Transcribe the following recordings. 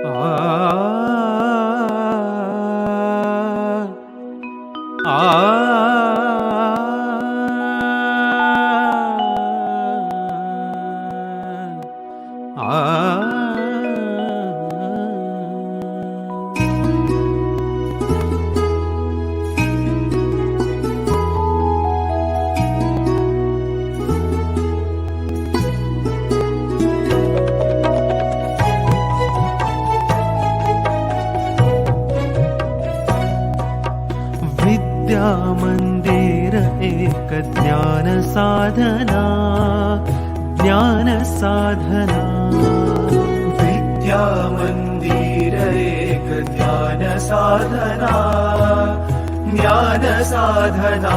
आ आ विद्या मंदिर एक ज्ञान साधना, ज्ञान साधना। विद्या मंदिर एक ज्ञान साधना, ज्ञान साधना।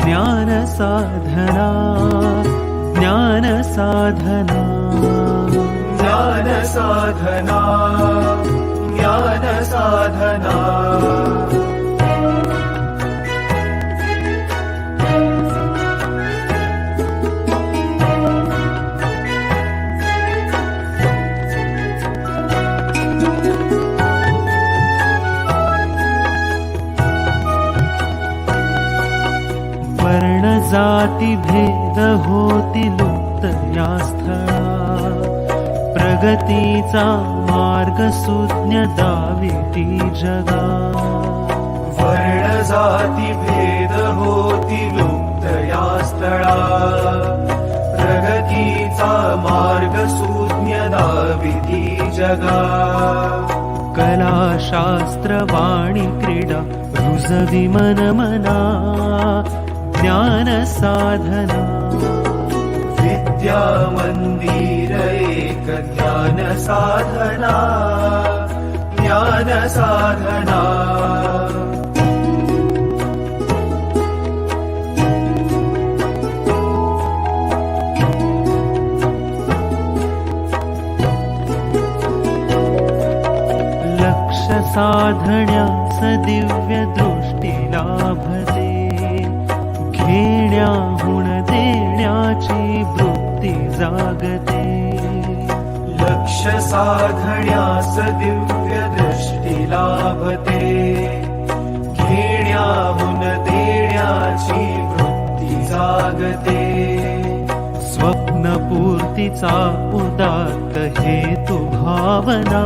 ज्ञान साधना, ज्ञान साधना। ज्ञान साधना, ज्ञान साधना। वर्ण जाती भेद होती लुप्त या स्थळा, प्रगतीचा मार्ग सुज्ञ दाविती जगा। वर्ण जाती भेद होती लुप्त या स्थळा, प्रगतीचा मार्ग सुज्ञ दाविती जगा। कला शास्त्र वाणी क्रीडा रुजवी मन मना, ज्ञान साधना। विद्या मंदिर एक ज्ञान साधना, ज्ञान साधना। लक्ष साधण्यास दिव्य दृष्टी लाभते, घेण्याहून देण्याची वृत्ती जागते। लक्ष साधण्यास दिव्य दृष्टी लाभते, घेण्याहून देण्याची वृत्ती जागते। स्वप्नपूर्तीचा उदात्त हेतु भावना,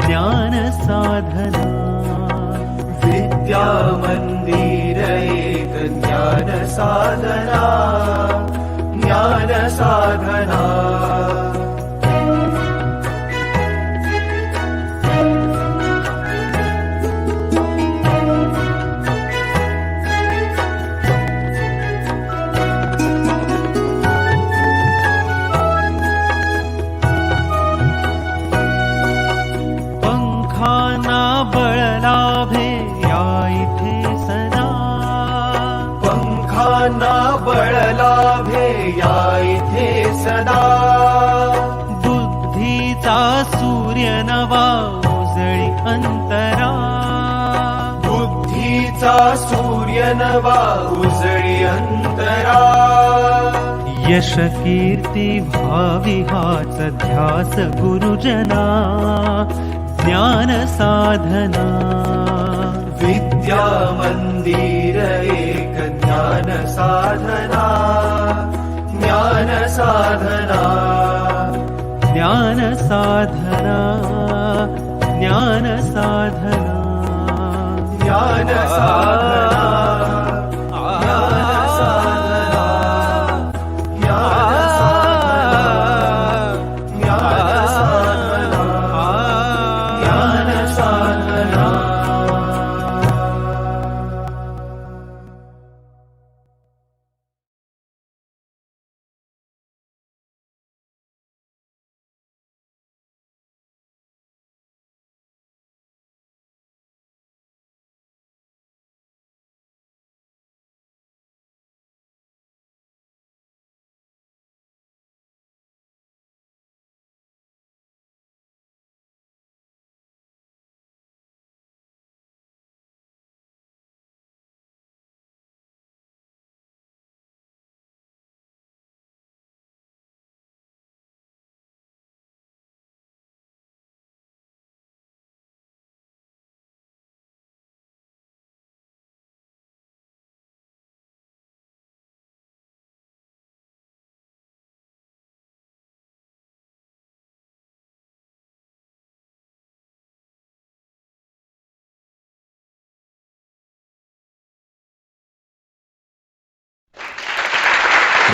ज्ञान साधना। विद्या मंदिर एक ज्ञान साधना, ज्ञान साधना। पंखाना बळ लाभे या इथे सदा, पंखांना बळ लाभे या इथे सदा। बुद्धीचा सूर्य नवा उजळी अंतरा, बुद्धीचा सूर्य नवा उजळी अंतरा। यश कीर्ती भावी हाच ध्यास गुरुजना, ज्ञान साधना। विद्या मंदिर एक ज्ञान साधना, ज्ञान साधना। ज्ञान साधना, ज्ञान साधना। ज्ञान साधना।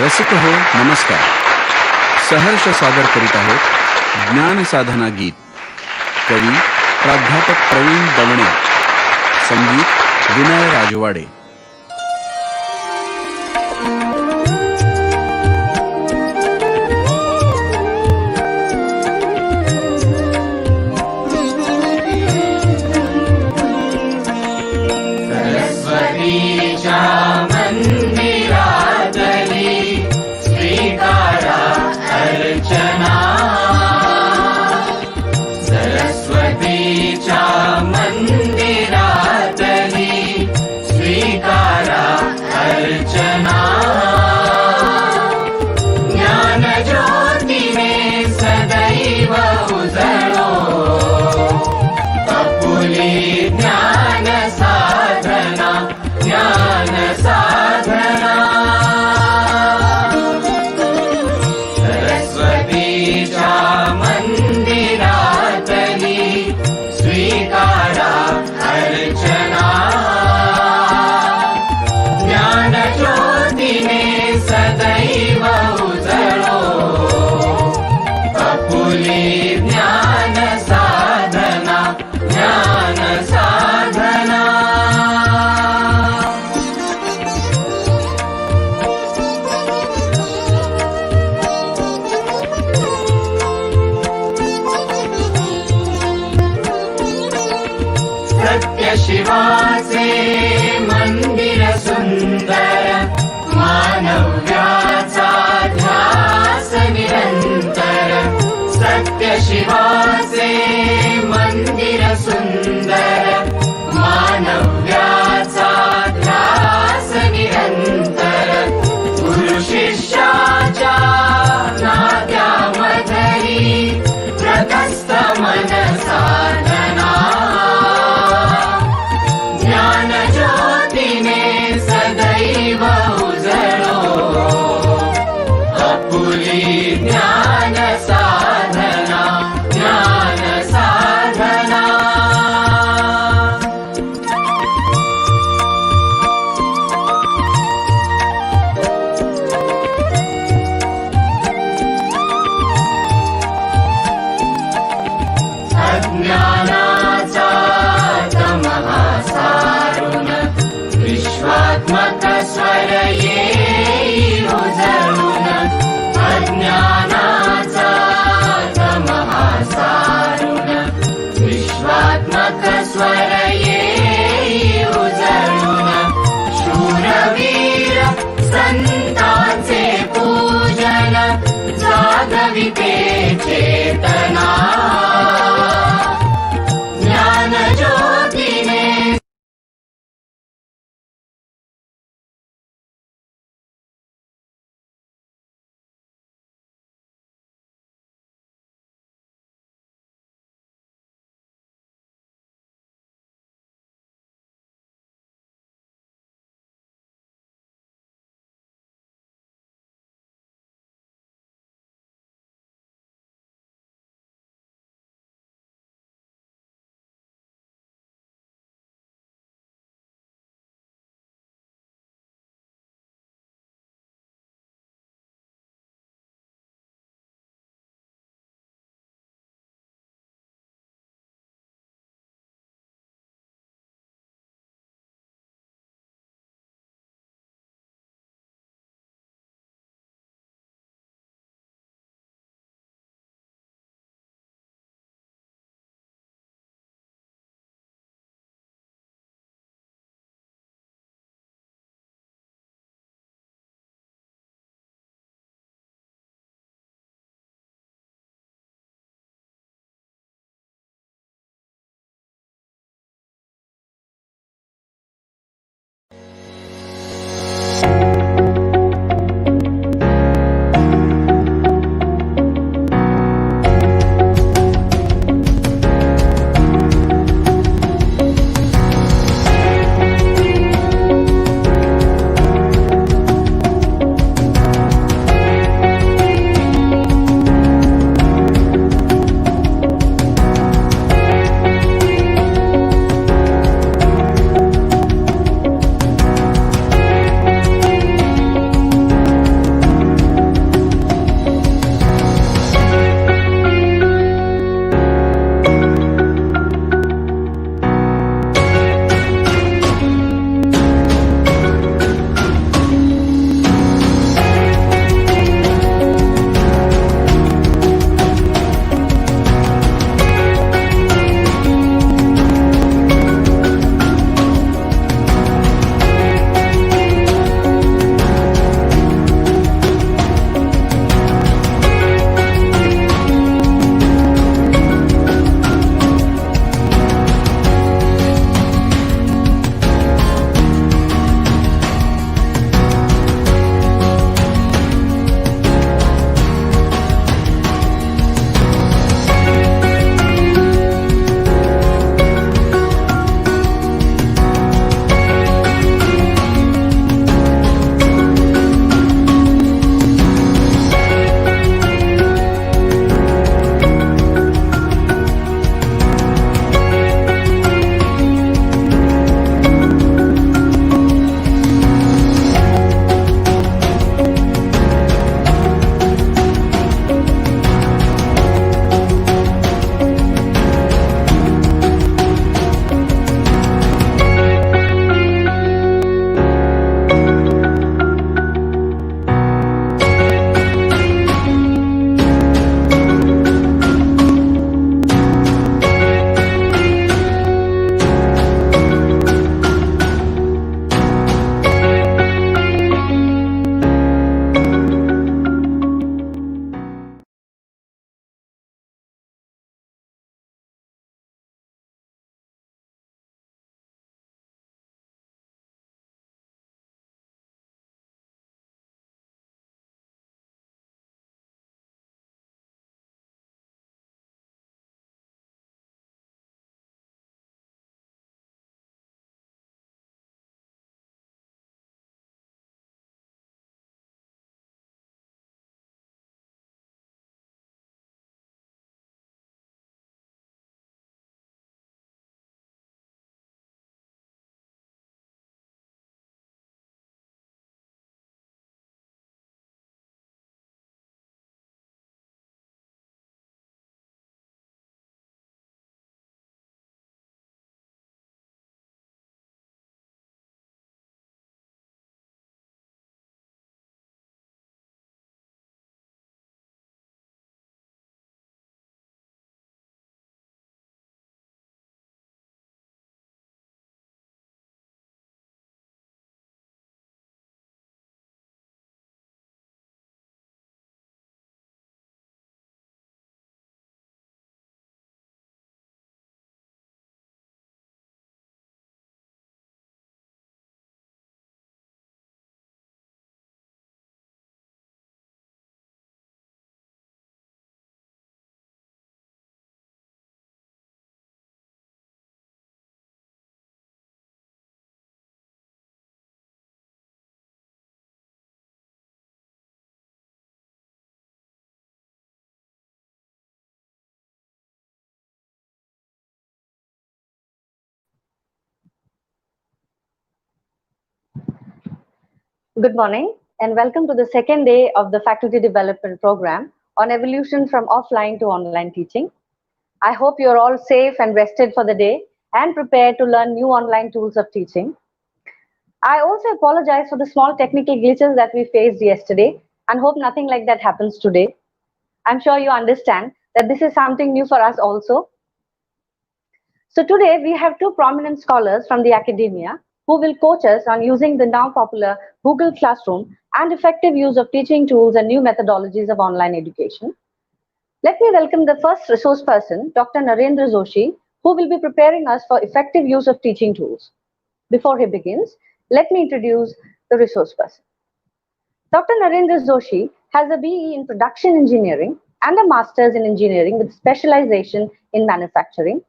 रसिक हो नमस्कार. सहर्ष सादर करीत आहोत ज्ञान साधना गीत. कवी प्राध्यापक प्रवीण दवणे, संगीत विनय राजवाडे. शिवाचे मंदिर सुंदर, मानव्याचा ध्यास निरंतर. सत्य शिवाचे मंदिर सुंदर, मानव्याचा ध्यास निरंतर. गुरु शिष्याच्या नात्यामधली प्रतस्थ मन साधना. सदैव उजळो आपुली ज्ञान साधना, ज्ञान साधना. अज्ञानाचा तमः सारुण, विश्वात्मक स्वर येई उजळून. अज्ञानाचा तमः सारुण, विश्वात्मक स्वर येई उजळून. शूरवीर संतांचे पूजन, जागविते चेतना. Good morning and welcome to the second day of the Faculty Development Program on evolution from offline to online teaching. I hope you're all safe and rested for the day and prepared to learn new online tools of teaching. I also apologize for the small technical glitches that we faced yesterday and hope nothing like that happens today. I'm sure you understand that this is something new for us also. So today we have two prominent scholars from the academia who will coach us on using the now popular Google Classroom and effective use of teaching tools and new methodologies of online education. Let me welcome the first resource person, Dr. Narendra Joshi, who will be preparing us for effective use of teaching tools. Before he begins, let me introduce the resource person. Dr. Narendra Joshi has a BE in Production Engineering and a Master's in Engineering with specialization in manufacturing.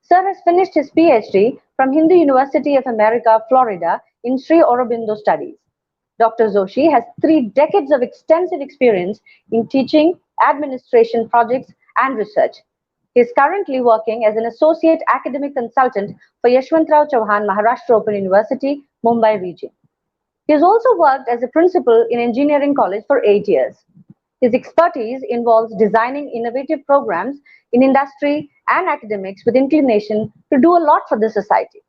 Sir has finished his PhD from Hindu University of America, Florida in Sri Aurobindo Studies. Dr. Joshi has 3 decades of extensive experience in teaching, administration projects, and research. He is currently working as an associate academic consultant for Yashwantrao Chauhan Maharashtra Open University, Mumbai region. He has also worked as a principal in engineering college for 8 years. His expertise involves designing innovative programs in industry and academics with inclination to do a lot for the society.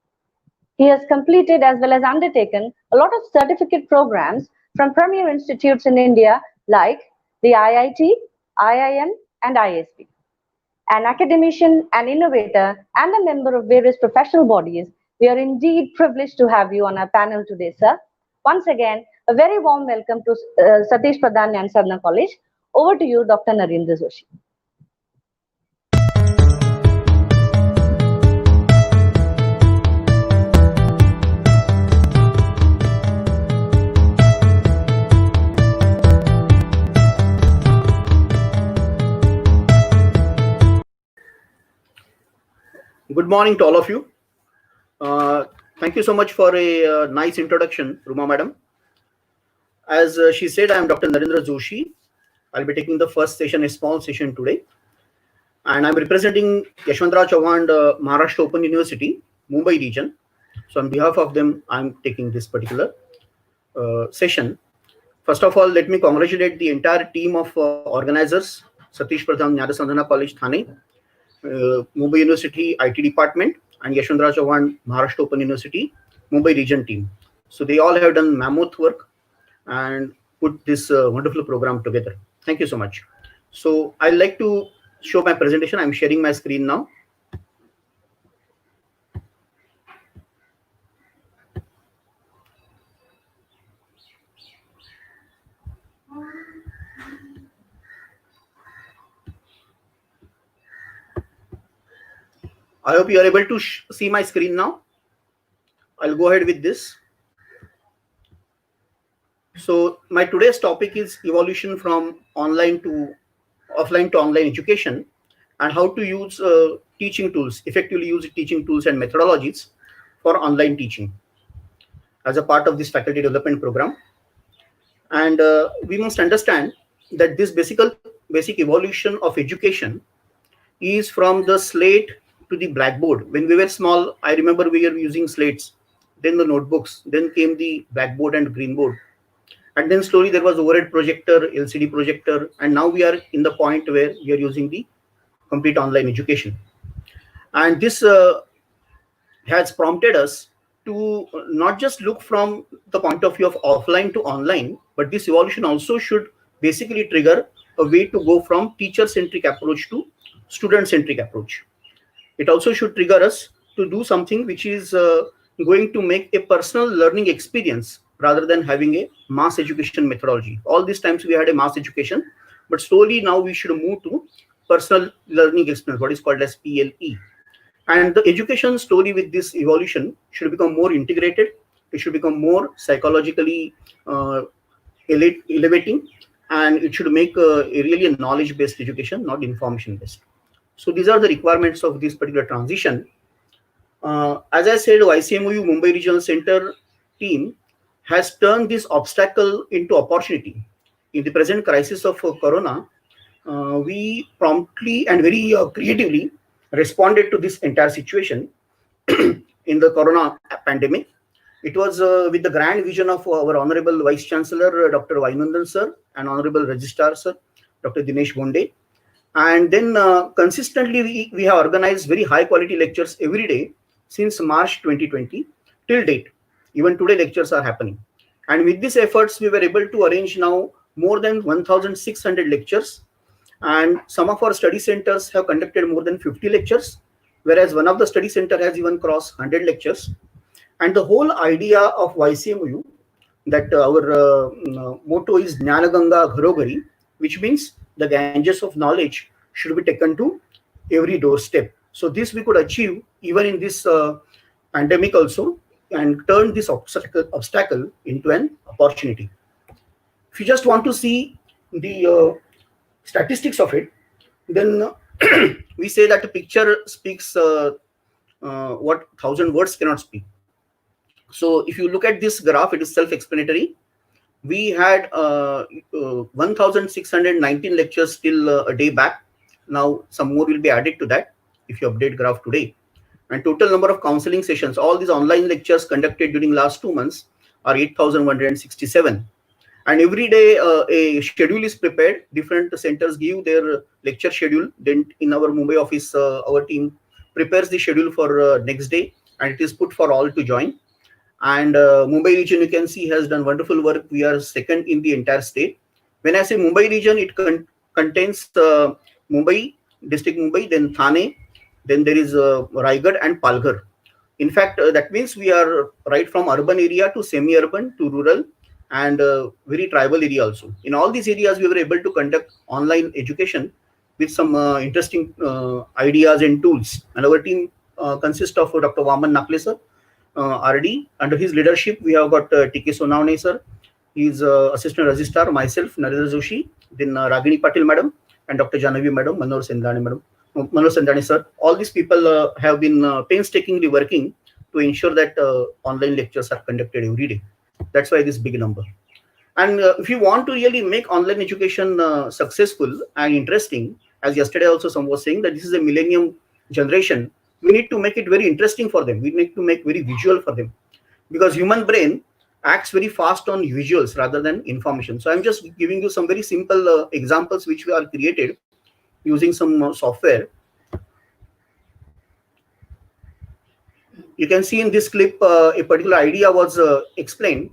He has completed as well as undertaken a lot of certificate programs from premier institutes in India like the IIT, IIM, and ISB. An academician, an innovator, and a member of various professional bodies, we are indeed privileged to have you on our panel today, sir. Once again, a very warm welcome to Satish Pradhan and Sadhana College. Over to you, Dr. Narendra Joshi. Good morning to all of you. Thank you so much for a nice introduction, Ruma madam. As she said, I am Dr. Narendra Joshi. I'll be taking the first session, a small session today. And I'm representing Yashwantrao Chauhan Maharashtra Open University, Mumbai region. So on behalf of them, I'm taking this particular session. First of all, let me congratulate the entire team of organizers, Satish Pradhan, Sadhana College, Thane, Mumbai University IT department, and Yashwantrao Chauhan Maharashtra Open University Mumbai region team. So they all have done mammoth work and put this wonderful program together. Thank you so much. So I'd like to show my presentation. I'm sharing my screen now. I hope you are able to see my screen now. I'll go ahead with this. So my today's topic is evolution from offline to online education and how to use teaching tools, effectively use teaching tools and methodologies for online teaching as a part of this faculty development program. And we must understand that this basic evolution of education is from the slate to the blackboard. When we were small, I remember we were using slates, then the notebooks, then came the blackboard and green board. And then slowly there was overhead projector, LCD projector, and now we are in the point where we are using the complete online education. And this has prompted us to not just look from the point of view of offline to online, but this evolution also should basically trigger a way to go from teacher-centric approach to student-centric approach. It also should trigger us to do something which is going to make a personal learning experience rather than having a mass education methodology. All these times we had a mass education, but slowly now we should move to personal learning experience, what is called as PLE. And the education slowly with this evolution should become more integrated. It should become more psychologically elevating, and it should make a really a knowledge-based education, not information-based. So these are the requirements of this particular transition. As I said, ICMOU Mumbai Regional Center team has turned this obstacle into opportunity. In the present crisis of Corona, we promptly and very creatively responded to this entire situation in the Corona pandemic. It was with the grand vision of our Honorable Vice Chancellor, Dr. Vainundan Sir, and Honorable Registrar Sir, Dr. Dinesh Bonde. And then consistently, we have organized very high quality lectures every day since March 2020 till date. Even today, lectures are happening. And with these efforts, we were able to arrange now more than 1,600 lectures. And some of our study centers have conducted more than 50 lectures, whereas one of the study center has even crossed 100 lectures. And the whole idea of YCMU, that our motto is Jnanaganga Gharogari, which means the Ganges of knowledge should be taken to every doorstep. So this we could achieve even in this pandemic also, and turn this obstacle into an opportunity. If you just want to see the statistics of it, then we say that a picture speaks what 1,000 words cannot speak. So if you look at this graph, it is self-explanatory. We had 1,619 lectures till a day back. Now some more will be added to that if you update graph today. And total number of counseling sessions, all these online lectures conducted during last 2 months are 8,167. And every day a schedule is prepared. Different centers give their lecture schedule. Then in our Mumbai office, our team prepares the schedule for next day, and it is put for all to join. And Mumbai region, you can see, has done wonderful work. We are second in the entire state. When I say Mumbai region, it contains Mumbai, district Mumbai, then Thane, then there is Raigad and Palghar. In fact, that means we are right from urban area to semi-urban to rural and very tribal area also. In all these areas, we were able to conduct online education with some interesting ideas and tools. And our team consists of Dr. Vaman Nakle sir, RD. Under his leadership, we have got TK Sonavne sir. He's assistant registrar, myself, Narendra Joshi, then Ragini Patil madam, and Dr. Janavi madam, Manoj Sendani sir. All these people have been painstakingly working to ensure that online lectures are conducted every day. That's why this big number. And if you want to really make online education successful and interesting, as yesterday also someone was saying that this is a millennium generation, we need to make it very interesting for them. We need to make very visual for them, because human brain acts very fast on visuals rather than information. So I'm just giving you some very simple examples which we are created using some software. You can see in this clip a particular idea was explained,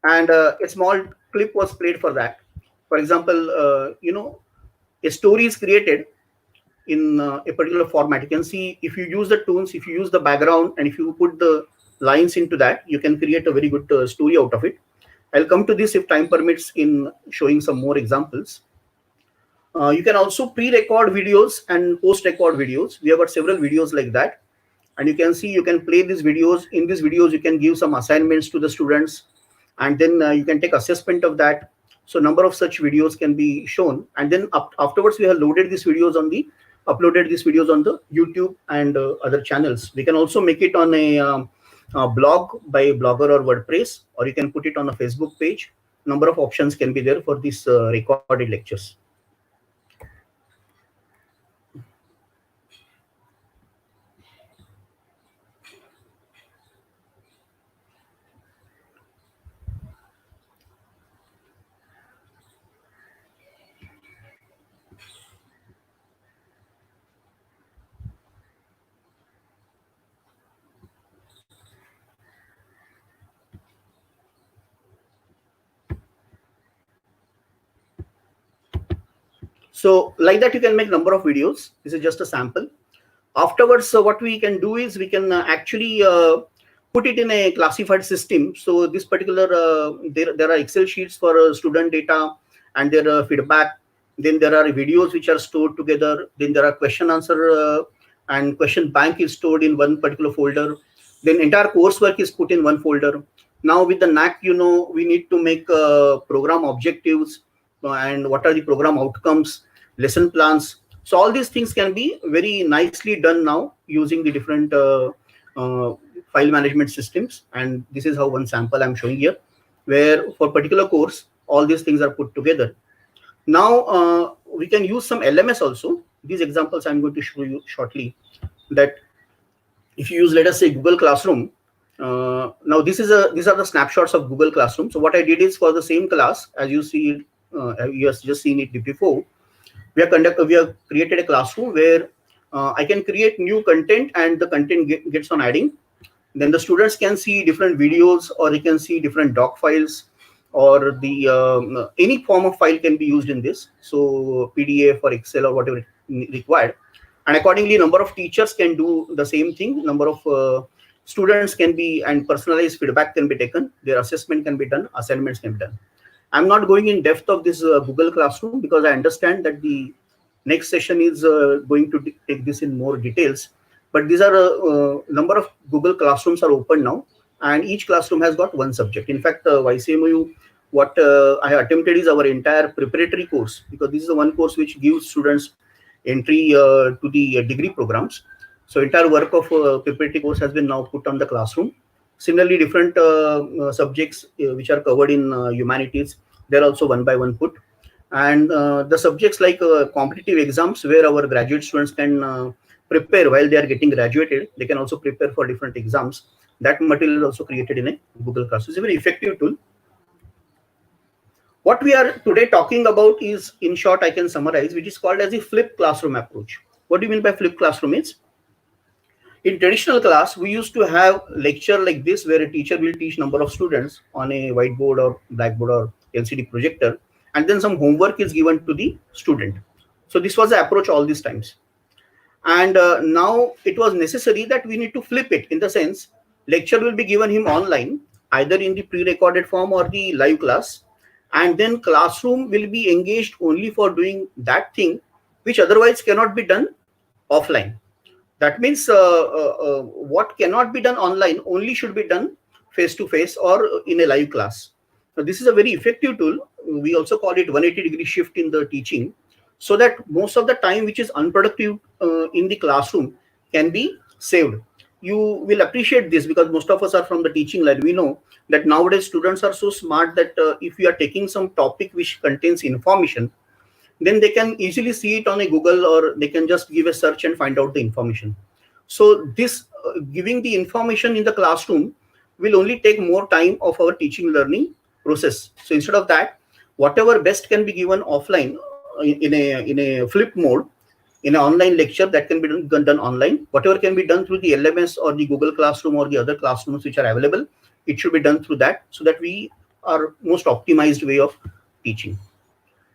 and a small clip was played for that. For example, a story is created in a particular format. You can see if you use the tools, if you use the background, and if you put the lines into that, you can create a very good story out of it. I'll come to this if time permits in showing some more examples. You can also pre-record videos and post-record videos. We have got several videos like that. And you can see, you can play these videos. In these videos, you can give some assignments to the students, and then you can take assessment of that. So number of such videos can be shown. And then afterwards, we have uploaded these videos on the YouTube and other channels. We can also make it on a blog by Blogger or WordPress, or you can put it on a Facebook page. Number of options can be there for these recorded lectures. So like that, you can make number of videos. This is just a sample. Afterwards, what we can do is we can actually put it in a classified system. So this particular, there are Excel sheets for student data and their feedback. Then there are videos which are stored together. Then there are question answer and question bank is stored in one particular folder. Then entire coursework is put in one folder. Now with the NAC, we need to make program objectives and what are the program outcomes, lesson plans. So all these things can be very nicely done now using the different file management systems. And this is how one sample I'm showing here, where for particular course, all these things are put together. Now we can use some LMS also. These examples I'm going to show you shortly. That if you use, let us say, Google Classroom. Now these are the snapshots of Google Classroom. So what I did is, for the same class, as you see, you have just seen it before, we have created a classroom where I can create new content, and the content gets on adding. Then the students can see different videos, or they can see different doc files, or the any form of file can be used in this. So PDF or Excel or whatever required. And accordingly, number of teachers can do the same thing. Number of students can be, and personalized feedback can be taken. Their assessment can be done. Assignments can be done. I'm not going in depth of this Google Classroom, because I understand that the next session is going to take this in more details. But these are a number of Google Classrooms are open now, and each classroom has got one subject. In fact, YCMU, what I have attempted is our entire preparatory course, because this is the one course which gives students entry to the degree programs. So entire work of preparatory course has been now put on the classroom. Similarly, different subjects which are covered in humanities, they're also one by one put. And the subjects like competitive exams, where our graduate students can prepare while they are getting graduated, they can also prepare for different exams. That material is also created in a Google Classroom. It's a very effective tool. What we are today talking about is, in short, I can summarize, which is called as the flipped classroom approach. What do you mean by flipped classroom? Is in traditional class, we used to have lecture like this, where a teacher will teach number of students on a whiteboard or blackboard or LCD projector, and then some homework is given to the student. So this was the approach all these times. And now it was necessary that we need to flip it, in the sense lecture will be given him online, either in the pre-recorded form or the live class, and then classroom will be engaged only for doing that thing which otherwise cannot be done offline. That means what cannot be done online only should be done face to face or in a live class. Now, this is a very effective tool. We also call it 180-degree shift in the teaching, so that most of the time which is unproductive in the classroom can be saved. You will appreciate this, because most of us are from the teaching line. We know that nowadays students are so smart that if you are taking some topic which contains information, then they can easily see it on a Google, or they can just give a search and find out the information. So this giving the information in the classroom will only take more time of our teaching learning process. So instead of that, whatever best can be given offline in a flip mode, in an online lecture, that can be done online. Whatever can be done through the LMS or the Google Classroom or the other classrooms which are available, it should be done through that, so that we are most optimized way of teaching.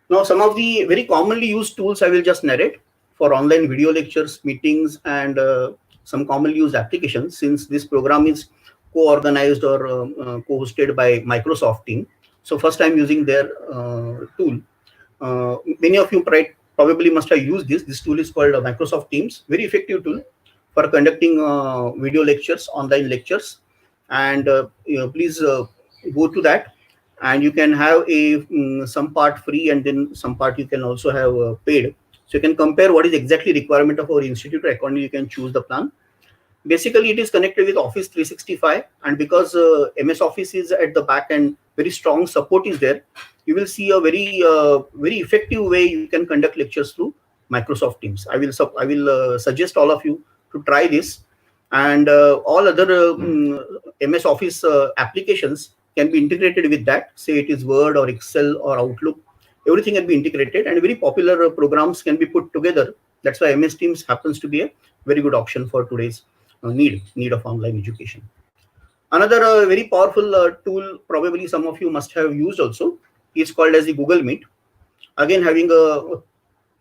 Now, some of the very commonly used tools I will just narrate for online video lectures, meetings, and some commonly used applications, since this program is co-organized or co-hosted by Microsoft team. So first I'm using their tool. Many of you probably must have used this. This tool is called Microsoft Teams. Very effective tool for conducting video lectures, online lectures. And please go to that. And you can have some part free, and then some part you can also have paid. So you can compare what is exactly requirement of our institute. Accordingly, you can choose the plan. Basically, it is connected with Office 365, and because MS Office is at the back and very strong support is there, you will see a very effective way you can conduct lectures through Microsoft Teams. I will suggest all of you to try this, and all other MS Office applications can be integrated with that. Say it is Word or Excel or Outlook, everything can be integrated, and very popular programs can be put together. That's why MS Teams happens to be a very good option for today's need of online education. Another very powerful tool, probably some of you must have used also, is called as the Google Meet. Again, having a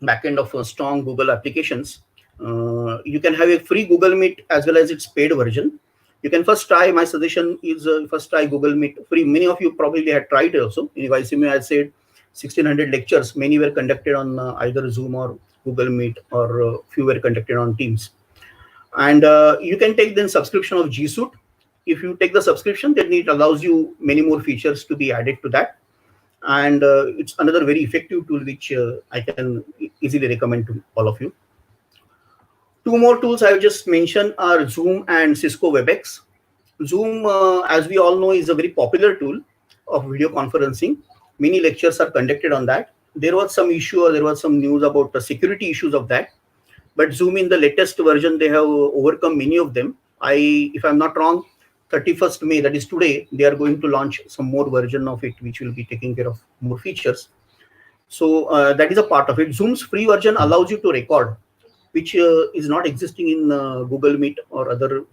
backend of strong Google applications, you can have a free Google Meet as well as its paid version. You can first try. My suggestion is first try Google Meet free. Many of you probably had tried also. In YCMU, I said 1600 lectures. Many were conducted on either Zoom or Google Meet, or few were conducted on Teams. And you can take then subscription of G Suite. If you take the subscription, then it allows you many more features to be added to that. And it's another very effective tool which I can easily recommend to all of you. Two more tools I just mentioned are Zoom and Cisco WebEx. Zoom, as we all know, is a very popular tool of video conferencing. Many lectures are conducted on that. There was some issue, or there was some news about the security issues of that. But Zoom, in the latest version, they have overcome many of them. If I'm not wrong, 31st May, that is today, they are going to launch some more version of it, which will be taking care of more features. So that is a part of it. Zoom's free version allows you to record, which is not existing in Google Meet or other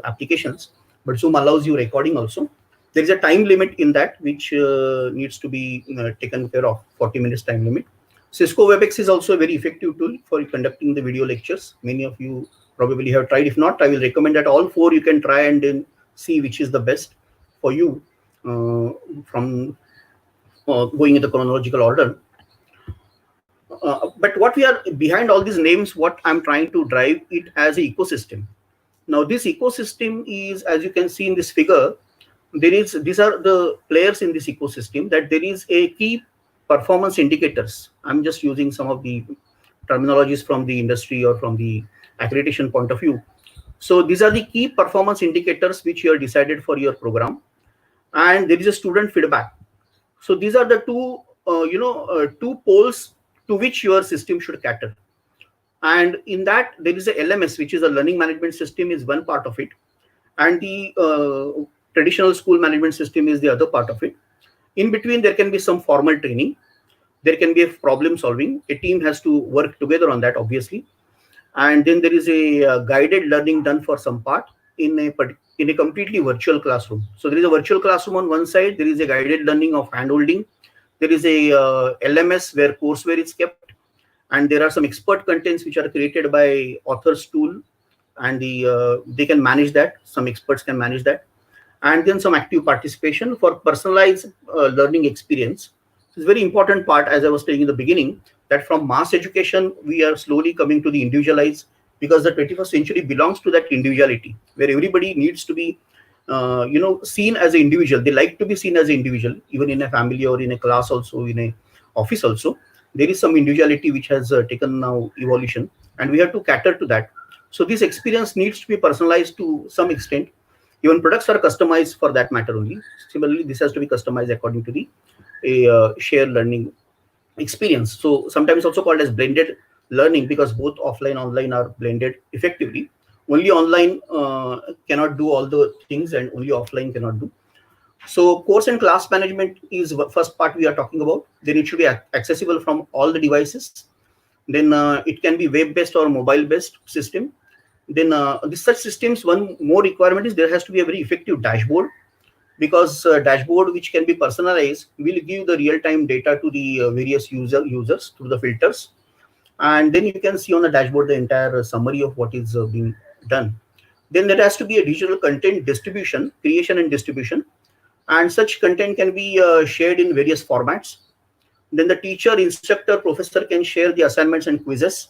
applications. But Zoom allows you recording also. There is a time limit in that, which needs to be taken care of, 40 minutes time limit. Cisco WebEx is also a very effective tool for conducting the video lectures. Many of you probably have tried. If not, I will recommend that all four you can try and then see which is the best for you from going in the chronological order. But what we are behind all these names, what I'm trying to drive it as an ecosystem. Now, this ecosystem is, as you can see in this figure, these are the players in this ecosystem, that there is a key performance indicators. I'm just using some of the terminologies from the industry or from the accreditation point of view. So these are the key performance indicators which you have decided for your program. And there is a student feedback. So these are the two poles to which your system should cater. And in that, there is a LMS, which is a learning management system, is one part of it. And the traditional school management system is the other part of it. In between, there can be some formal training. There can be a problem solving. A team has to work together on that, obviously. And then there is a guided learning done for some part in a completely virtual classroom. So there is a virtual classroom on one side. There is a guided learning of handholding. There is a LMS where courseware is kept. And there are some expert contents which are created by authors tool, and they can manage that. Some experts can manage that. And then some active participation for personalized learning experience. It's a very important part, as I was saying in the beginning, that from mass education, we are slowly coming to the individualized, because the 21st century belongs to that individuality, where everybody needs to be seen as an individual. They like to be seen as an individual, even in a family or in a class, also in a office also. There is some individuality which has taken now evolution, and we have to cater to that. So this experience needs to be personalized to some extent. Even products are customized for that matter only. Similarly, this has to be customized according to the shared learning experience. So sometimes also called as blended learning, because both offline and online are blended effectively. Only online cannot do all the things, and only offline cannot do. So course and class management is the first part we are talking about. Then it should be accessible from all the devices. Then it can be web-based or mobile-based system. Then such systems, one more requirement is there has to be a very effective dashboard, because dashboard which can be personalized will give the real-time data to the various users through the filters. And then you can see on the dashboard the entire summary of what is being done. Then there has to be a digital content distribution, creation and distribution. And such content can be shared in various formats. Then the teacher, instructor, professor can share the assignments and quizzes,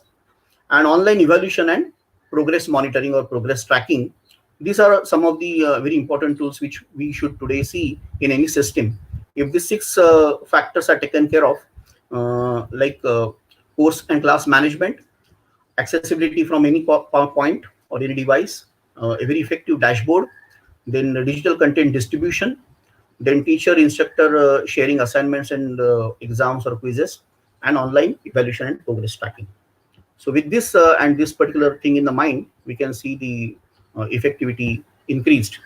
and online evaluation and progress monitoring or progress tracking. These are some of the very important tools which we should today see in any system. If these six factors are taken care of, like course and class management, accessibility from any point or any device, a very effective dashboard, then digital content distribution, then teacher, instructor sharing assignments and exams or quizzes, and online evaluation and progress tracking. So with this and this particular thing in the mind, we can see the effectivity increased.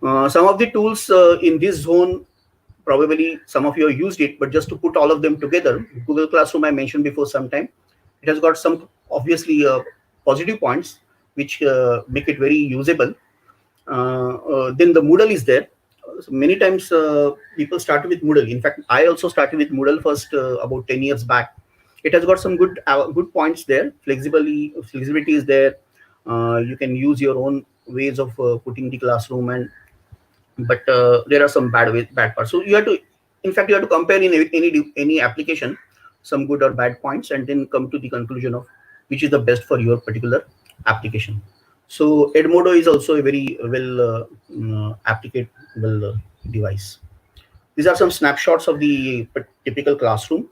Some of the tools in this zone, probably some of you have used it, but just to put all of them together, Google Classroom I mentioned before some time. It has got some obviously positive points which make it very usable. Then the Moodle is there. So many times people start with Moodle. In fact, I also started with Moodle first about 10 years back. It has got some good points there. Flexibility is there. You can use your own ways of putting the classroom, but there are some bad parts. So you have to, in fact, you have to compare in any application some good or bad points, and then come to the conclusion of which is the best for your particular application. So Edmodo is also a very well applicable device. These are some snapshots of the typical classroom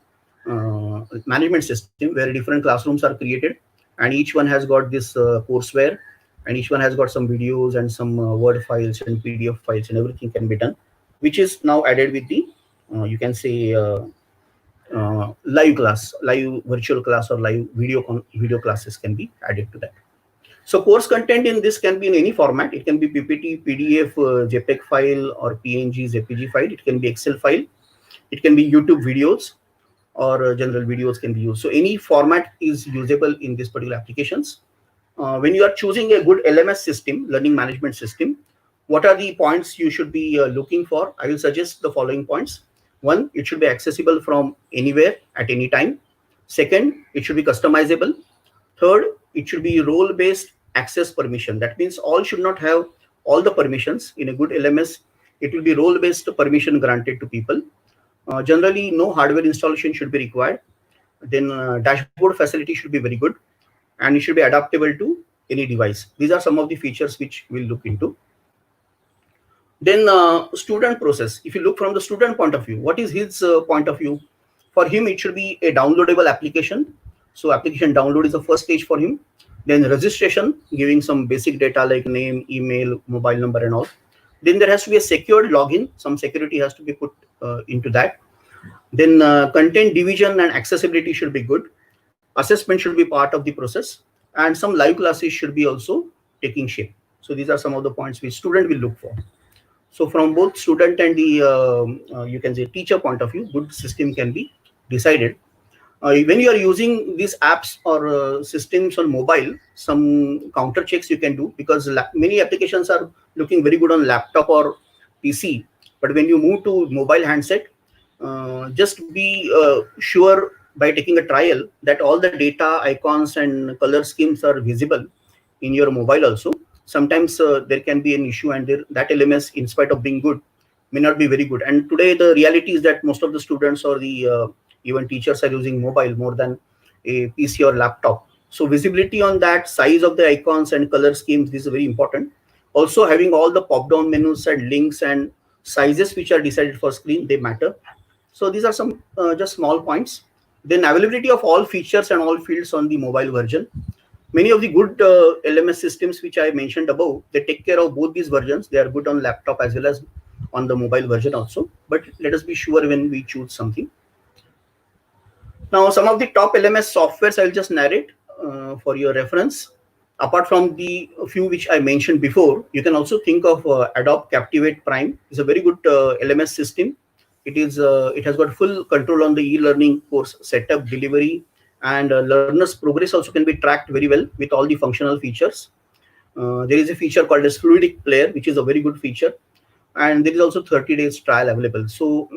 management system, where different classrooms are created, and each one has got this courseware, and each one has got some videos and some Word files and PDF files, and everything can be done, which is now added with the you can say live virtual class, or live video classes can be added to that. So course content in this can be in any format. It can be PPT, PDF, JPEG file, or PNG, JPG file. It can be Excel file. It can be YouTube videos, or general videos can be used. So any format is usable in this particular applications. When you are choosing a good LMS system, learning management system, what are the points you should be looking for? I will suggest the following points. One, it should be accessible from anywhere at any time. Second, it should be customizable. Third, it should be role-based access permission. That means all should not have all the permissions. In a good LMS, it will be role-based permission granted to people. Generally, no hardware installation should be required. Then dashboard facility should be very good, and it should be adaptable to any device. These are some of the features which we'll look into. Then student process. If you look from the student point of view, what is his point of view? For him, it should be a downloadable application. So application download is the first stage for him. Then registration, giving some basic data like name, email, mobile number and all. Then there has to be a secured login. Some security has to be put into that. Then content division and accessibility should be good. Assessment should be part of the process. And some live classes should be also taking shape. So these are some of the points which student will look for. So from both student and the, you can say teacher point of view, good system can be decided. When you are using these apps or systems on mobile, some counter checks you can do, because many applications are looking very good on laptop or PC. But when you move to mobile handset, just be sure by taking a trial that all the data, icons and color schemes are visible in your mobile also. Sometimes there can be an issue, and that LMS, in spite of being good, may not be very good. And today the reality is that most of the students or the even teachers are using mobile more than a PC or laptop. So visibility on that, size of the icons and color schemes, this is very important. Also having all the pop-down menus and links and sizes which are decided for screen, they matter. So these are some just small points. Then availability of all features and all fields on the mobile version. Many of the good LMS systems which I mentioned above, they take care of both these versions. They are good on laptop as well as on the mobile version also. But let us be sure when we choose something. Now, some of the top LMS softwares I'll just narrate for your reference. Apart from the few which I mentioned before, you can also think of Adobe Captivate Prime. It's a very good LMS system. It has got full control on the e-learning course setup, delivery, and learners' progress also can be tracked very well with all the functional features. There is a feature called as Fluidic Player, which is a very good feature. And there is also 30 days trial available. So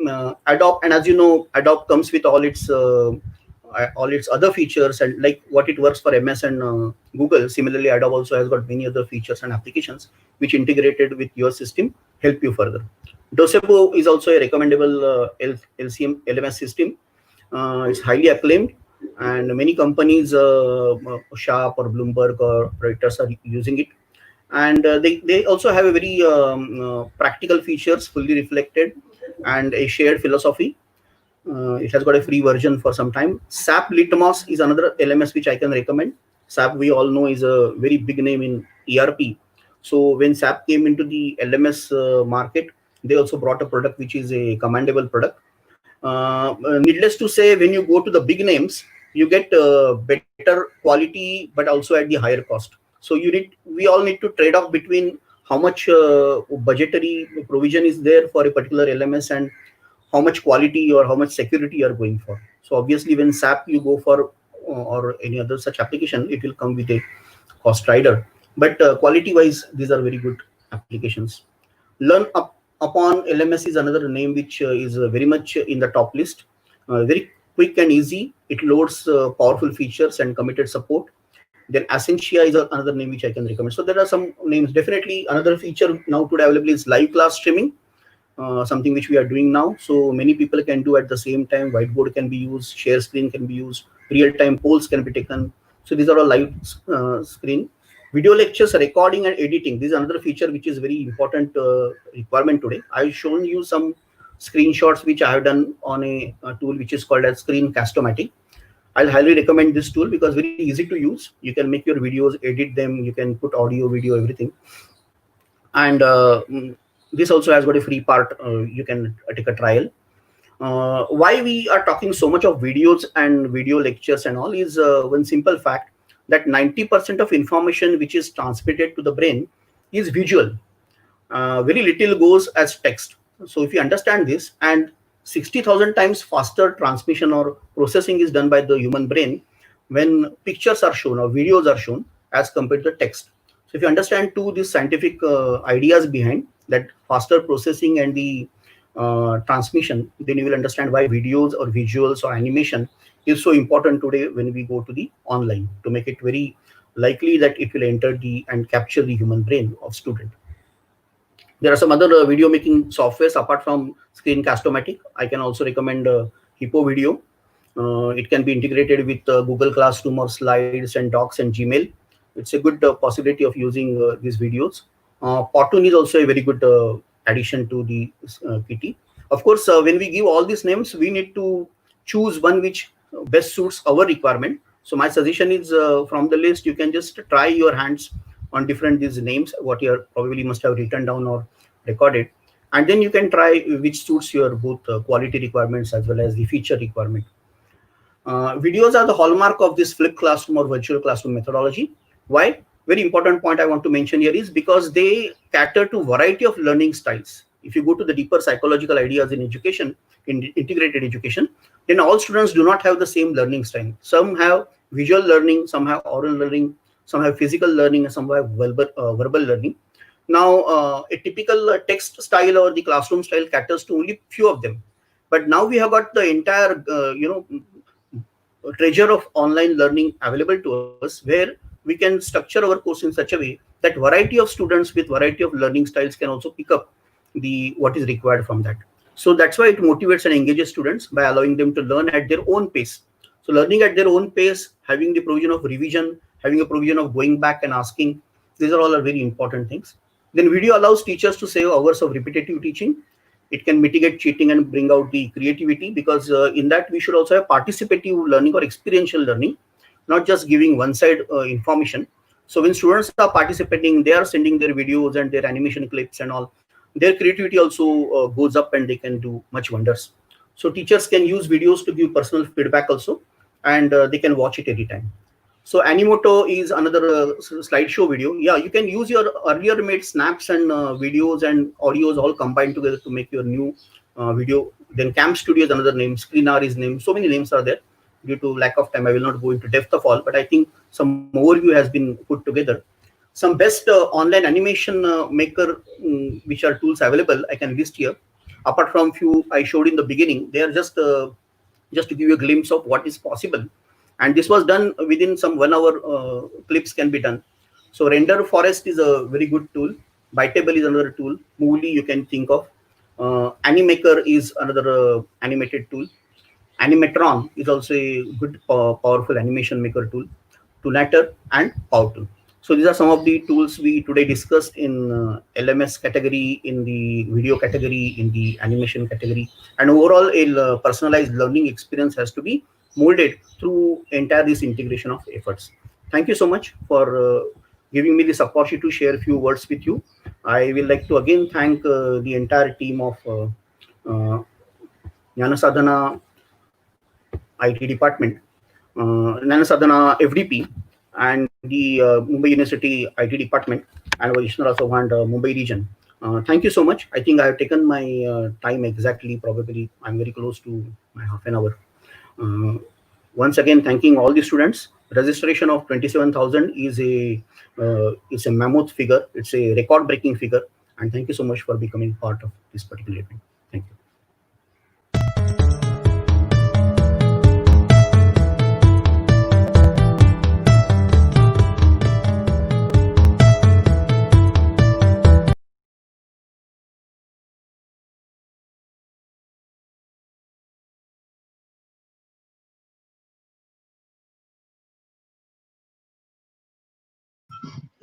Adobe, and as you know, Adobe comes with all its other features, and like what it works for MS and Google. Similarly, Adobe also has got many other features and applications which integrated with your system help you further. Docebo is also a recommendable LCM LMS system. It's highly acclaimed, and many companies, Sharp or Bloomberg or Reuters, are using it. And they also have a very practical features, fully reflected, and a shared philosophy. It has got a free version for some time. SAP Litmos is another LMS which I can recommend. SAP, we all know, is a very big name in ERP. So when SAP came into the LMS market, they also brought a product which is a commendable product. Needless to say, when you go to the big names, you get better quality, but also at the higher cost. So we all need to trade off between how much budgetary provision is there for a particular LMS and how much quality or how much security you are going for. So obviously, when SAP you go for or any other such application, it will come with a cost rider. But quality-wise, these are very good applications. Learn upon LMS is another name which is very much in the top list. Very quick and easy. It loads powerful features and committed support. Then Essentia is another name which I can recommend. So there are some names. Definitely another feature now today available is live class streaming, something which we are doing now. So many people can do at the same time. Whiteboard can be used, share screen can be used, real-time polls can be taken. So these are all live screen. Video lectures, recording and editing. This is another feature which is very important requirement today. I've shown you some screenshots which I have done on a tool which is called as Screencast-O-Matic. I'll highly recommend this tool because very easy to use. You can make your videos, edit them, you can put audio, video, everything. And this also has got a free part. You can take a trial. Why we are talking so much of videos and video lectures and all is one simple fact. that 90% of information which is transmitted to the brain is visual. Very little goes as text. So if you understand this, and 60,000 times faster transmission or processing is done by the human brain when pictures are shown or videos are shown as compared to text. So if you understand these scientific ideas behind that faster processing and the transmission, then you will understand why videos or visuals or animation is so important today when we go to the online, to make it very likely that it will enter and capture the human brain of student. There are some other video making softwares apart from Screencast-O-Matic. I can also recommend Hippo Video. It can be integrated with Google Classroom or Slides and Docs and Gmail. It's a good possibility of using these videos. Powtoon is also a very good addition to the PT. Of course, when we give all these names, we need to choose one which best suits our requirement. So my suggestion is from the list, you can just try your hands on different these names, what you probably must have written down or recorded. And then you can try which suits your both quality requirements as well as the feature requirement. Videos are the hallmark of this flipped classroom or virtual classroom methodology. Why? Very important point I want to mention here is because they cater to variety of learning styles. If you go to the deeper psychological ideas in education, in integrated education, then all students do not have the same learning style. Some have visual learning, some have oral learning, some have physical learning, and some have verbal learning. Now, a typical text style or the classroom style caters to only few of them. But now we have got the entire, treasure of online learning available to us, where we can structure our course in such a way that variety of students with variety of learning styles can also pick up what is required from that. So that's why it motivates and engages students by allowing them to learn at their own pace. So learning at their own pace, having the provision of revision, having a provision of going back and asking, these are all very important things. Then video allows teachers to save hours of repetitive teaching. It can mitigate cheating and bring out the creativity, because in that we should also have participative learning or experiential learning, not just giving one side information. So when students are participating, they are sending their videos and their animation clips and all. Their creativity also goes up and they can do much wonders. So teachers can use videos to give personal feedback also, and they can watch it anytime. So Animoto is another slideshow video. Yeah, you can use your earlier made snaps and videos and audios all combined together to make your new video. Then Cam Studio is another name. ScreenR is name. So many names are there. Due to lack of time, I will not go into depth of all, but I think some overview has been put together. Some best online animation maker which are tools available, I can list here. Apart from few I showed in the beginning, they are just to give you a glimpse of what is possible. And this was done within some 1 hour clips can be done. So Render Forest is a very good tool. Bytable is another tool. Moodly you can think of. Animaker is another animated tool. Animatron is also a good powerful animation maker tool. Toolater and Powtoon. So these are some of the tools we today discussed in LMS category, in the video category, in the animation category. And overall, a personalized learning experience has to be molded through entire this integration of efforts. Thank you so much for giving me this opportunity to share a few words with you. I will like to again thank the entire team of Jnana Sadhana IT department, Jnana Sadhana FDP, and the Mumbai University IT department, and Vaishnav Chauhan, Mumbai region. Thank you so much. I think I have taken my time exactly. Probably I'm very close to my half an hour. Once again, thanking all the students. Registration of 27,000 is a mammoth figure. It's a record-breaking figure. And thank you so much for becoming part of this particular event. Thank you.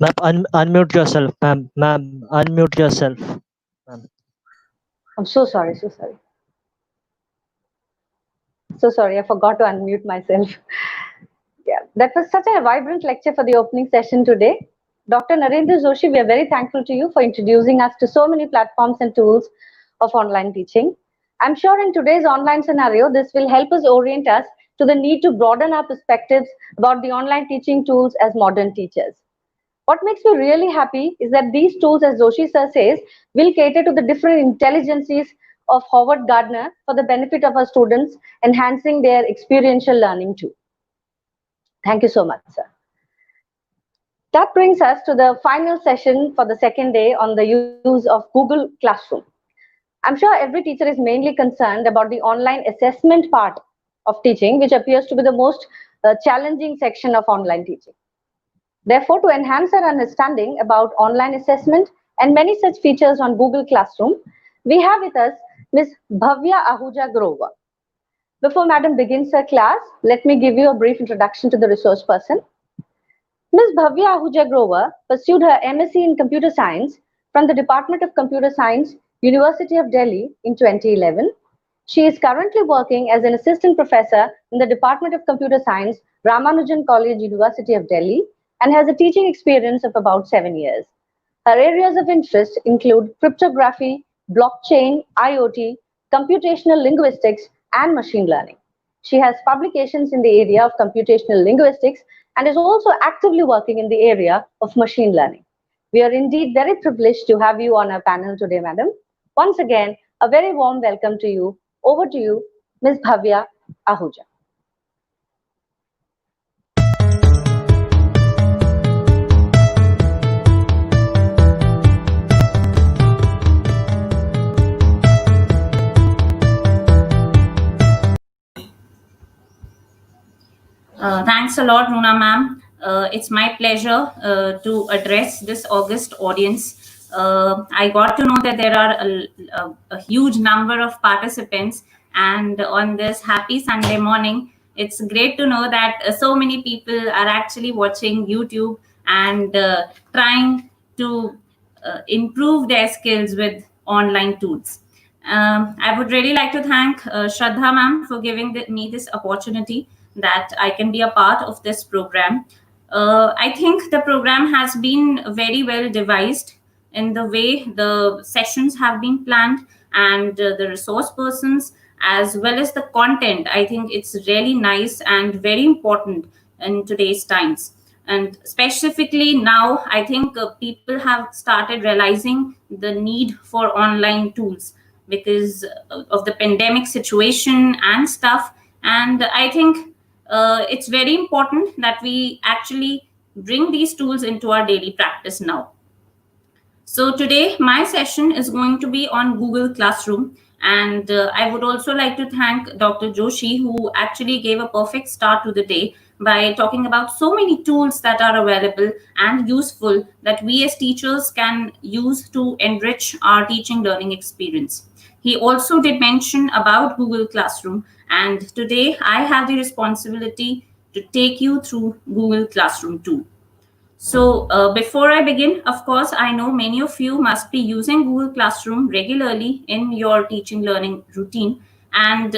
Ma'am, unmute yourself, ma'am. Ma'am, unmute yourself. Ma'am. I'm so sorry, so sorry. So sorry, I forgot to unmute myself. Yeah, that was such a vibrant lecture for the opening session today. Dr. Narendra Joshi, we are very thankful to you for introducing us to so many platforms and tools of online teaching. I'm sure in today's online scenario, this will help us orient us to the need to broaden our perspectives about the online teaching tools as modern teachers. What makes me really happy is that these tools, as Joshi sir says, will cater to the different intelligences of Howard Gardner for the benefit of our students, enhancing their experiential learning too. Thank you so much, sir. That brings us to the final session for the second day on the use of Google Classroom. I'm sure every teacher is mainly concerned about the online assessment part of teaching, which appears to be the most challenging section of online teaching. Therefore, to enhance our understanding about online assessment and many such features on Google Classroom, we have with us Ms. Bhavya Ahuja Grover. Before Madam begins her class, let me give you a brief introduction to the resource person. Ms. Bhavya Ahuja Grover pursued her MSc in Computer Science from the Department of Computer Science, University of Delhi in 2011. She is currently working as an assistant professor in the Department of Computer Science, Ramanujan College, University of Delhi, and has a teaching experience of about 7 years. Her areas of interest include cryptography, blockchain, IoT, computational linguistics, and machine learning. She has publications in the area of computational linguistics and is also actively working in the area of machine learning. We are indeed very privileged to have you on our panel today, madam. Once again, a very warm welcome to you. Over to you, Ms. Bhavya Ahuja. Thanks a lot, Runa ma'am. It's my pleasure to address this august audience. I got to know that there are a huge number of participants, and on this happy Sunday morning, it's great to know that so many people are actually watching YouTube and trying to improve their skills with online tools. I would really like to thank Shraddha ma'am for giving me this opportunity that I can be a part of this program. I think the program has been very well devised in the way the sessions have been planned, and the resource persons as well as the content. I think it's really nice and very important in today's times. And specifically now, I think people have started realizing the need for online tools because of the pandemic situation and stuff. And I think it's very important that we actually bring these tools into our daily practice now. So today, my session is going to be on Google Classroom. And I would also like to thank Dr. Joshi, who actually gave a perfect start to the day by talking about so many tools that are available and useful that we as teachers can use to enrich our teaching learning experience. He also did mention about Google Classroom, and today I have the responsibility to take you through Google Classroom too. So before I begin, of course, I know many of you must be using Google Classroom regularly in your teaching learning routine. And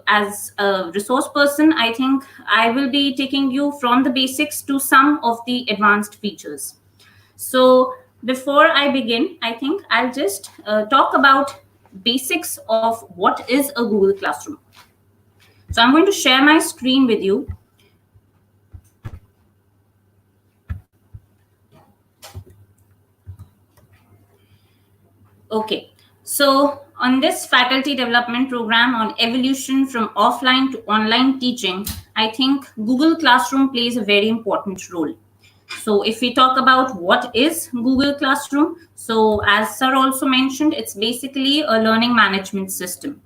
as a resource person, I think I will be taking you from the basics to some of the advanced features. So before I begin, I think I'll just talk about basics of what is a Google Classroom. So I'm going to share my screen with you. Okay, so on this faculty development program on evolution from offline to online teaching, I think Google Classroom plays a very important role. So if we talk about what is Google Classroom, so as Sir also mentioned, it's basically a learning management system.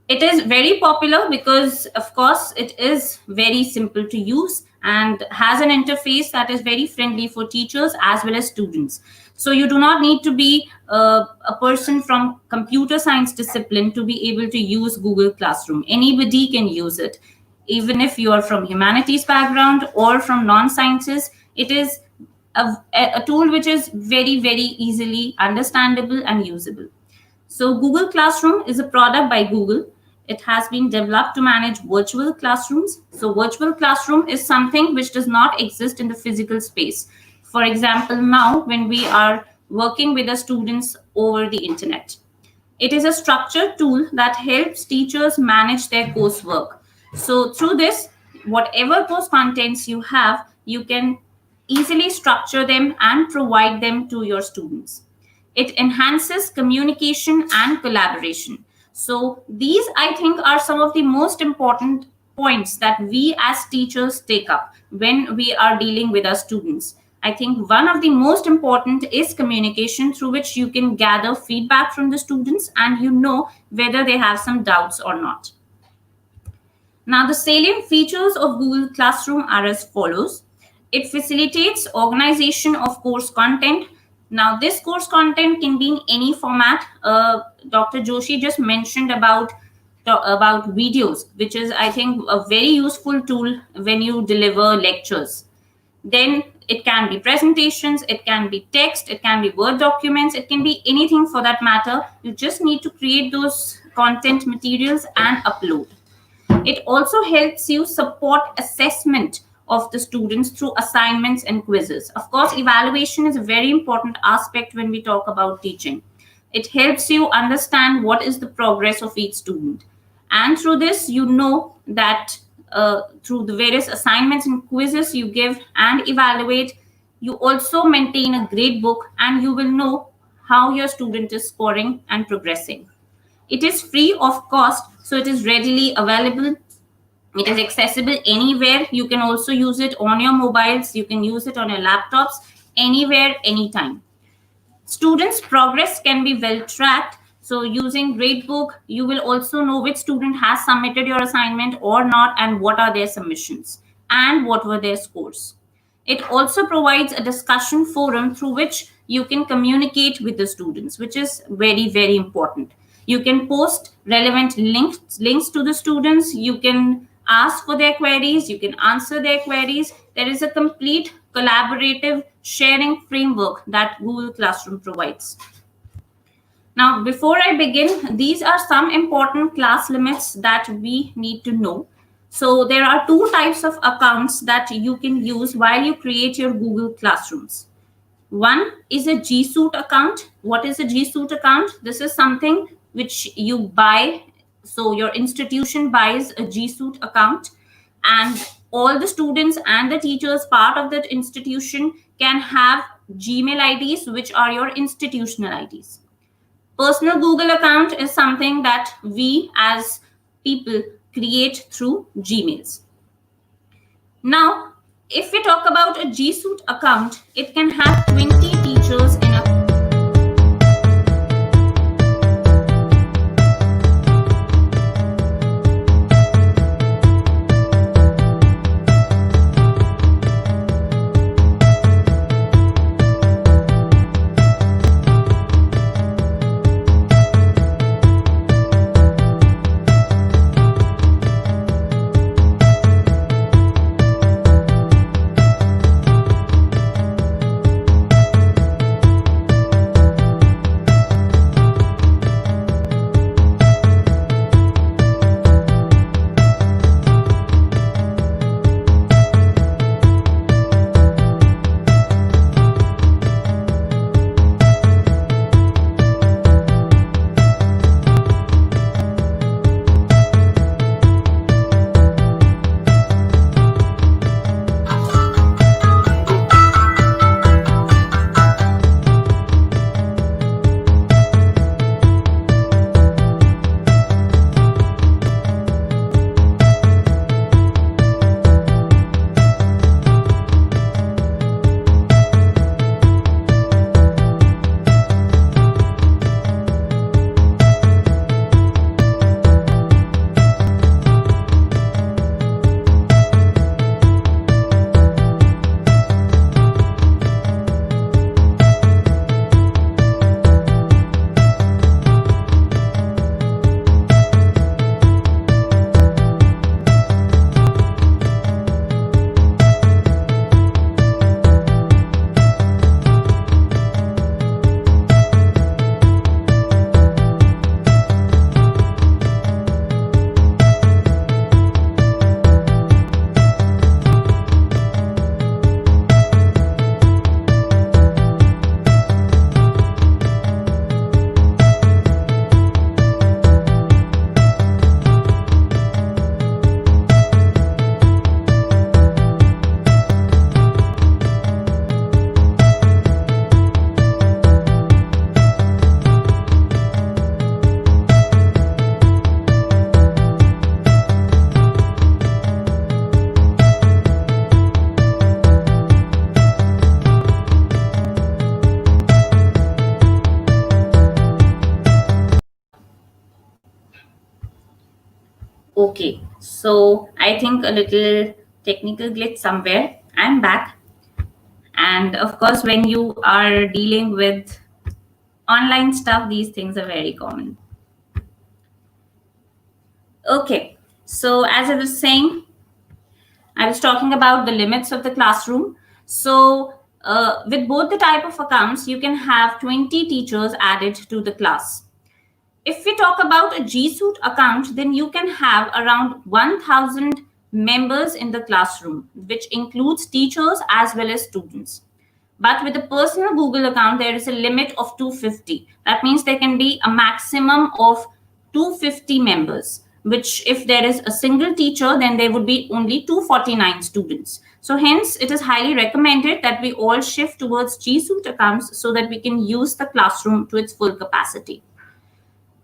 It is very popular because, of course, it is very simple to use and has an interface that is very friendly for teachers as well as students. So you do not need to be a person from computer science discipline to be able to use Google Classroom. Anybody can use it. Even if you are from humanities background or from non-sciences, it is a tool which is very, very easily understandable and usable. So Google Classroom is a product by Google. It has been developed to manage virtual classrooms. So virtual classroom is something which does not exist in the physical space. For example, now when we are working with the students over the internet. It is a structured tool that helps teachers manage their coursework. So through this, whatever course contents you have, you can easily structure them and provide them to your students. It enhances communication and collaboration. So these, I think, are some of the most important points that we as teachers take up when we are dealing with our students. I think one of the most important is communication, through which you can gather feedback from the students and you know whether they have some doubts or not. Now, the salient features of Google Classroom are as follows. It facilitates organization of course content. Now, this course content can be in any format. Dr. Joshi just mentioned about videos, which is, I think, a very useful tool when you deliver lectures. Then it can be presentations, it can be text, it can be Word documents, it can be anything for that matter. You just need to create those content materials and upload. It also helps you support assessment of the students through assignments and quizzes. Of course, evaluation is a very important aspect when we talk about teaching. It helps you understand what is the progress of each student. And through this, you know that through the various assignments and quizzes you give and evaluate, you also maintain a grade book and you will know how your student is scoring and progressing. It is free of cost, so it is readily available. It is accessible anywhere. You can also use it on your mobiles. You can use it on your laptops, anywhere, anytime. Students' progress can be well tracked. So using Gradebook, you will also know which student has submitted your assignment or not, and what are their submissions and what were their scores. It also provides a discussion forum through which you can communicate with the students, which is very, very important. You can post relevant links to the students. You can ask for their queries. You can answer their queries. There is a complete collaborative sharing framework that Google Classroom provides. Now, before I begin, these are some important class limits that we need to know. So there are two types of accounts that you can use while you create your Google Classrooms. One is a G Suite account. What is a G Suite account? This is something which you buy. So your institution buys a G Suite account, and all the students and the teachers part of that institution can have Gmail IDs, which are your institutional IDs. Personal Google account is something that we as people create through Gmails. Now, if we talk about a G Suite account, it can have 20 teachers in a Okay, so I think a little technical glitch somewhere. I'm back. And of course, when you are dealing with online stuff, these things are very common. Okay, so as I was saying, I was talking about the limits of the classroom. So, with both the type of accounts, you can have 20 teachers added to the class. If we talk about a G Suite account, then you can have around 1,000 members in the classroom, which includes teachers as well as students. But with a personal Google account, there is a limit of 250. That means there can be a maximum of 250 members, which if there is a single teacher, then there would be only 249 students. So hence, it is highly recommended that we all shift towards G Suite accounts so that we can use the classroom to its full capacity.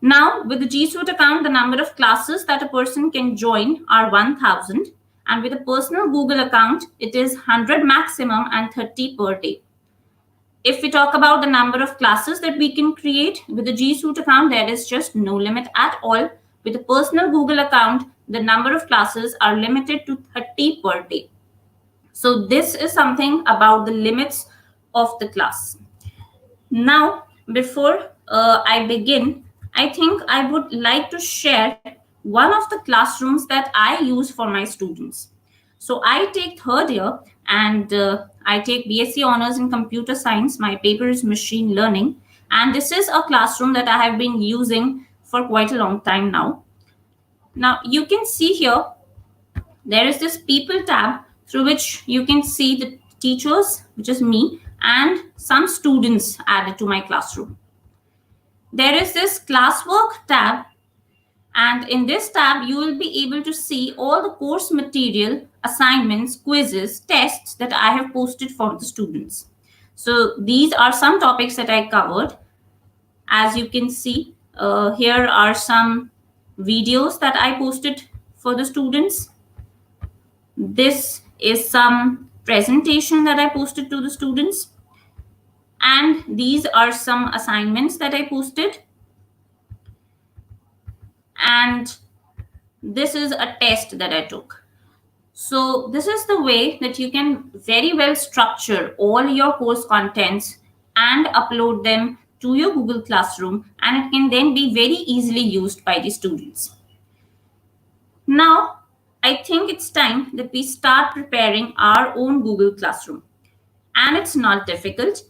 Now, with the G Suite account, the number of classes that a person can join are 1,000. And with a personal Google account, it is 100 maximum and 30 per day. If we talk about the number of classes that we can create with the G Suite account, there is just no limit at all. With a personal Google account, the number of classes are limited to 30 per day. So this is something about the limits of the class. Now, before I begin, I think I would like to share one of the classrooms that I use for my students. So I take third year and I take BSc Honors in Computer Science. My paper is Machine Learning. And this is a classroom that I have been using for quite a long time now. Now, you can see here, there is this People tab through which you can see the teachers, which is me, and some students added to my classroom. There is this Classwork tab, and in this tab, you will be able to see all the course material, assignments, quizzes, tests that I have posted for the students. So these are some topics that I covered. As you can see, here are some videos that I posted for the students. This is some presentation that I posted to the students. And these are some assignments that I posted. And this is a test that I took. So this is the way that you can very well structure all your course contents and upload them to your Google Classroom, and it can then be very easily used by the students. Now, I think it's time that we start preparing our own Google Classroom. And it's not difficult.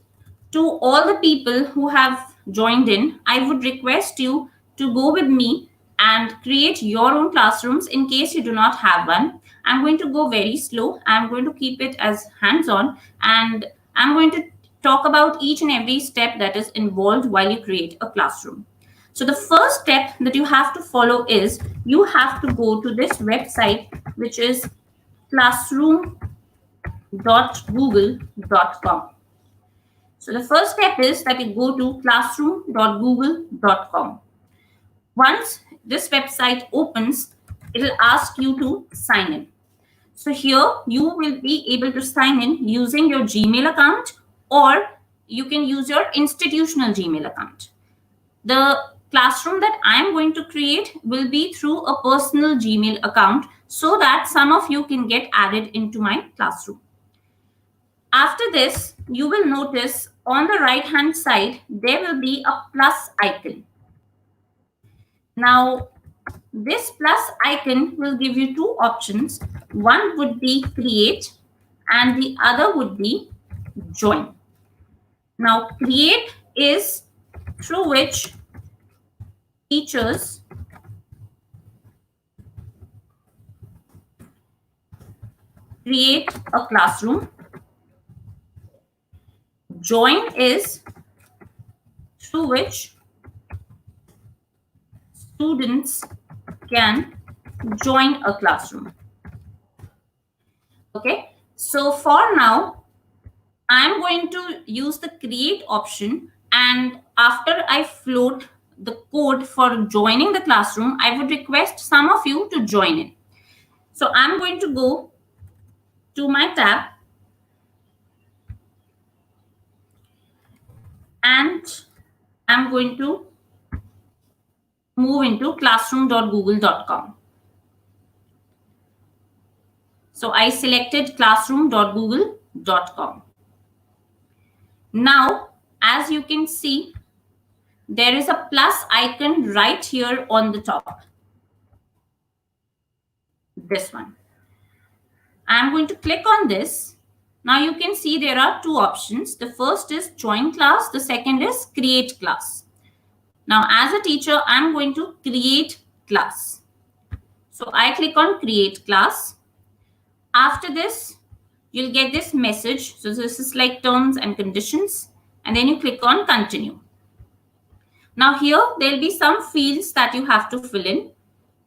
To all the people who have joined in, I would request you to go with me and create your own classrooms in case you do not have one. I'm going to go very slow. I'm going to keep it as hands-on, and I'm going to talk about each and every step that is involved while you create a classroom. So the first step that you have to follow is you have to go to this website, which is classroom.google.com. So the first step is that you go to classroom.google.com. Once this website opens, it will ask you to sign in. So here you will be able to sign in using your Gmail account, or you can use your institutional Gmail account. The classroom that I'm going to create will be through a personal Gmail account so that some of you can get added into my classroom. After this, you will notice on the right-hand side, there will be a plus icon. Now, this plus icon will give you two options. One would be create and the other would be join. Now, create is through which teachers create a classroom. Join is through which students can join a classroom. Okay, so for now, I'm going to use the create option, and after I float the code for joining the classroom, I would request some of you to join in. So I'm going to go to my tab and I'm going to move into classroom.google.com. So I selected classroom.google.com. Now, as you can see, there is a plus icon right here on the top. This one. I'm going to click on this. Now you can see there are two options. The first is join class. The second is create class. Now as a teacher, I'm going to create class. So I click on create class. After this, you'll get this message. So this is like terms and conditions. And then you click on continue. Now here, there'll be some fields that you have to fill in.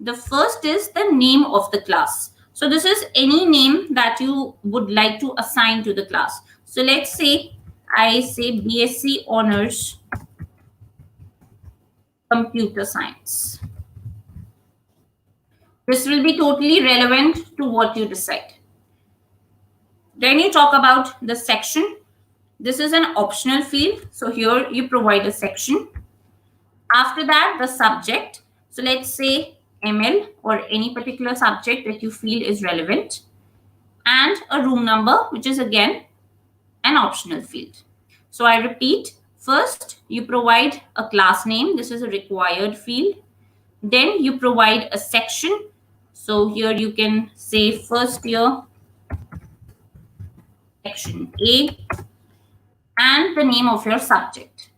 The first is the name of the class. So this is any name that you would like to assign to the class. So let's say I say BSc Honors Computer Science. This will be totally relevant to what you decide. Then you talk about the section. This is an optional field. So here you provide a section. After that, the subject. So let's say ML or any particular subject that you feel is relevant. And a room number, which is again an optional field. So I repeat, first you provide a class name. This is a required field. Then you provide a section. So here you can say first year, section A, and the name of your subject.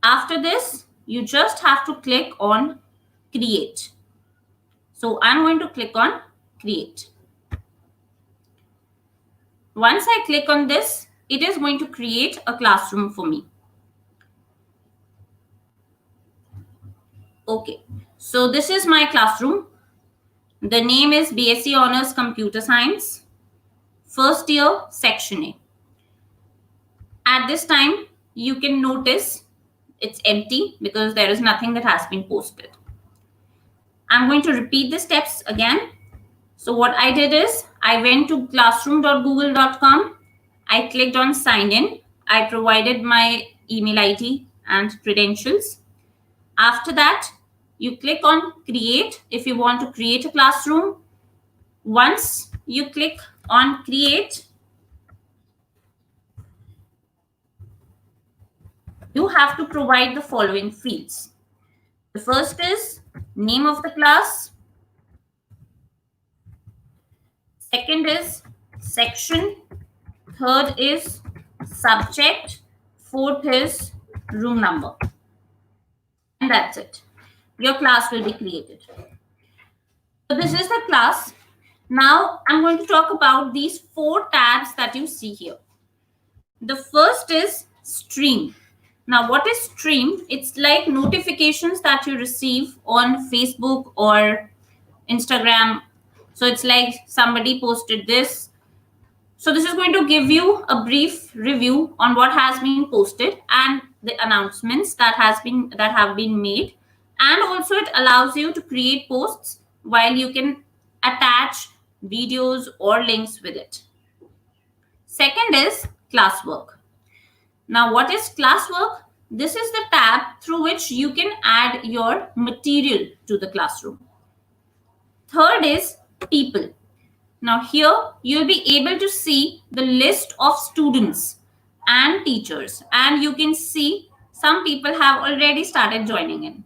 After this, you just have to click on create. So I'm going to click on create. Once I click on this, it is going to create a classroom for me. Okay, so this is my classroom. The name is BSc Honors Computer Science, first year, section A. At this time, you can notice it's empty because there is nothing that has been posted. I'm going to repeat the steps again. So what I did is I went to classroom.google.com. I clicked on sign in. I provided my email ID and credentials. After that, you click on create if you want to create a classroom. Once you click on create, you have to provide the following fields. The first is name of the class. Second is section. Third is subject. Fourth is room number. And that's it. Your class will be created. So this is the class. Now I'm going to talk about these 4 tabs that you see here. The first is stream. Now what is stream? It's like notifications that you receive on Facebook or Instagram. So it's like somebody posted this. So this is going to give you a brief review on what has been posted and the announcements that have been made. And also it allows you to create posts while you can attach videos or links with it. Second is classwork. Now what is classwork? This is the tab through which you can add your material to the classroom. Third is people. Now here you'll be able to see the list of students and teachers, and you can see some people have already started joining in.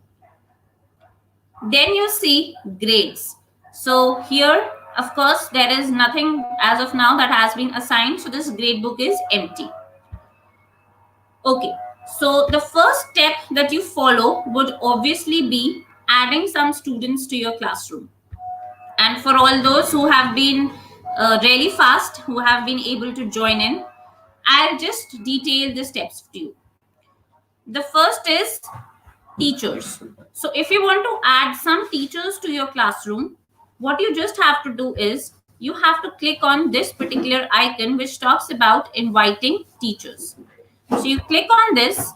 Then you see grades. So here, of course, there is nothing as of now that has been assigned. So this grade book is empty. Okay, so the first step that you follow would obviously be adding some students to your classroom. And for all those who have been really fast, who have been able to join in, I'll just detail the steps to you. The first is teachers. So if you want to add some teachers to your classroom, what you just have to do is you have to click on this particular icon which talks about inviting teachers. So you click on this.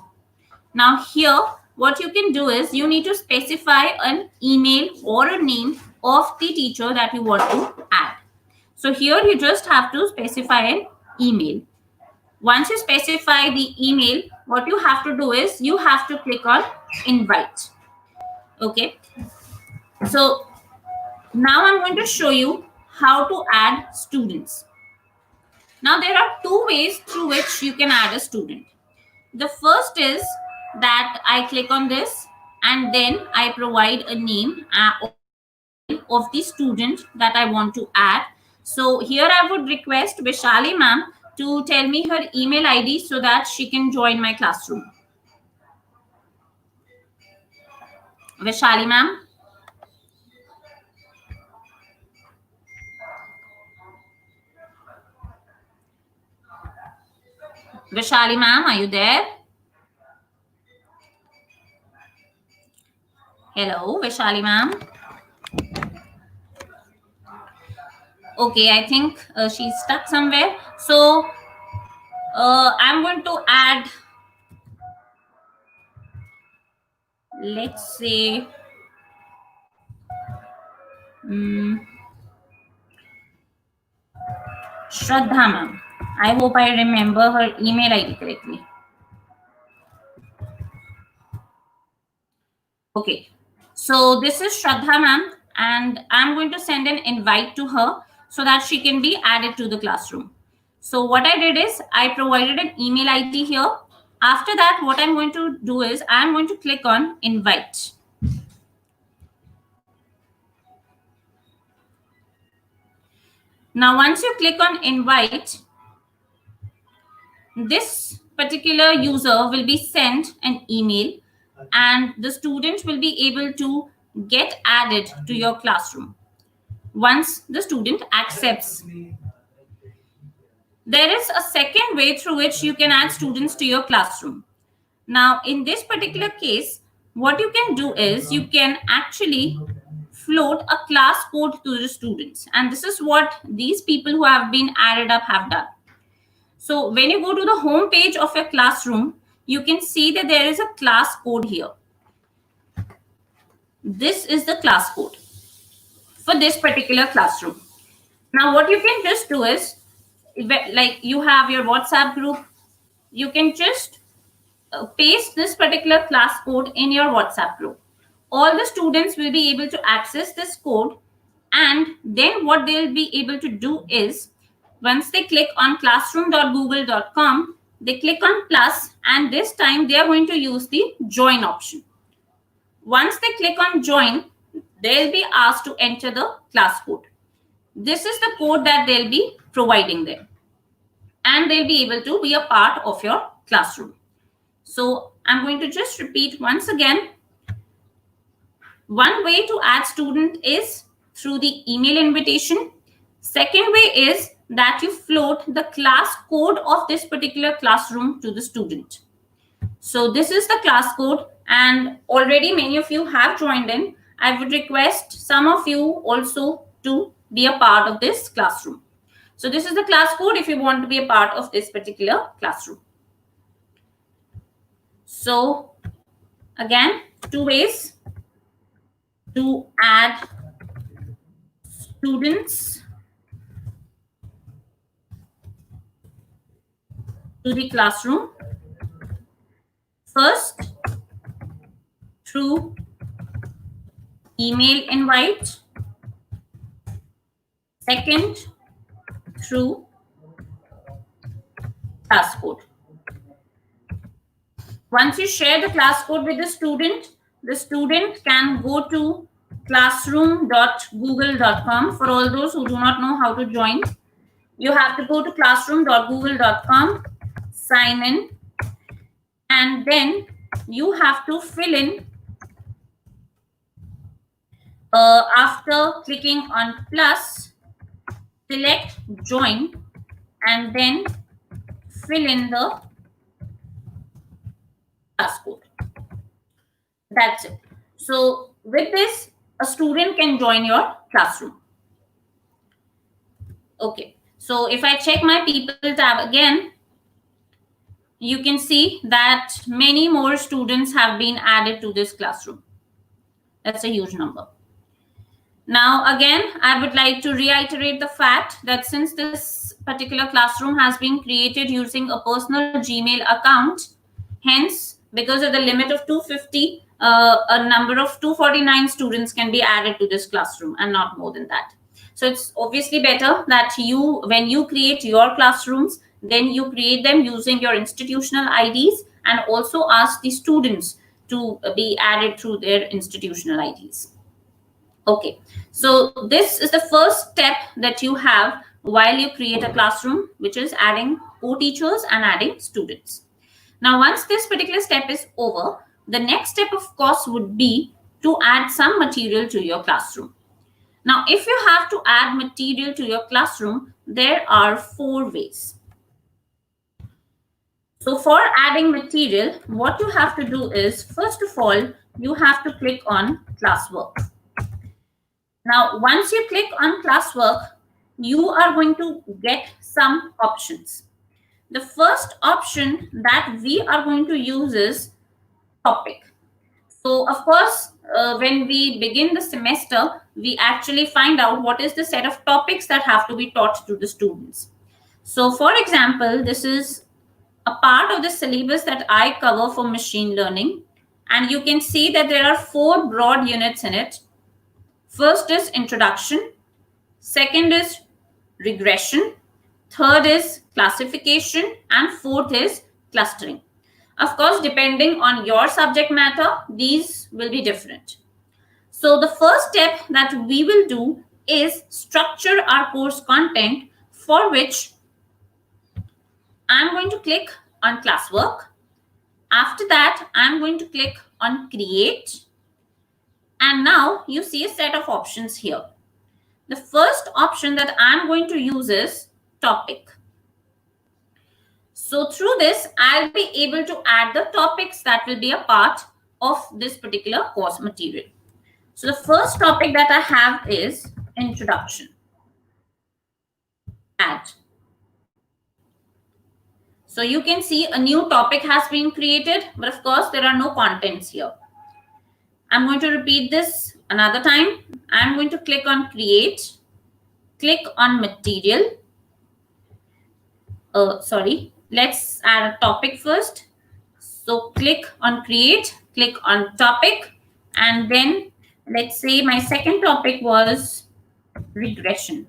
Now here, what you can do is you need to specify an email or a name of the teacher that you want to add. So here you just have to specify an email. Once you specify the email, what you have to do is you have to click on invite. Okay. So Now I'm going to show you how to add students. Now there are two ways through which you can add a student. The first is that I click on this and then I provide a name of the student that I want to add. So here I would request Vishali ma'am to tell me her email ID so that she can join my classroom. Vishali ma'am. Vishali ma'am, are you there? Hello, Vishali ma'am. Okay, I think she's stuck somewhere. So I'm going to add, let's say, Shraddha ma'am. I hope I remember her email ID correctly. Okay, so this is Shraddha ma'am, and I'm going to send an invite to her so that she can be added to the classroom. So what I did is I provided an email ID here. After that, what I'm going to do is I'm going to click on invite. Now, once you click on invite, this particular user will be sent an email and the student will be able to get added to your classroom once the student accepts. There is a second way through which you can add students to your classroom. Now, in this particular case, what you can do is you can actually float a class code to the students. And this is what these people who have been added up have done. So when you go to the home page of your classroom, you can see that there is a class code here. This is the class code for this particular classroom. Now, what you can just do is, like you have your WhatsApp group, you can just paste this particular class code in your WhatsApp group. All the students will be able to access this code, and then what they'll be able to do is once they click on classroom.google.com, they click on plus, and this time they are going to use the join option. Once they click on join, they'll be asked to enter the class code. This is the code that they'll be providing them, and they'll be able to be a part of your classroom. So I'm going to just repeat once again. One way to add student is through the email invitation. Second way is that you float the class code of this particular classroom to the student. So this is the class code, and already many of you have joined in. I would request some of you also to be a part of this classroom. So this is the class code if you want to be a part of this particular classroom. So again, two ways to add students to the classroom. First, through email invite. Second, through class code. Once you share the class code with the student can go to classroom.google.com. For all those who do not know how to join, you have to go to classroom.google.com, sign in, and then you have to fill in after clicking on plus, select join, and then fill in the class code. That's it. So with this, a student can join your classroom. Okay, so if I check my people tab again, you can see that many more students have been added to this classroom. That's a huge number. Now, again, I would like to reiterate the fact that since this particular classroom has been created using a personal Gmail account, hence, because of the limit of 250, a number of 249 students can be added to this classroom and not more than that. So it's obviously better that when you create your classrooms, then you create them using your institutional IDs and also ask the students to be added through their institutional IDs. Okay, so this is the first step that you have while you create a classroom, which is adding co-teachers and adding students. Now, once this particular step is over, the next step, of course, would be to add some material to your classroom. Now, if you have to add material to your classroom, there are 4 ways. So for adding material, what you have to do is, first of all, you have to click on classwork. Now, once you click on classwork, you are going to get some options. The first option that we are going to use is topic. So, of course, when we begin the semester, we actually find out what is the set of topics that have to be taught to the students. So, for example, this is a part of the syllabus that I cover for machine learning. And you can see that there are 4 broad units in it. First is introduction. Second is regression. Third is classification. And fourth is clustering. Of course, depending on your subject matter, these will be different. So the first step that we will do is structure our course content, for which I'm going to click on classwork. After that, I'm going to click on create. And now you see a set of options here. The first option that I'm going to use is topic. So through this, I'll be able to add the topics that will be a part of this particular course material. So the first topic that I have is introduction. Add. So you can see a new topic has been created, but of course there are no contents here. I'm going to repeat this another time. I'm going to click on create, click on material. Let's add a topic first. So click on create, click on topic, and then let's say my second topic was regression.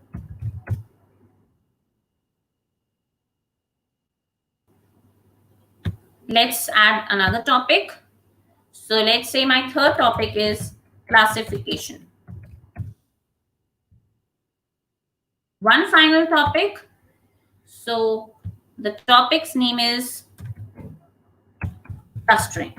Let's add another topic. So let's say my third topic is classification. One final topic. So the topic's name is clustering.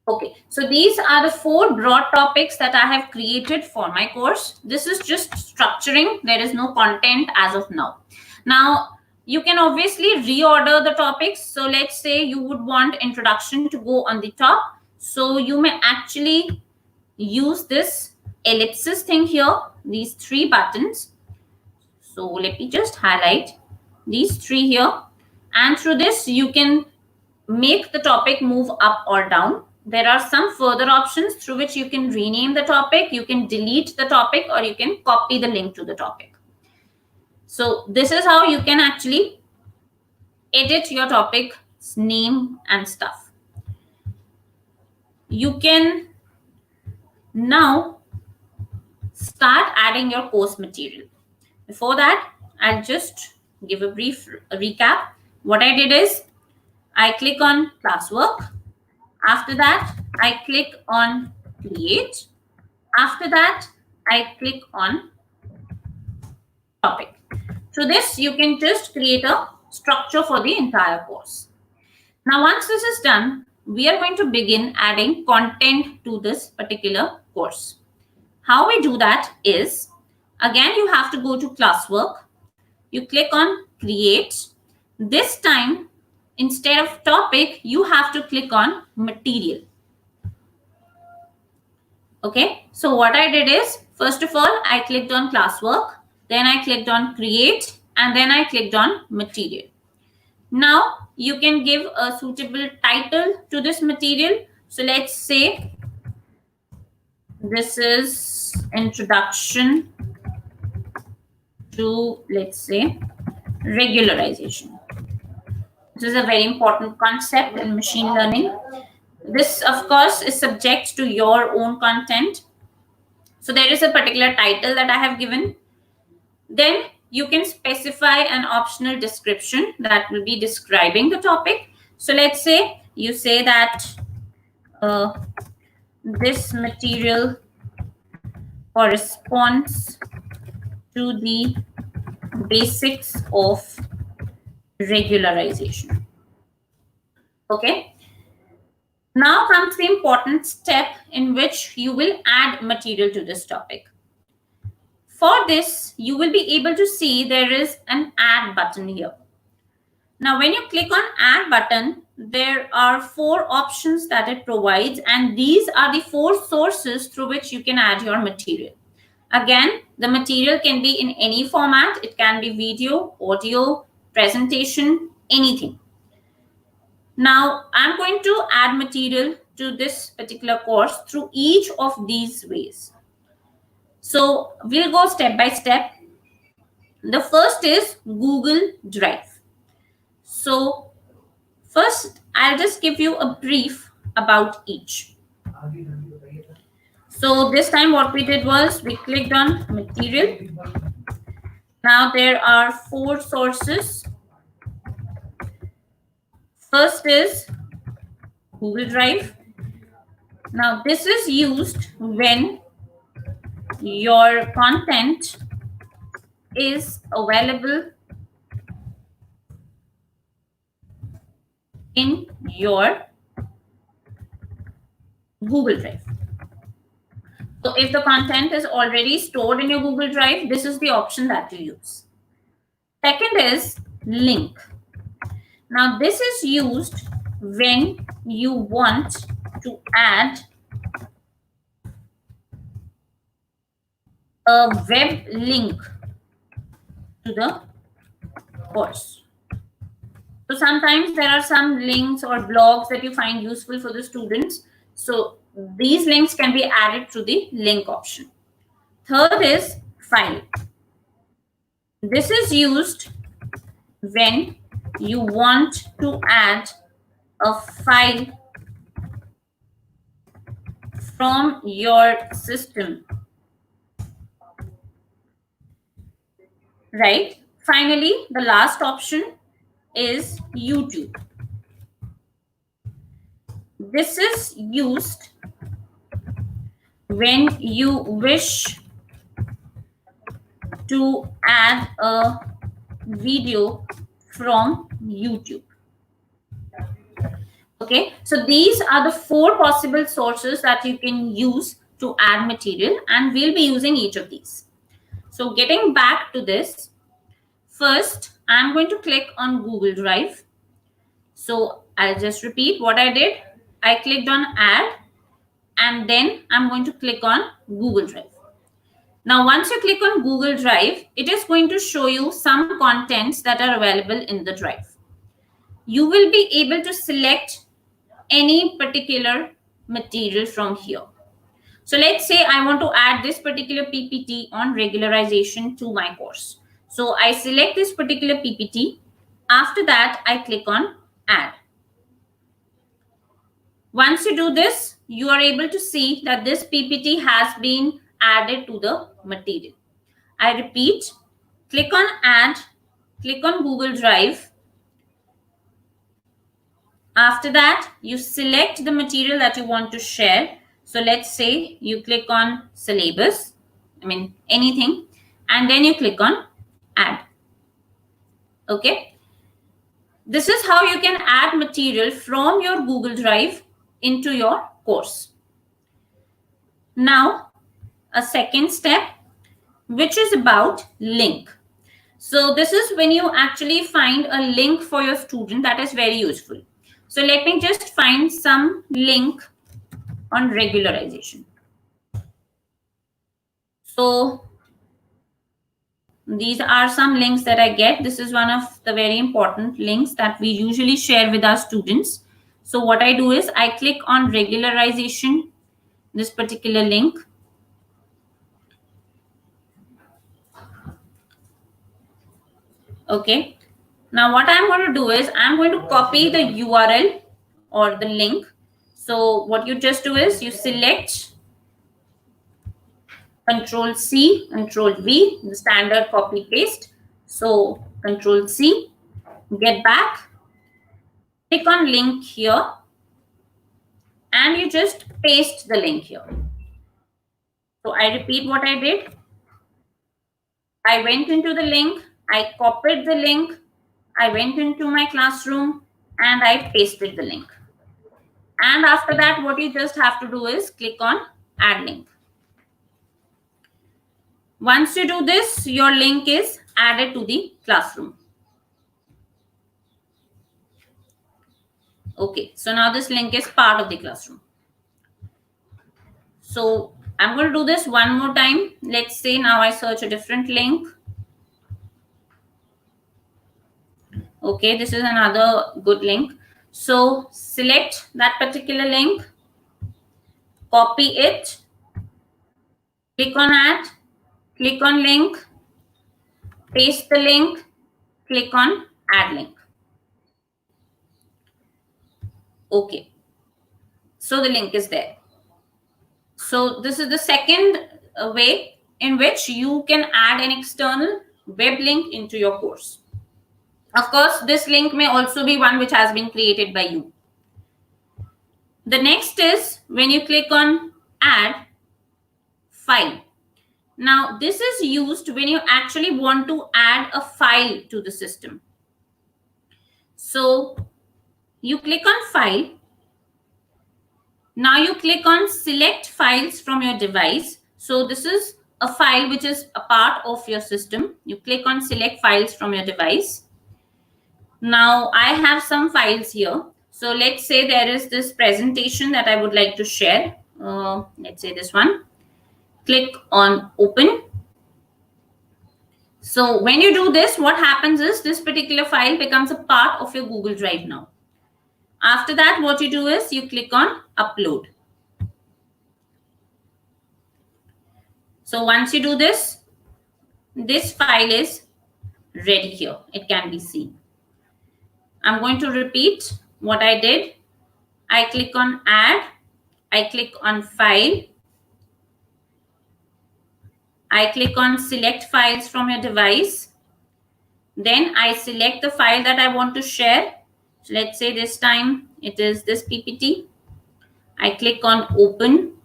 Okay, so these are the 4 broad topics that I have created for my course. This is just structuring. There is no content as of now. Now, you can obviously reorder the topics. So let's say you would want introduction to go on the top. So you may actually use this ellipsis thing here, these 3 buttons. So let me just highlight these 3 here. And through this, you can make the topic move up or down. There are some further options through which you can rename the topic, you can delete the topic, or you can copy the link to the topic. So this is how you can actually edit your topic's name and stuff. You can now start adding your course material. Before that, I'll just give a brief recap. What I did is I click on classwork. After that, I click on create. After that, I click on topic. Through this, you can just create a structure for the entire course. Now, once this is done, we are going to begin adding content to this particular course. How we do that is, again, you have to go to classwork. You click on create. This time, instead of topic, you have to click on material. Okay, so what I did is, first of all, I clicked on classwork, then I clicked on create, and then I clicked on material. Now, you can give a suitable title to this material. So let's say this is introduction to, let's say, regularization. This is a very important concept in machine learning. This, of course, is subject to your own content. So there is a particular title that I have given. Then you can specify an optional description that will be describing the topic. So let's say you say that this material corresponds to the basics of regularization. Okay. Now comes the important step in which you will add material to this topic. For this, you will be able to see there is an add button here. Now, when you click on add button, there are 4 options that it provides, and these are the 4 sources through which you can add your material. Again, the material can be in any format. It can be video, audio, presentation, anything. Now, I'm going to add material to this particular course through each of these ways. So we'll go step by step. The first is Google Drive. So first, I'll just give you a brief about each. So this time what we did was we clicked on material. Now there are 4 sources. First is Google Drive. Now this is used when your content is available in your Google Drive. So if the content is already stored in your Google Drive, this is the option that you use. Second is link. Now this is used when you want to add a web link to the course. So sometimes there are some links or blogs that you find useful for the students. So these links can be added to the link option. Third is file. This is used when you want to add a file from your system. Right? Finally, the last option is YouTube. This is used when you wish to add a video from YouTube. Okay, so these are the 4 possible sources that you can use to add material, and we'll be using each of these. So getting back to this, first I'm going to click on Google Drive. So I'll just repeat what I did. I clicked on add, and then I'm going to click on Google Drive. Now, once you click on Google Drive, it is going to show you some contents that are available in the drive. You will be able to select any particular material from here. So let's say I want to add this particular PPT on regularization to my course. So I select this particular PPT. After that, I click on add. Once you do this, you are able to see that this PPT has been added to the material. I repeat, click on add, click on Google Drive. After that, you select the material that you want to share. So let's say you click on syllabus, anything, and then you click on add. Okay. This is how you can add material from your Google Drive into your course. Now, a second step, which is about link. So this is when you actually find a link for your student that is very useful. So let me just find some link on regularization. So these are some links that I get. This is one of the very important links that we usually share with our students. So what I do is I click on regularization, this particular link. Okay. Now what I'm going to do is I'm going to copy the URL or the link. So what you just do is you select Control C, Control V, the standard copy paste. So Control C, get back, click on link here, and you just paste the link here. So I repeat what I did. I went into the link, I copied the link, I went into my classroom, and I pasted the link. And after that, what you just have to do is click on add link. Once you do this, your link is added to the classroom. Okay, so now this link is part of the classroom. So I'm going to do this one more time. Let's say now I search a different link. Okay, this is another good link. So select that particular link, copy it, click on add, click on link, paste the link, click on add link. Okay, so the link is there. So this is the second way in which you can add an external web link into your course. Of course, this link may also be one which has been created by you. The next is when you click on add file. Now, this is used when you actually want to add a file to the system. So you click on file. Now you click on select files from your device. So this is a file which is a part of your system. You click on select files from your device. Now I have some files here. So let's say there is this presentation that I would like to share. Let's say this one. Click on open. So when you do this, what happens is this particular file becomes a part of your Google Drive now. After that, what you do is you click on upload. So once you do this, this file is ready here. It can be seen. I'm going to repeat what I did. I click on add. I click on file. I click on select files from your device. Then I select the file that I want to share. So let's say this time it is this PPT. I click on open.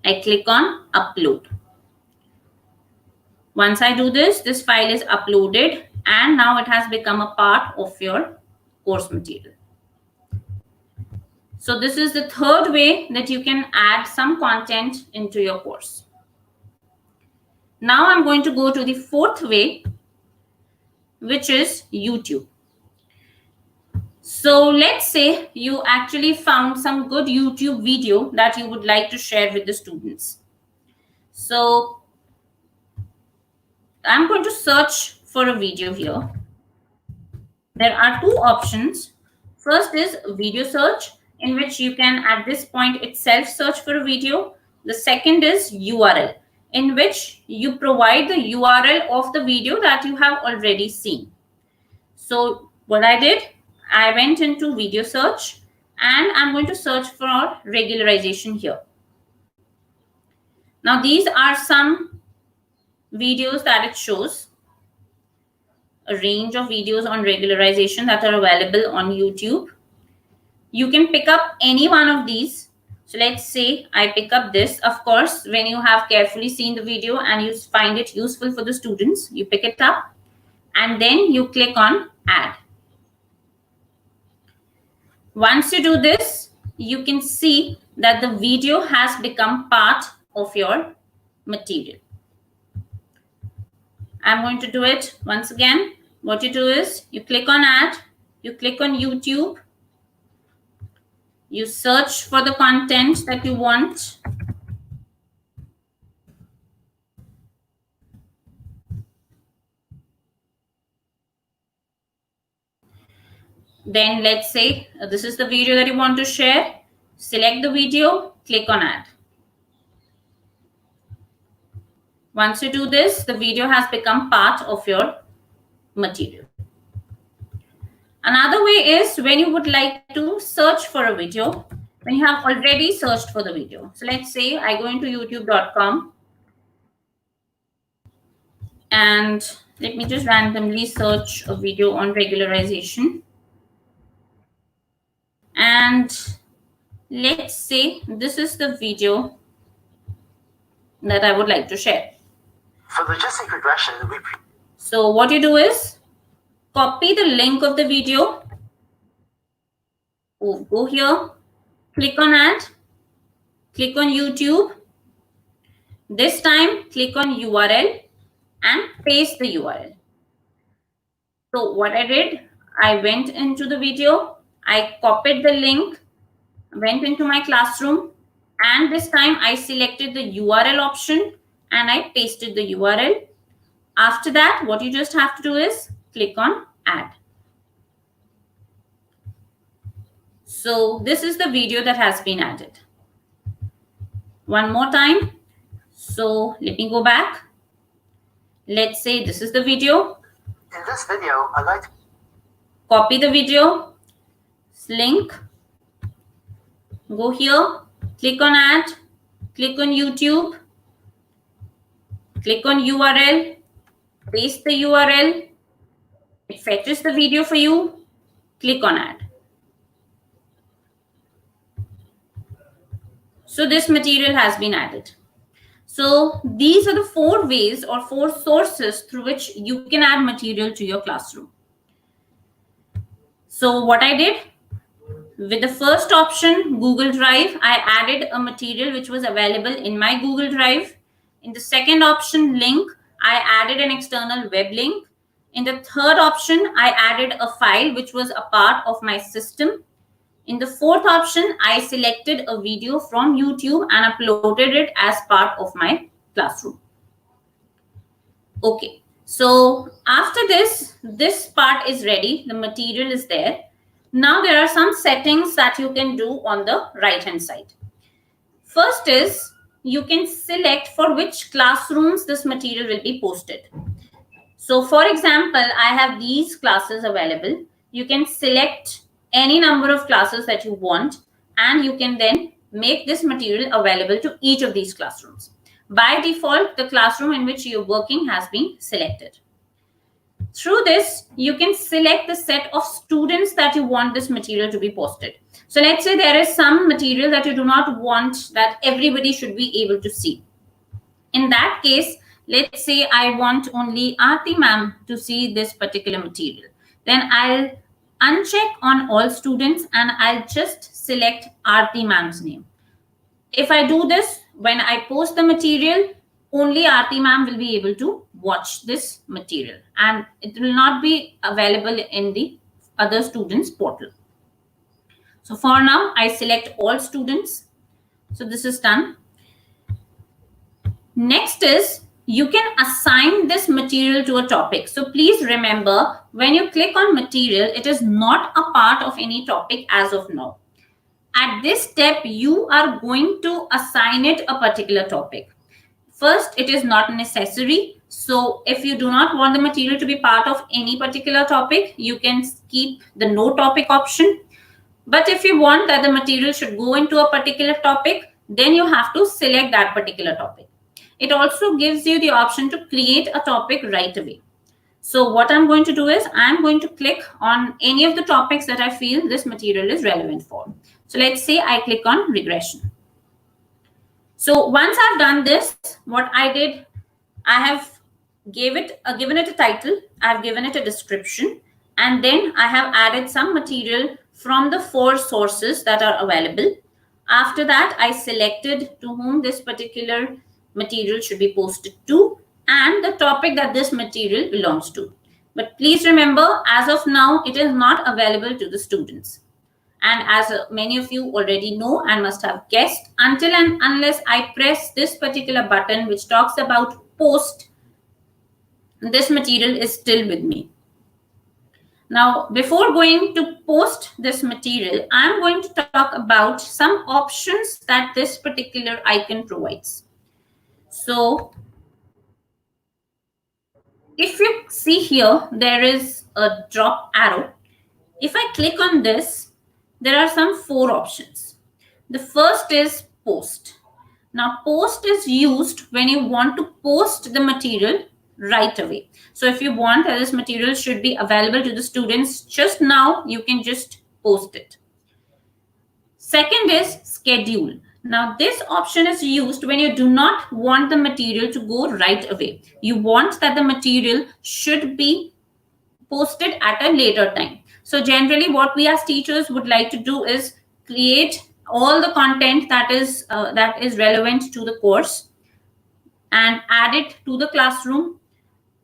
I click on upload. Once I do this, this file is uploaded and now it has become a part of your course material. So this is the third way that you can add some content into your course. Now I'm going to go to the fourth way, which is YouTube. So let's say you actually found some good YouTube video that you would like to share with the students. So I'm going to search for a video here. There are two options. First is video search, in which you can at this point itself search for a video. The second is URL, in which you provide the URL of the video that you have already seen. So what I did, I went into video search and I'm going to search for regularization here. Now these are some videos that it shows, a range of videos on regularization that are available on YouTube. You can pick up any one of these. So let's say I pick up this. Of course, when you have carefully seen the video and you find it useful for the students, you pick it up and then you click on add. Once you do this, you can see that the video has become part of your material. I'm going to do it once again. What you do is you click on add, you click on YouTube, you search for the content that you want. Then let's say this is the video that you want to share. Select the video, click on add. Once you do this, the video has become part of your material. Another way is when you would like to search for a video. when you have already searched for the video. So let's say I go into youtube.com and let me just randomly search a video on regularization. And let's say this is the video that I would like to share. For logistic regression, So what you do is copy the link of the video. Go here, click on add, click on YouTube. This time, click on URL and paste the URL. So what I did, I went into the video, I copied the link, went into my classroom, and this time I selected the URL option and I pasted the URL. After that, what you just have to do is click on add. So this is the video that has been added. One more time. So let me go back. Let's say this is the video. in this video, I'd like to Copy the video, link, go here, click on add, click on YouTube, click on URL, paste the URL, it fetches the video for you, click on add. So this material has been added. So these are the 4 ways or 4 sources through which you can add material to your classroom. So what I did, with the first option, Google Drive, I added a material which was available in my Google Drive. In the second option, link, I added an external web link. In the third option, I added a file which was a part of my system. In the fourth option, I selected a video from YouTube and uploaded it as part of my classroom. Okay, so after this part is ready, the material is there. Now there are some settings that you can do on the right hand side. First is you can select for which classrooms this material will be posted. So for example, I have these classes available. You can select any number of classes that you want, and you can then make this material available to each of these classrooms. By default, the classroom in which you're working has been selected. Through this, you can select the set of students that you want this material to be posted. So let's say there is some material that you do not want that everybody should be able to see. In that case, let's say I want only Aarti ma'am to see this particular material. Then I'll uncheck on all students and I'll just select Aarti ma'am's name. If I do this, when I post the material, only Aarti ma'am will be able to watch this material and it will not be available in the other students' portal. So for now, I select all students. So this is done. Next is you can assign this material to a topic. So please remember, when you click on material, it is not a part of any topic as of now. At this step, you are going to assign it a particular topic. First, it is not necessary. So if you do not want the material to be part of any particular topic, you can keep the no topic option. But if you want that the material should go into a particular topic, then you have to select that particular topic. It also gives you the option to create a topic right away. So what I'm going to do is I'm going to click on any of the topics that I feel this material is relevant for. So let's say I click on regression. So once I've done this, what I did, I have given it a title, I've given it a description, and then I have added some material from the 4 sources that are available. After that, I selected to whom this particular material should be posted to and the topic that this material belongs to. But please remember, as of now, it is not available to the students. And as many of you already know and must have guessed, until and unless I press this particular button which talks about post, this material is still with me. Now, before going to post this material, I'm going to talk about some options that this particular icon provides. So if you see here, there is a drop arrow. If I click on this, there are some 4 options. The first is post. Now, post is used when you want to post the material right away. So if you want that this material should be available to the students just now, you can just post it. Second is schedule. Now, this option is used when you do not want the material to go right away. You want that the material should be posted at a later time. So generally what we as teachers would like to do is create all the content that is relevant to the course and add it to the classroom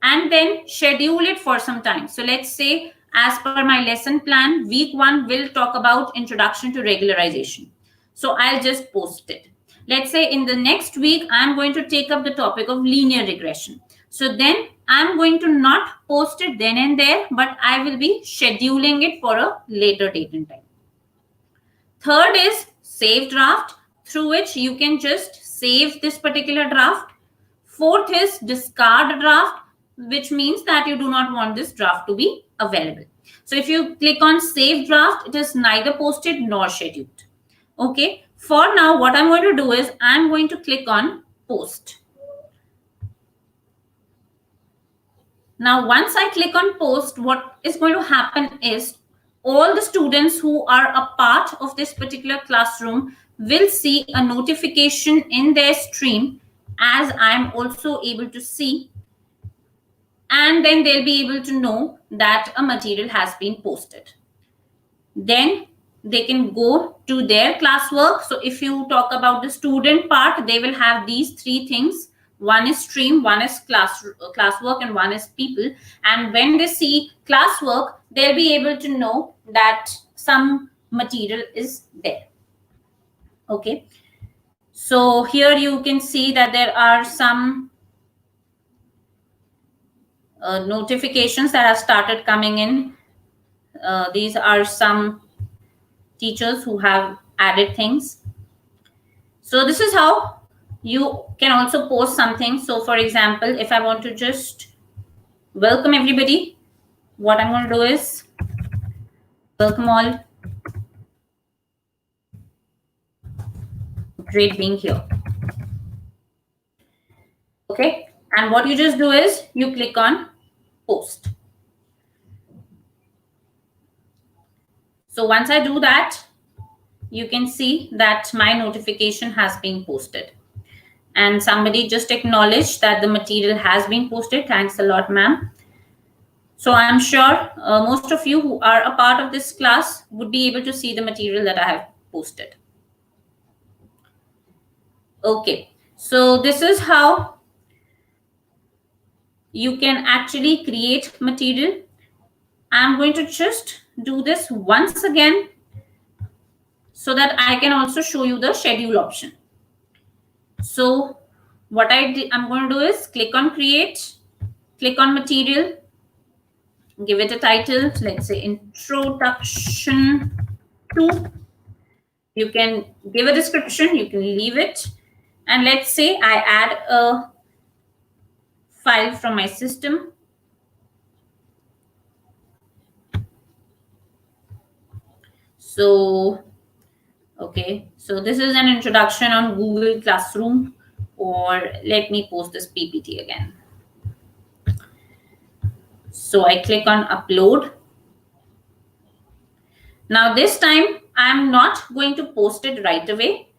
and then schedule it for some time. So let's say as per my lesson plan, week 1 will talk about introduction to regularization. So I'll just post it. Let's say in the next week, I'm going to take up the topic of linear regression. So then I'm going to not post it then and there, but I will be scheduling it for a later date and time. Third is save draft, through which you can just save this particular draft. Fourth is discard draft, which means that you do not want this draft to be available. So if you click on save draft, it is neither posted nor scheduled. Okay, for now, what I'm going to do is I'm going to click on post. Now, once I click on post, what is going to happen is all the students who are a part of this particular classroom will see a notification in their stream, as I'm also able to see, and then they'll be able to know that a material has been posted. Then they can go to their classwork. So if you talk about the student part, they will have these three things. One is stream, one is classwork, and one is people. And when they see classwork, they'll be able to know that some material is there. Okay. So here you can see that there are some notifications that have started coming in. These are some teachers who have added things. So this is how you can also post something. So for example, if I want to just welcome everybody, what I'm going to do is welcome all. Great being here. Okay. And what you just do is you click on post. So once I do that, you can see that my notification has been posted. And somebody just acknowledged that the material has been posted. Thanks a lot, ma'am. So I'm sure most of you who are a part of this class would be able to see the material that I have posted. Okay, so this is how you can actually create material. I'm going to just do this once again so that I can also show you the schedule option. So what I'm going to do is click on create, click on material, give it a title, let's say introduction to. You can give a description, you can leave it. And let's say I add a file from my system. So, okay, so this is an introduction on Google Classroom, or let me post this PPT again. So I click on upload. Now this time I'm not going to post it right away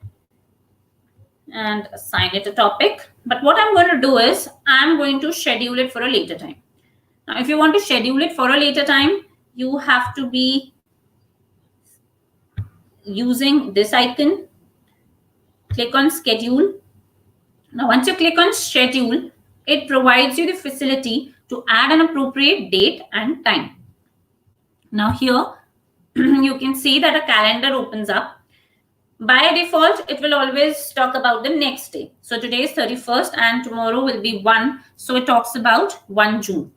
and assign it a topic. But what I'm going to do is I'm going to schedule it for a later time. Now, if you want to schedule it for a later time, you have to be using this icon. Click on schedule. Now, once you click on schedule, it provides you the facility to add an appropriate date and time. Now here, you can see that a calendar opens up. By default, it will always talk about the next day. So today is 31st and tomorrow will be 1. So it talks about 1 June.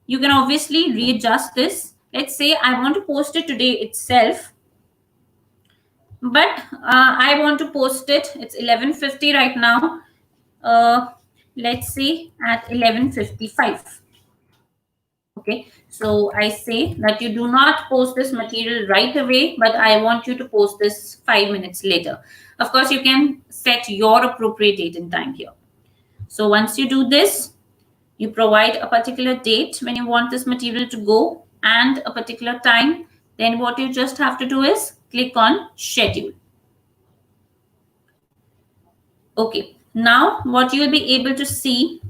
You can obviously readjust this. Let's say I want to post it today itself. But I want to post it. It's 11:50 right now. Let's see at 11:55. Okay, so I say that you do not post this material right away, but I want you to post this 5 minutes later. Of course, you can set your appropriate date and time here. So once you do this, you provide a particular date when you want this material to go and a particular time. Then what you just have to do is click on schedule. Okay, now what you will be able to see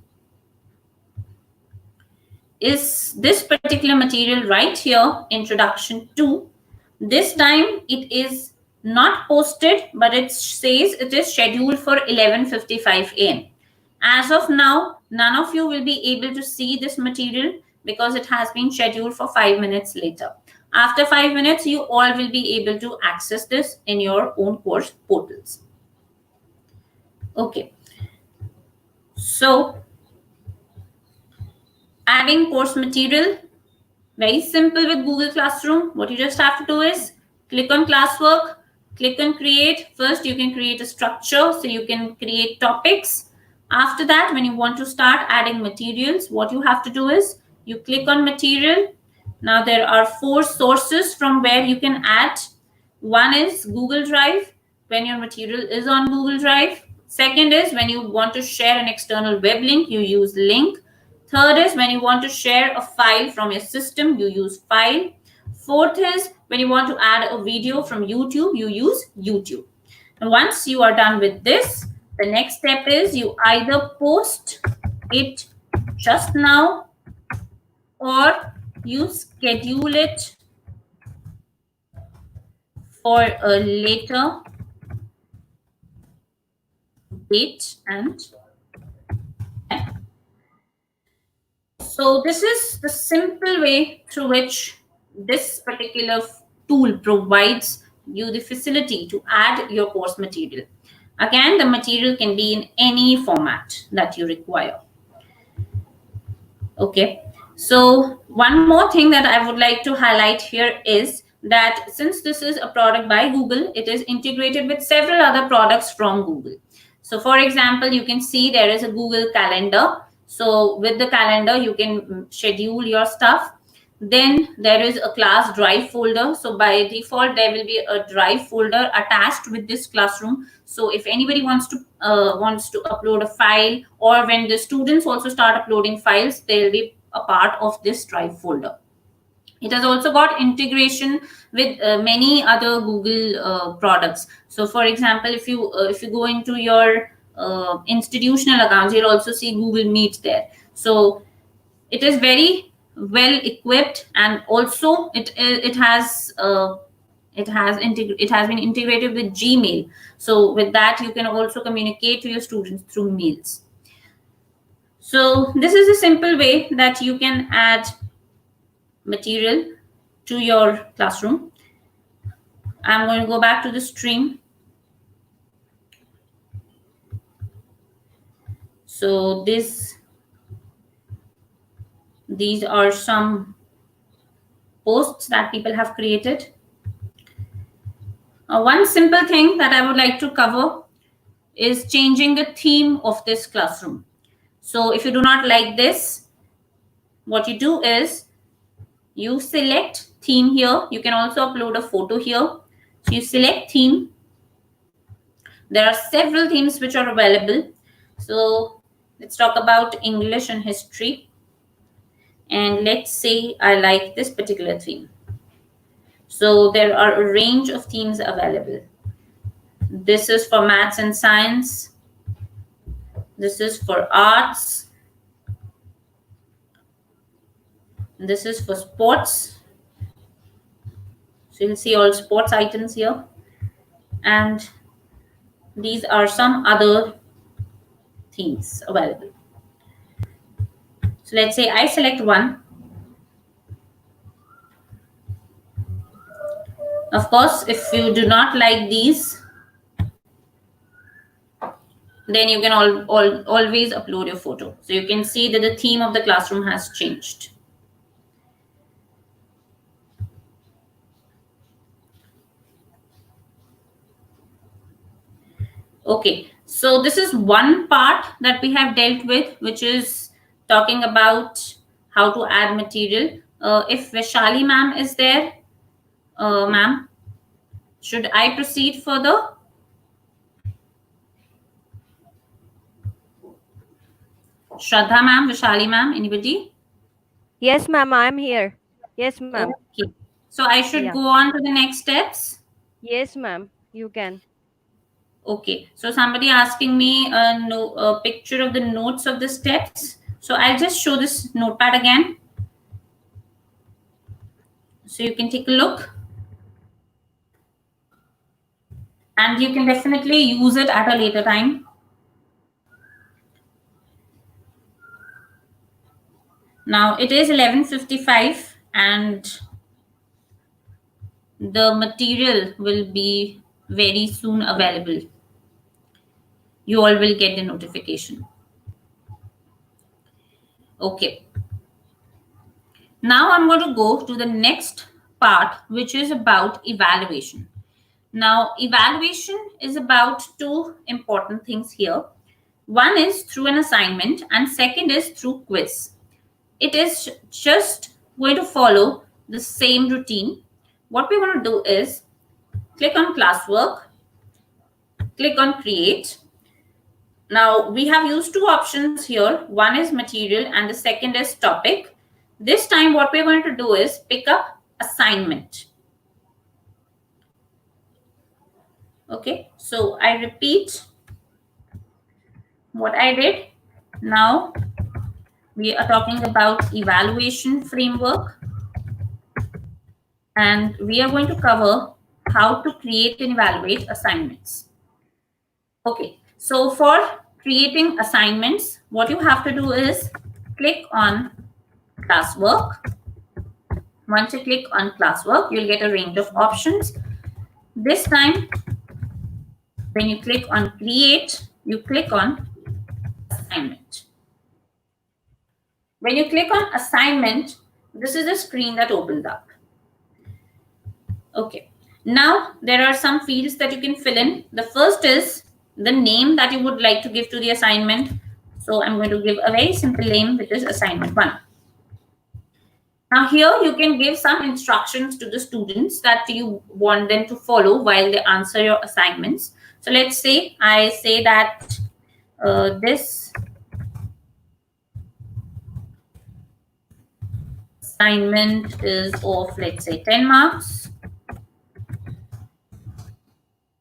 is this particular material right here, introduction to. This time it is not posted, but it says it is scheduled for 11:55 a.m. As of now, none of you will be able to see this material because it has been scheduled for 5 minutes later. After 5 minutes, you all will be able to access this in your own course portals. Okay. So, adding course material, very simple with Google Classroom. What you just have to do is click on classwork, click on create. First, you can create a structure, so you can create topics. After that, when you want to start adding materials, what you have to do is you click on material. Now there are 4 sources from where you can add. One is Google Drive, when your material is on Google Drive. Second is when you want to share an external web link, you use link. Third is when you want to share a file from your system, you use file. Fourth is when you want to add a video from YouTube, you use YouTube. And once you are done with this, the next step is you either post it just now or you schedule it for a later date and time. So this is the simple way through which this particular tool provides you the facility to add your course material. Again, the material can be in any format that you require. Okay, so one more thing that I would like to highlight here is that since this is a product by Google, it is integrated with several other products from Google. So for example, you can see there is a Google Calendar. So with the calendar, you can schedule your stuff. Then there is a class drive folder. So by default, there will be a drive folder attached with this classroom. So if anybody wants to upload a file, or when the students also start uploading files, they'll be a part of this drive folder. It has also got integration with many other Google products. So for example, if you go into your institutional accounts, you'll also see Google Meet there. So it is very well equipped, and also it has been integrated with Gmail. So with that, you can also communicate to your students through mails. So this is a simple way that you can add material to your classroom. I'm going to go back to the stream. So these are some posts that people have created. One simple thing that I would like to cover is changing the theme of this classroom. So if you do not like this, what you do is you select theme here. You can also upload a photo here. So you select theme. There are several themes which are available. So let's talk about English and history. And let's say I like this particular theme. So there are a range of themes available. This is for maths and science. This is for arts. This is for sports. So you'll see all sports items here. And these are some other themes available. So let's say I select one. Of course, if you do not like these, then you can always upload your photo. So you can see that the theme of the classroom has changed. Okay, so this is one part that we have dealt with, which is talking about how to add material. If Vaishali ma'am is there, ma'am, should I proceed further? Shraddha ma'am, Vaishali ma'am, anybody? Yes, ma'am, I am here. Yes, ma'am. Okay. So I should Yeah. go on to the next steps. Yes, ma'am. You can. Okay. So somebody asking me a picture of the notes of the steps. So I'll just show this notepad again. So you can take a look. And you can definitely use it at a later time. Now it is 11:55 and the material will be very soon available. You all will get the notification. Okay. Now I'm going to go to the next part, which is about evaluation. Now, evaluation is about two important things here. One is through an assignment and second is through quiz. It is just going to follow the same routine. What we're going to do is click on classwork, click on create. Now we have used two options here. One is material and the second is topic. This time what we're going to do is pick up assignment. Okay, so I repeat what I did. Now we are talking about evaluation framework and we are going to cover how to create and evaluate assignments. Okay, so for creating assignments, what you have to do is click on classwork. Once you click on classwork, you'll get a range of options. This time, when you click on create, you click on assignment. When you click on assignment, this is the screen that opens up. Okay, now there are some fields that you can fill in. The first is the name that you would like to give to the assignment. So I'm going to give a very simple name, which is assignment 1. Now here you can give some instructions to the students that you want them to follow while they answer your assignments. So let's say I say that this assignment is of, let's say, 10 marks.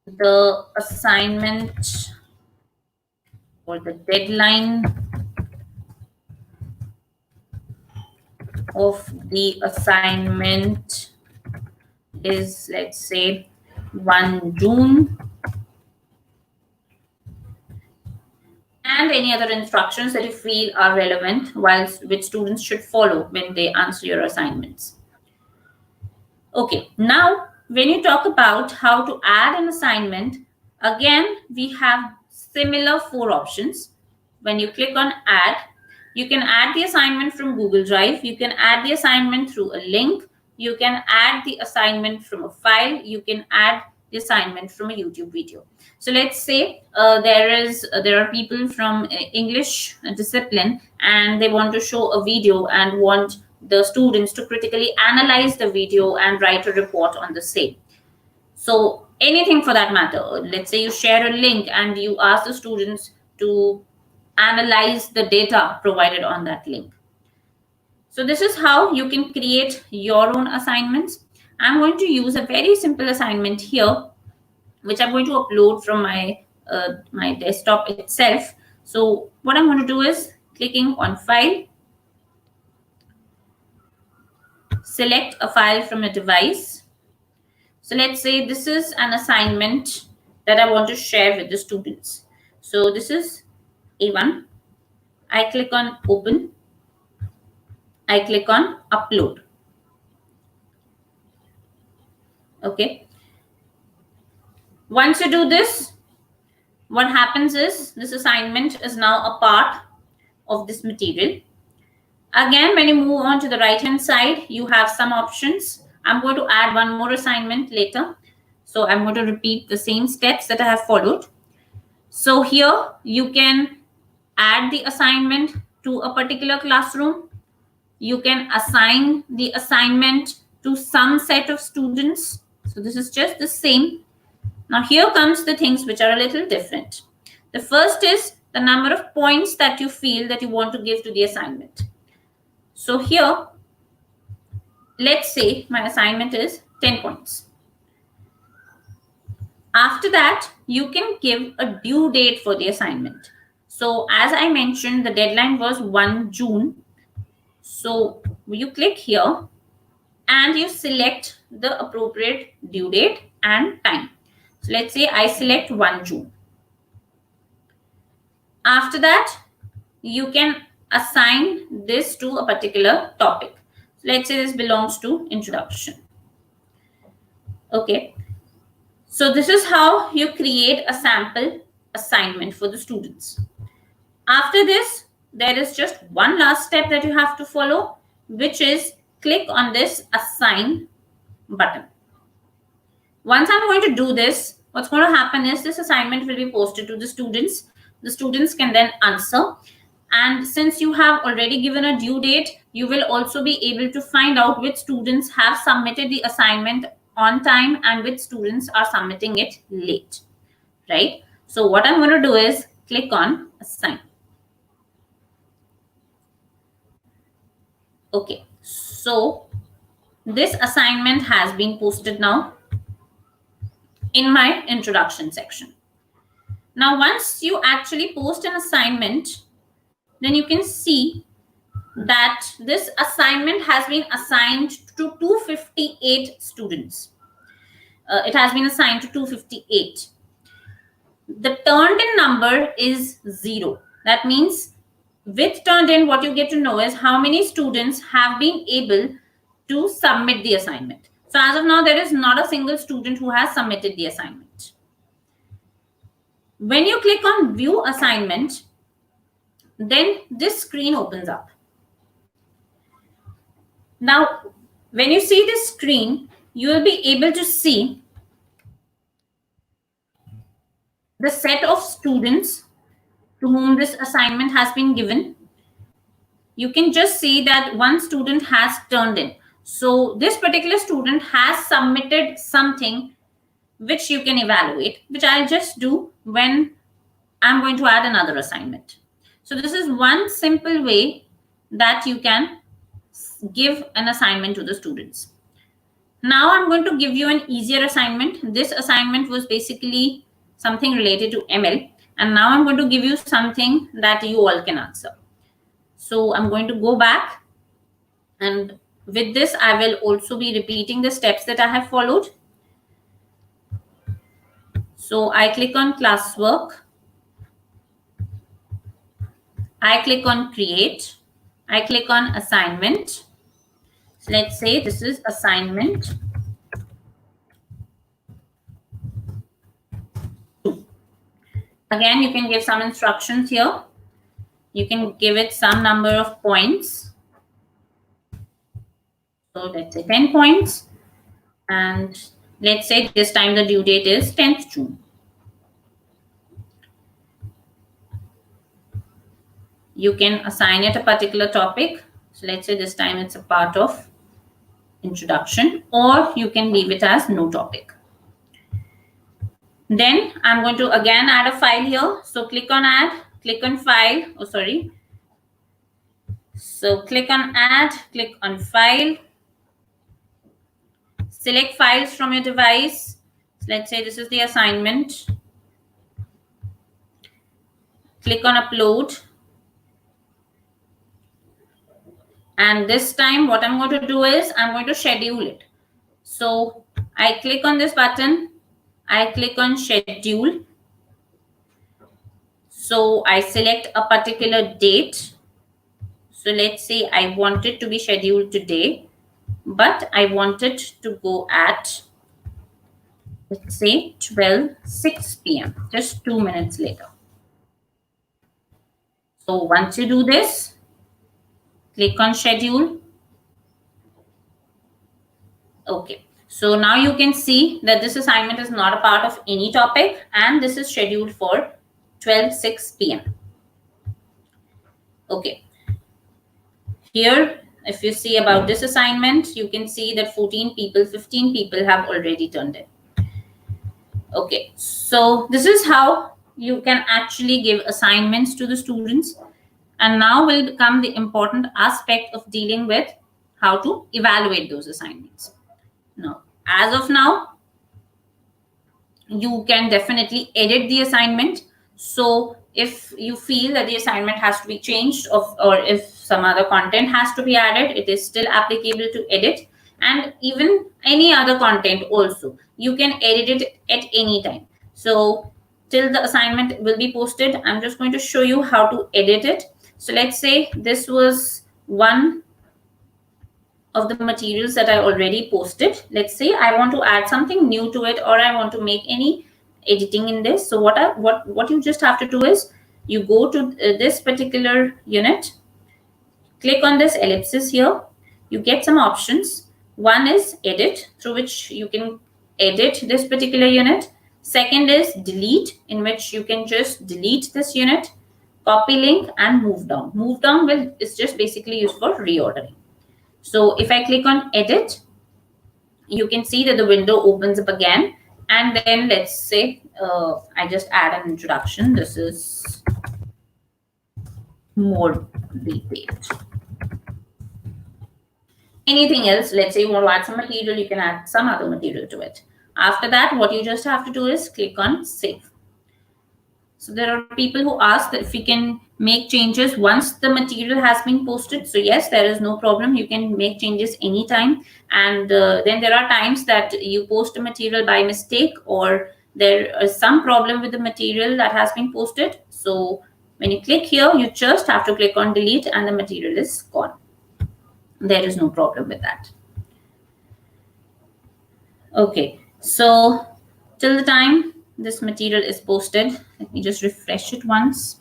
The assignment or the deadline of the assignment is, let's say, 1 June. And any other instructions that you feel are relevant which students should follow when they answer your assignments. Okay, now when you talk about how to add an assignment, again, we have similar 4 options. When you click on add, you can add the assignment from Google Drive. You can add the assignment through a link. You can add the assignment from a file. You can add the assignment from a YouTube video. So let's say there are people from English discipline and they want to show a video and want the students to critically analyze the video and write a report on the same. So anything for that matter. Let's say you share a link and you ask the students to analyze the data provided on that link. So this is how you can create your own assignments. I'm going to use a very simple assignment here, which I'm going to upload from my desktop itself. So what I'm going to do is clicking on file, select a file from a device. So let's say this is an assignment that I want to share with the students. So this is A1. I click on open. I click on upload. Okay. Once you do this, what happens is this assignment is now a part of this material. Again, when you move on to the right hand side, you have some options. I'm going to add one more assignment later. So I'm going to repeat the same steps that I have followed. So here you can add the assignment to a particular classroom. you can assign the assignment to some set of students. So this is just the same. Now here comes the things which are a little different. The first is the number of points that you feel that you want to give to the assignment. So here, let's say my assignment is 10 points. After that, you can give a due date for the assignment. So as I mentioned, the deadline was 1 June. So you click here and you select the appropriate due date and time. So let's say I select 1 June. After that, you can assign this to a particular topic. So let's say this belongs to introduction. Okay. So this is how you create a sample assignment for the students. After this, there is just one last step that you have to follow, which is click on this assign button. Once I'm going to do this, what's going to happen is this assignment will be posted to the students. The students can then answer. And since you have already given a due date, you will also be able to find out which students have submitted the assignment on time and which students are submitting it late, right? So what I'm going to do is click on assign. Okay, so this assignment has been posted now in my introduction section. Now, once you actually post an assignment, then you can see that this assignment has been assigned to 258 students. It has been assigned to 258. The turned in number is 0. That means with turned in, what you get to know is how many students have been able to submit the assignment. So as of now, there is not a single student who has submitted the assignment. When you click on view assignment, then this screen opens up. Now, when you see this screen, you will be able to see the set of students to whom this assignment has been given. You can just see that one student has turned in. So this particular student has submitted something which you can evaluate, which I'll just do when I'm going to add another assignment. So this is one simple way that you can give an assignment to the students. Now I'm going to give you an easier assignment. This assignment was basically something related to ML. And now I'm going to give you something that you all can answer. So I'm going to go back, and with this, I will also be repeating the steps that I have followed. So I click on classwork. I click on create. I click on assignment. So let's say this is assignment 2. Again, you can give some instructions here. You can give it some number of points. So let's say 10 points. And let's say this time the due date is 10th June. You can assign it a particular topic. So let's say this time it's a part of introduction, or you can leave it as no topic. Then I'm going to again add a file here. So click on add, click on file. Oh, sorry. So click on add, click on file. Select files from your device. So let's say this is the assignment. Click on upload. And this time what I'm going to do is I'm going to schedule it. So I click on this button. I click on schedule. So I select a particular date. So let's say I want it to be scheduled today, but I want it to go at, let's say 12:06 p.m., just 2 minutes later. So once you do this, click on schedule. Okay. So now you can see that this assignment is not a part of any topic, and this is scheduled for 12:06 p.m. Okay. Here if you see about this assignment, you can see that 14 people, 15 people have already turned in. Okay, so this is how you can actually give assignments to the students. And now will come the important aspect of dealing with how to evaluate those assignments. Now, as of now, you can definitely edit the assignment. So if you feel that the assignment has to be changed or if some other content has to be added, it is still applicable to edit. And even any other content also, you can edit it at any time. So till the assignment will be posted, I'm just going to show you how to edit it. So let's say this was one of the materials that I already posted. Let's say I want to add something new to it, or I want to make any editing in this. So what you just have to do is you go to this particular unit, click on this ellipsis here, you get some options. One is edit, through which you can edit this particular unit. Second is delete, in which you can just delete this unit. Copy link and move down. Move down is just basically used for reordering. So if I click on edit, you can see that the window opens up again. And then let's say I just add an introduction. This is more detailed. Anything else, let's say you want to add some material, you can add some other material to it. After that, what you just have to do is click on save. So there are people who ask that if we can make changes once the material has been posted. So yes, there is no problem. You can make changes anytime. And then there are times that you post a material by mistake, or there is some problem with the material that has been posted. So when you click here, you just have to click on delete and the material is gone. There is no problem with that. Okay, so till the time this material is posted, let me just refresh it once.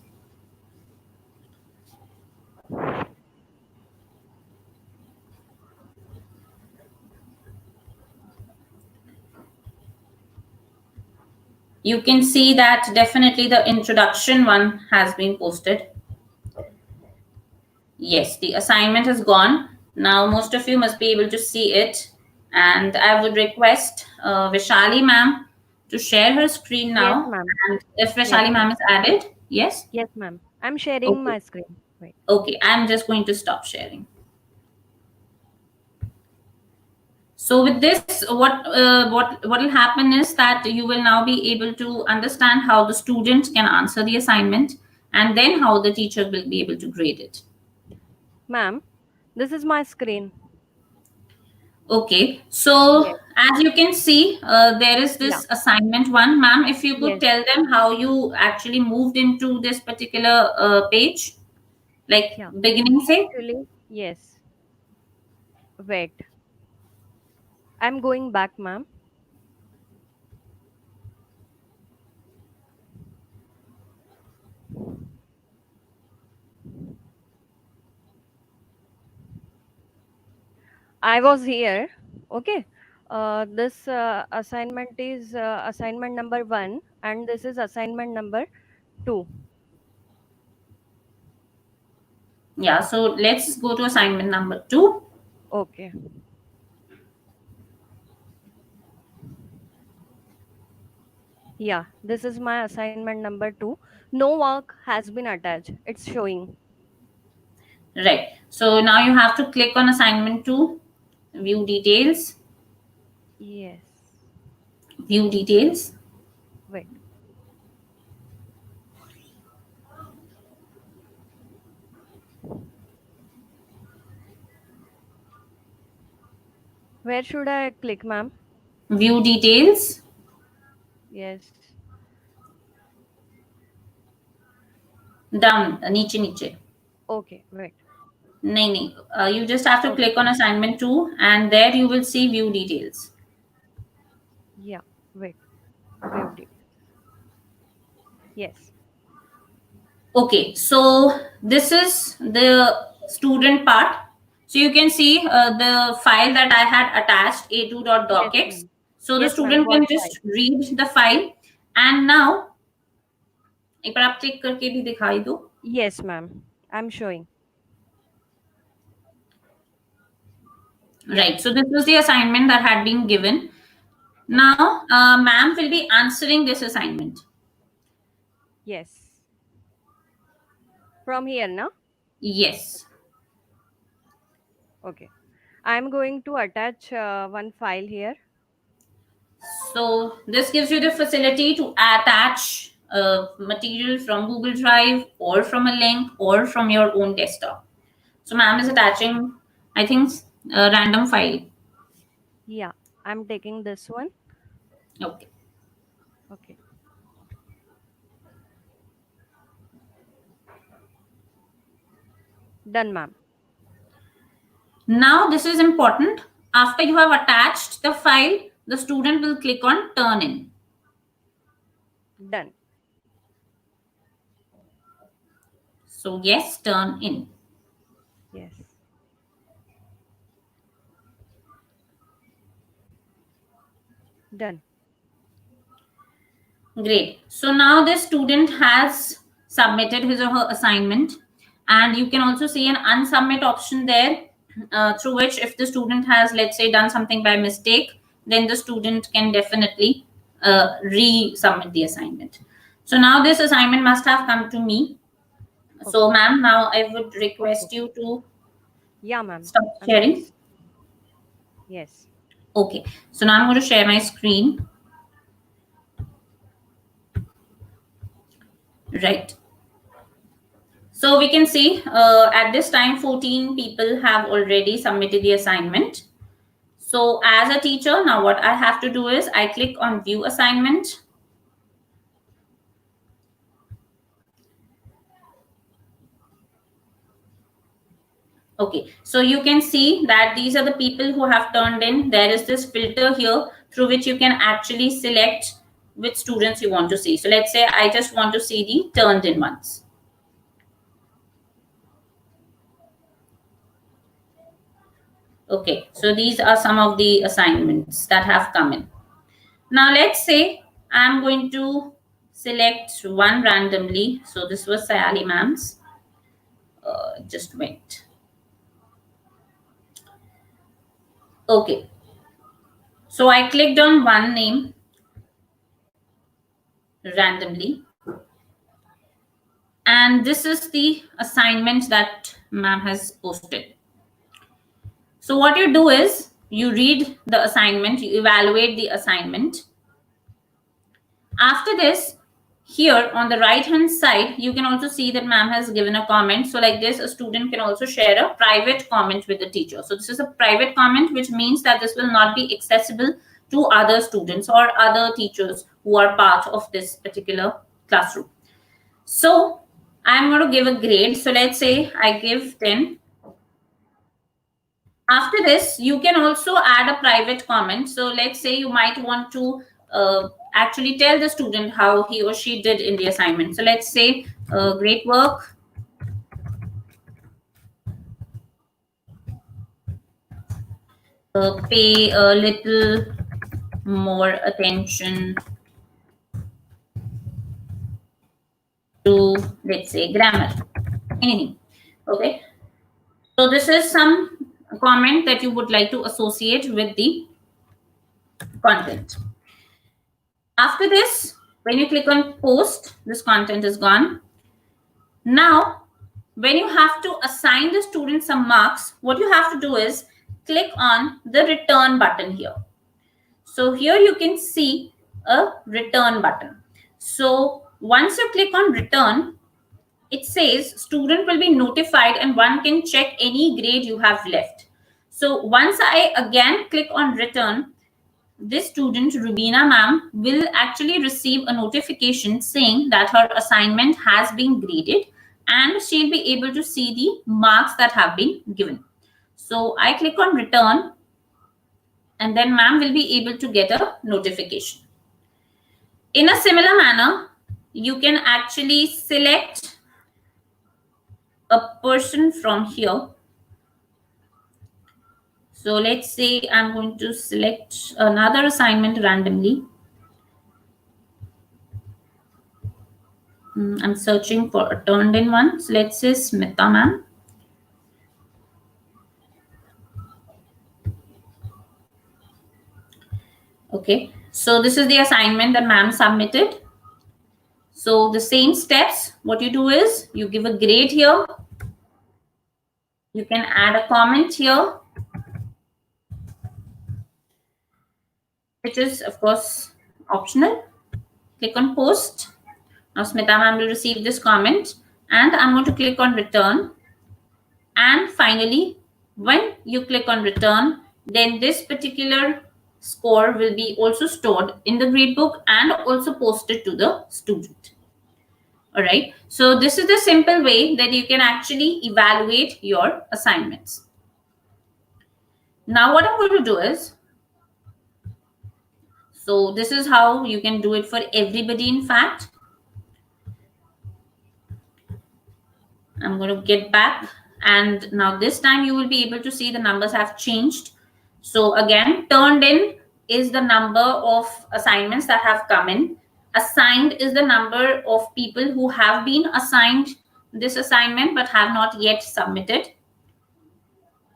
You can see that definitely the introduction one has been posted. Yes, the assignment has gone. Now most of you must be able to see it. And I would request Vishali ma'am to share her screen now. Yes, ma'am. And if Vishali ma'am is added, yes? Yes, ma'am. I'm sharing Okay. my screen. Wait. Okay, I'm just going to stop sharing. So with this, what will happen is that you will now be able to understand how the student can answer the assignment, and then how the teacher will be able to grade it. Ma'am, this is my screen. Okay, so Yes. as you can see, there is this assignment one. Ma'am, if you could Yes. tell them how you actually moved into this particular page, like beginning say. Actually, yes. Wait. I'm going back, ma'am. I was here. Okay. This assignment is assignment number 1, and this is assignment number 2. Yeah, so let's go to assignment number 2. Okay. Yeah, this is my assignment number 2. No work has been attached. It's showing. Right. So now you have to click on assignment 2, view details. Yes. View details. Wait. Where should I click, ma'am? View details. Yes. Down, niche niche. Okay, wait. No. You just have to click on assignment 2, and there you will see view details. Yeah, wait. View details. Yes. Okay, so this is the student part. So you can see the file that I had attached, a2.docx. Yes, so the yes, student can just read the file. And now, एक बार आप click करके भी दिखाई दो. Yes, ma'am. I'm showing. Right. So this was the assignment that had been given. Now, ma'am will be answering this assignment. Yes. From here, na? Yes. Okay. I'm going to attach one file here. So this gives you the facility to attach material from Google Drive or from a link or from your own desktop. So ma'am is attaching, I think, a random file. Yeah, I'm taking this one. Okay. Okay. Done, ma'am. Now this is important. After you have attached the file, the student will click on turn in. Done. So yes, turn in. Yes. Done. Great. So now the student has submitted his or her assignment, and you can also see an unsubmit option there, through which if the student has, let's say, done something by mistake, then the student can definitely resubmit the assignment. So now this assignment must have come to me. So ma'am, now I would request you to ma'am. stop sharing. Yes. Okay. So now I'm going to share my screen. Right. So we can see at this time 14 people have already submitted the assignment. So as a teacher, now what I have to do is I click on view assignment. Okay, so you can see that these are the people who have turned in. There is this filter here through which you can actually select which students you want to see. So let's say I just want to see the turned in ones. Okay, so these are some of the assignments that have come in. Now let's say I'm going to select one randomly. So this was Sayali ma'am's. Just wait. Okay. So I clicked on one name randomly. And this is the assignment that ma'am has posted. So what you do is you read the assignment, you evaluate the assignment. After this, here on the right hand side, you can also see that ma'am has given a comment. So like this, a student can also share a private comment with the teacher. So this is a private comment, which means that this will not be accessible to other students or other teachers who are part of this particular classroom. So I'm going to give a grade. So let's say I give 10. After this, you can also add a private comment. So let's say you might want to actually tell the student how he or she did in the assignment. So let's say great work. Pay a little more attention to, let's say, grammar. Anything. Okay. So this is some comment that you would like to associate with the content. After this, when you click on post, this content is gone. Now, when you have to assign the student some marks, what you have to do is click on the return button here. So here you can see a return button. So once you click on return, it says student will be notified and one can check any grade you have left. So once I again click on return, this student, Rubina ma'am, will actually receive a notification saying that her assignment has been graded and she'll be able to see the marks that have been given. So I click on return and then ma'am will be able to get a notification. In a similar manner, you can actually select a person from here. So let's say I'm going to select another assignment randomly. I'm searching for a turned in one. So let's say Smita ma'am. Okay, so this is the assignment that ma'am submitted. So the same steps, what you do is you give a grade here. You can add a comment here, which is of course optional. Click on post. Now Smita ma'am will receive this comment and I'm going to click on return. And finally, when you click on return, then this particular score will be also stored in the gradebook and also posted to the student. All right. So this is the simple way that you can actually evaluate your assignments. Now what I'm going to do is, so this is how you can do it for everybody. In fact, I'm going to get back, and now this time you will be able to see the numbers have changed. So again, turned in is the number of assignments that have come in. Assigned is the number of people who have been assigned this assignment but have not yet submitted.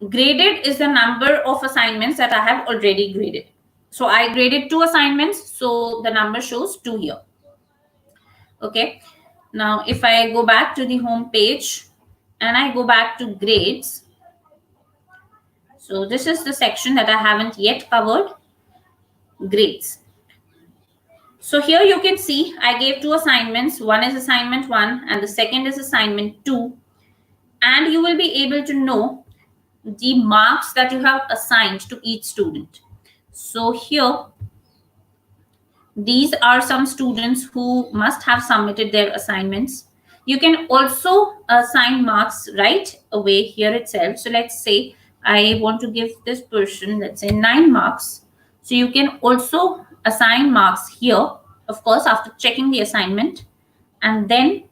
Graded is the number of assignments that I have already graded. So I graded 2 assignments, so the number shows 2 here. Okay. Now, if I go back to the home page and I go back to grades, so this is the section that I haven't yet covered, grades. So here you can see I gave 2 assignments. One is assignment 1 and the second is assignment 2. And you will be able to know the marks that you have assigned to each student. So here, these are some students who must have submitted their assignments. You can also assign marks right away here itself. So let's say I want to give this person, let's say 9 marks. So you can also assign marks here, of course, after checking the assignment. And then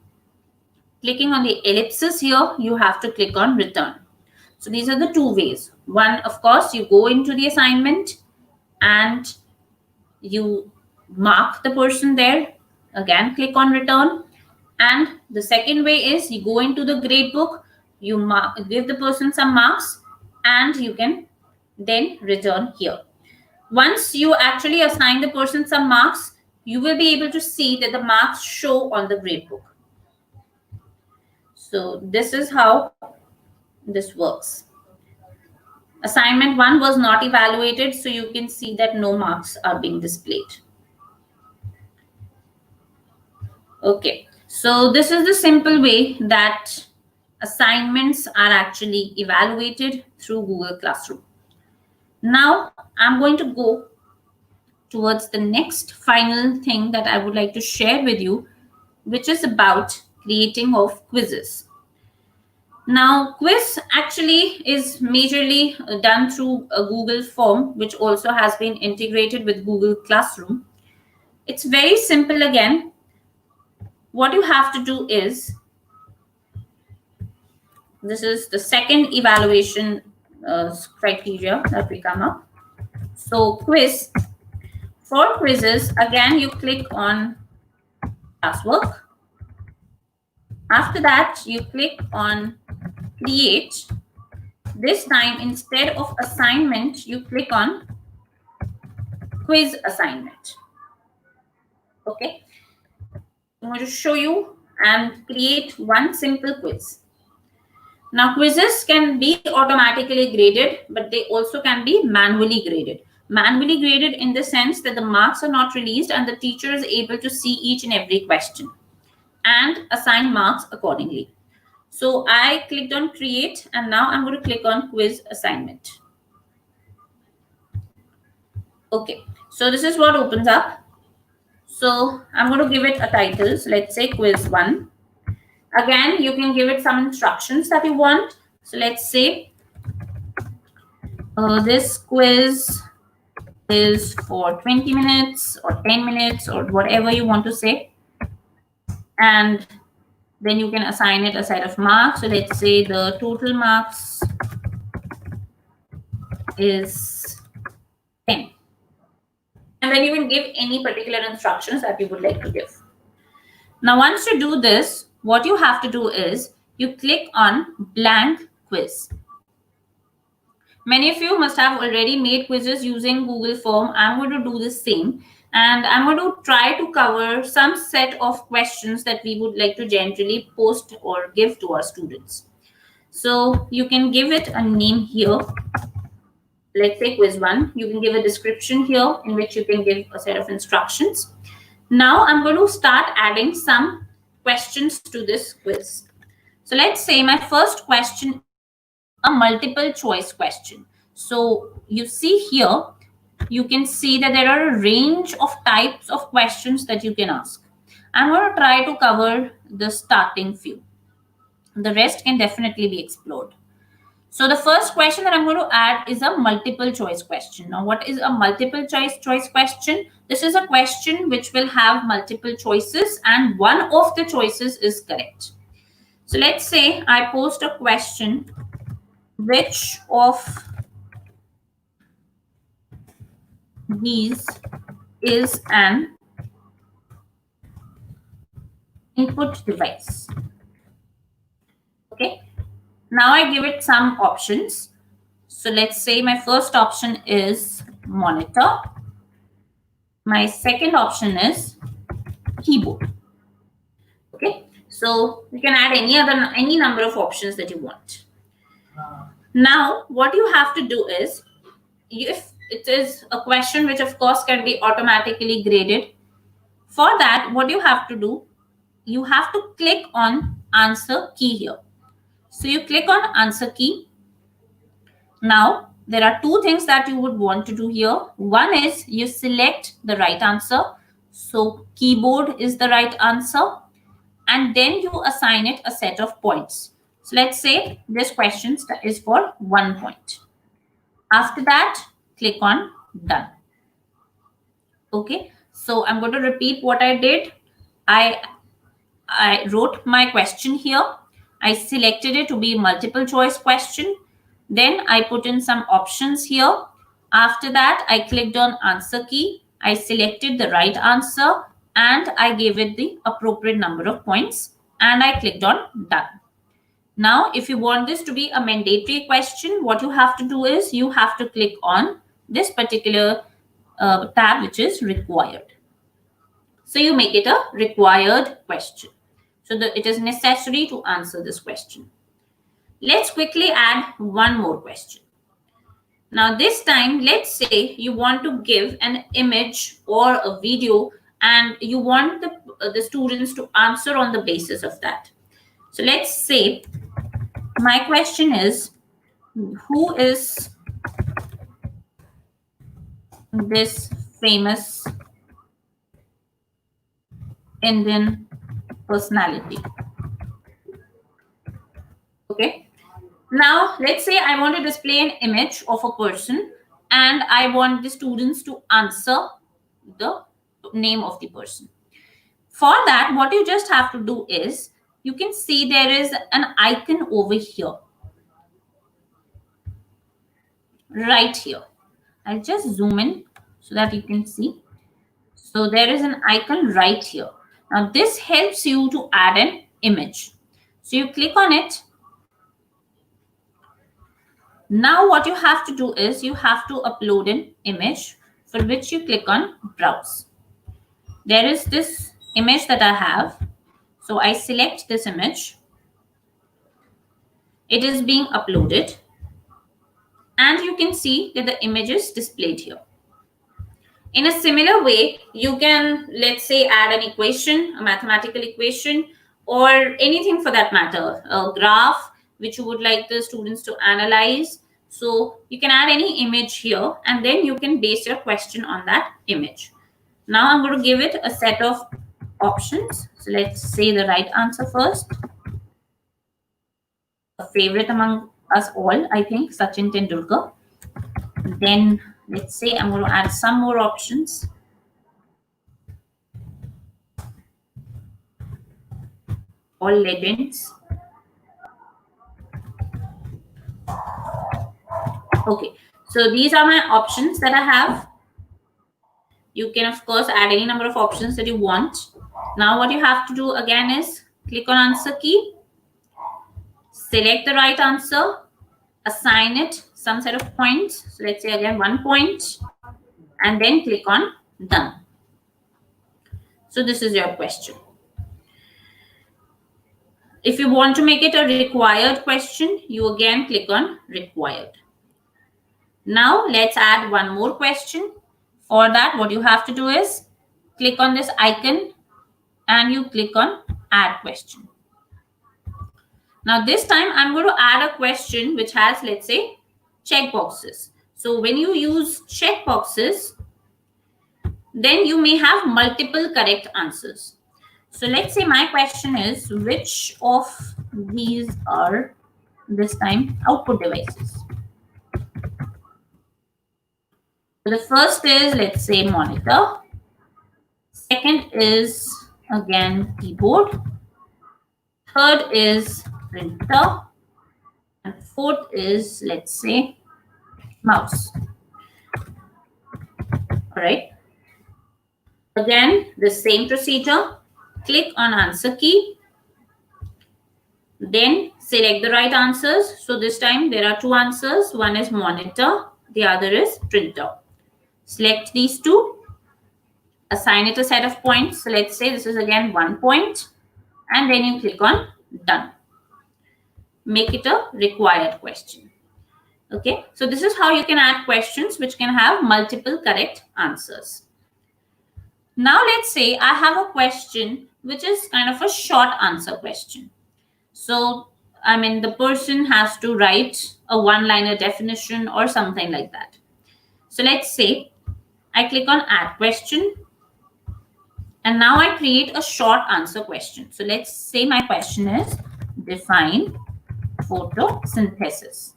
clicking on the ellipsis here, you have to click on return. So these are the 2 ways. One, of course, you go into the assignment and you mark the person there. Again, click on return. And the second way is you go into the gradebook, you give the person some marks, and you can then return here. Once you actually assign the person some marks, you will be able to see that the marks show on the gradebook. So this is how this works. Assignment 1 was not evaluated, so you can see that no marks are being displayed. Okay, so this is the simple way that assignments are actually evaluated through Google Classroom. Now, I'm going to go towards the next final thing that I would like to share with you, which is about creating of quizzes. Now, quiz actually is majorly done through a Google form, which also has been integrated with Google Classroom. It's very simple again. What you have to do is, this is the second evaluation criteria that we come up. So quiz, for quizzes, again, you click on classwork. After that, you click on create. This time, instead of assignment, you click on quiz assignment. Okay. I'm going to show you and create one simple quiz. Now, quizzes can be automatically graded, but they also can be manually graded. Manually graded in the sense that the marks are not released and the teacher is able to see each and every question and assign marks accordingly. So I clicked on create and now I'm going to click on quiz assignment. Okay, so this is what opens up. So I'm going to give it a title. So let's say quiz 1. Again, you can give it some instructions that you want. So let's say this quiz is for 20 minutes or 10 minutes or whatever you want to say. And then you can assign it a set of marks. So let's say the total marks is 10. And then you can give any particular instructions that you would like to give. Now, once you do this, what you have to do is you click on blank quiz. Many of you must have already made quizzes using Google Form. I'm going to do the same. And I'm going to try to cover some set of questions that we would like to generally post or give to our students. So you can give it a name here. Let's say quiz 1. You can give a description here in which you can give a set of instructions. Now I'm going to start adding some questions to this quiz. So let's say my first question, a multiple choice question. So you see here, you can see that there are a range of types of questions that you can ask. I'm going to try to cover the starting few. The rest can definitely be explored. So the first question that I'm going to add is a multiple choice question. Now, what is a multiple choice question? This is a question which will have multiple choices and one of the choices is correct. So let's say I post a question, which of these is an input device? Okay. Now I give it some options. So let's say my first option is monitor. My second option is keyboard. Okay. So you can add any number of options that you want. Now what you have to do is, if it is a question which of course can be automatically graded, for that what you have to do, you have to click on answer key here. So you click on answer key. Now there are two things that you would want to do here. One is you select the right answer. So keyboard is the right answer. And then you assign it a set of points. So let's say this question is for 1 point. After that, click on done. Okay, so I'm going to repeat what I did. I wrote my question here. I selected it to be multiple choice question. Then I put in some options here. After that, I clicked on answer key. I selected the right answer and I gave it the appropriate number of points and I clicked on done. Now, if you want this to be a mandatory question, what you have to do is you have to click on this particular tab, which is required. So you make it a required question. So it is necessary to answer this question. Let's quickly add one more question. Now this time, let's say you want to give an image or a video and you want the students to answer on the basis of that. So let's say my question is, who is this famous Indian personality? Okay. Now, let's say I want to display an image of a person and I want the students to answer the name of the person. For that, what you just have to do is, you can see there is an icon over here. Right here. I'll just zoom in so that you can see. So there is an icon right here. Now this helps you to add an image. So you click on it. Now what you have to do is you have to upload an image, for which you click on browse. There is this image that I have. So I select this image. It is being uploaded. And you can see that the image is displayed here. In a similar way, you can, let's say, add an equation, a mathematical equation, or anything for that matter, a graph, which you would like the students to analyze. So you can add any image here, and then you can base your question on that image. Now I'm going to give it a set of options. So let's say the right answer first. A favorite among us all, I think, Sachin Tendulkar. Then let's say I'm going to add some more options. All legends. Okay, so these are my options that I have. You can, of course, add any number of options that you want. Now what you have to do again is click on answer key, select the right answer, assign it some set of points. So let's say again 1 point, and then click on done. So this is your question. If you want to make it a required question, you again click on required. Now let's add one more question. For that, what you have to do is click on this icon and you click on add question. Now this time I'm going to add a question which has, let's say, checkboxes. So when you use checkboxes, then you may have multiple correct answers. So let's say my question is, which of these are this time output devices? So the first is, let's say, monitor. Second is again keyboard. Third is printer. And fourth is, let's say, mouse. All right. Again, the same procedure. Click on answer key. Then select the right answers. So this time there are two answers. One is monitor. The other is printer. Select these two. Assign it a set of points. So let's say this is again 1 point. And then you click on done. Make it a required question. Okay. So this is how you can add questions which can have multiple correct answers. Now let's say I have a question which is kind of a short answer question. So, I mean, the person has to write a one-liner definition or something like that. So let's say I click on add question. And now I create a short answer question. So let's say my question is define photosynthesis.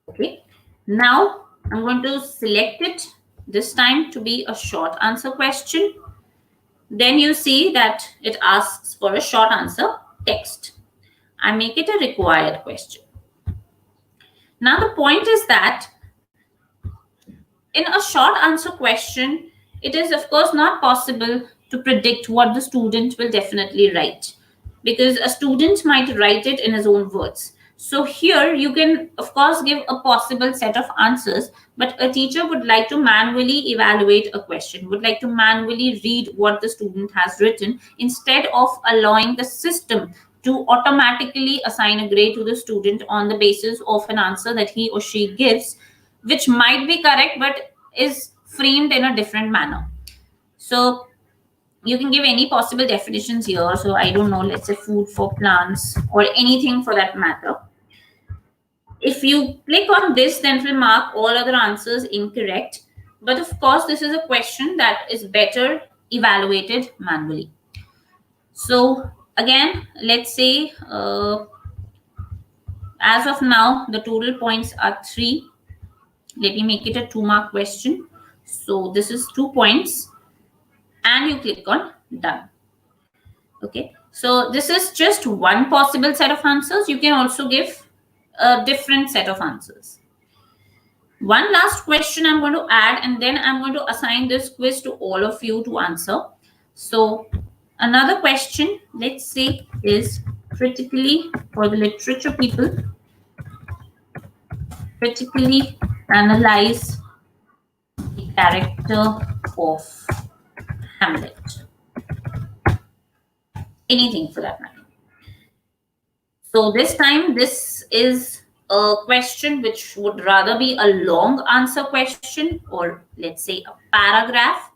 Okay. Now I'm going to select it this time to be a short answer question. Then you see that it asks for a short answer text. I make it a required question. Now the point is that in a short answer question, it is of course not possible to predict what the student will definitely write, because a student might write it in his own words. So here you can of course give a possible set of answers, but a teacher would like to manually evaluate a question, would like to manually read what the student has written instead of allowing the system to automatically assign a grade to the student on the basis of an answer that he or she gives, which might be correct but is framed in a different manner. So you can give any possible definitions here. So I don't know, let's say food for plants or anything for that matter. If you click on this, then it will mark all other answers incorrect. But of course, this is a question that is better evaluated manually. So again, let's say as of now, the total points are 3. Let me make it a 2-mark question. So this is 2 points. And you click on done. Okay. So this is just one possible set of answers. You can also give a different set of answers. One last question I'm going to add, and then I'm going to assign this quiz to all of you to answer. So another question, let's say, is critically, for the literature people, critically analyze the character of Hamlet. Anything for that matter. So this time, this is a question which would rather be a long answer question, or let's say a paragraph.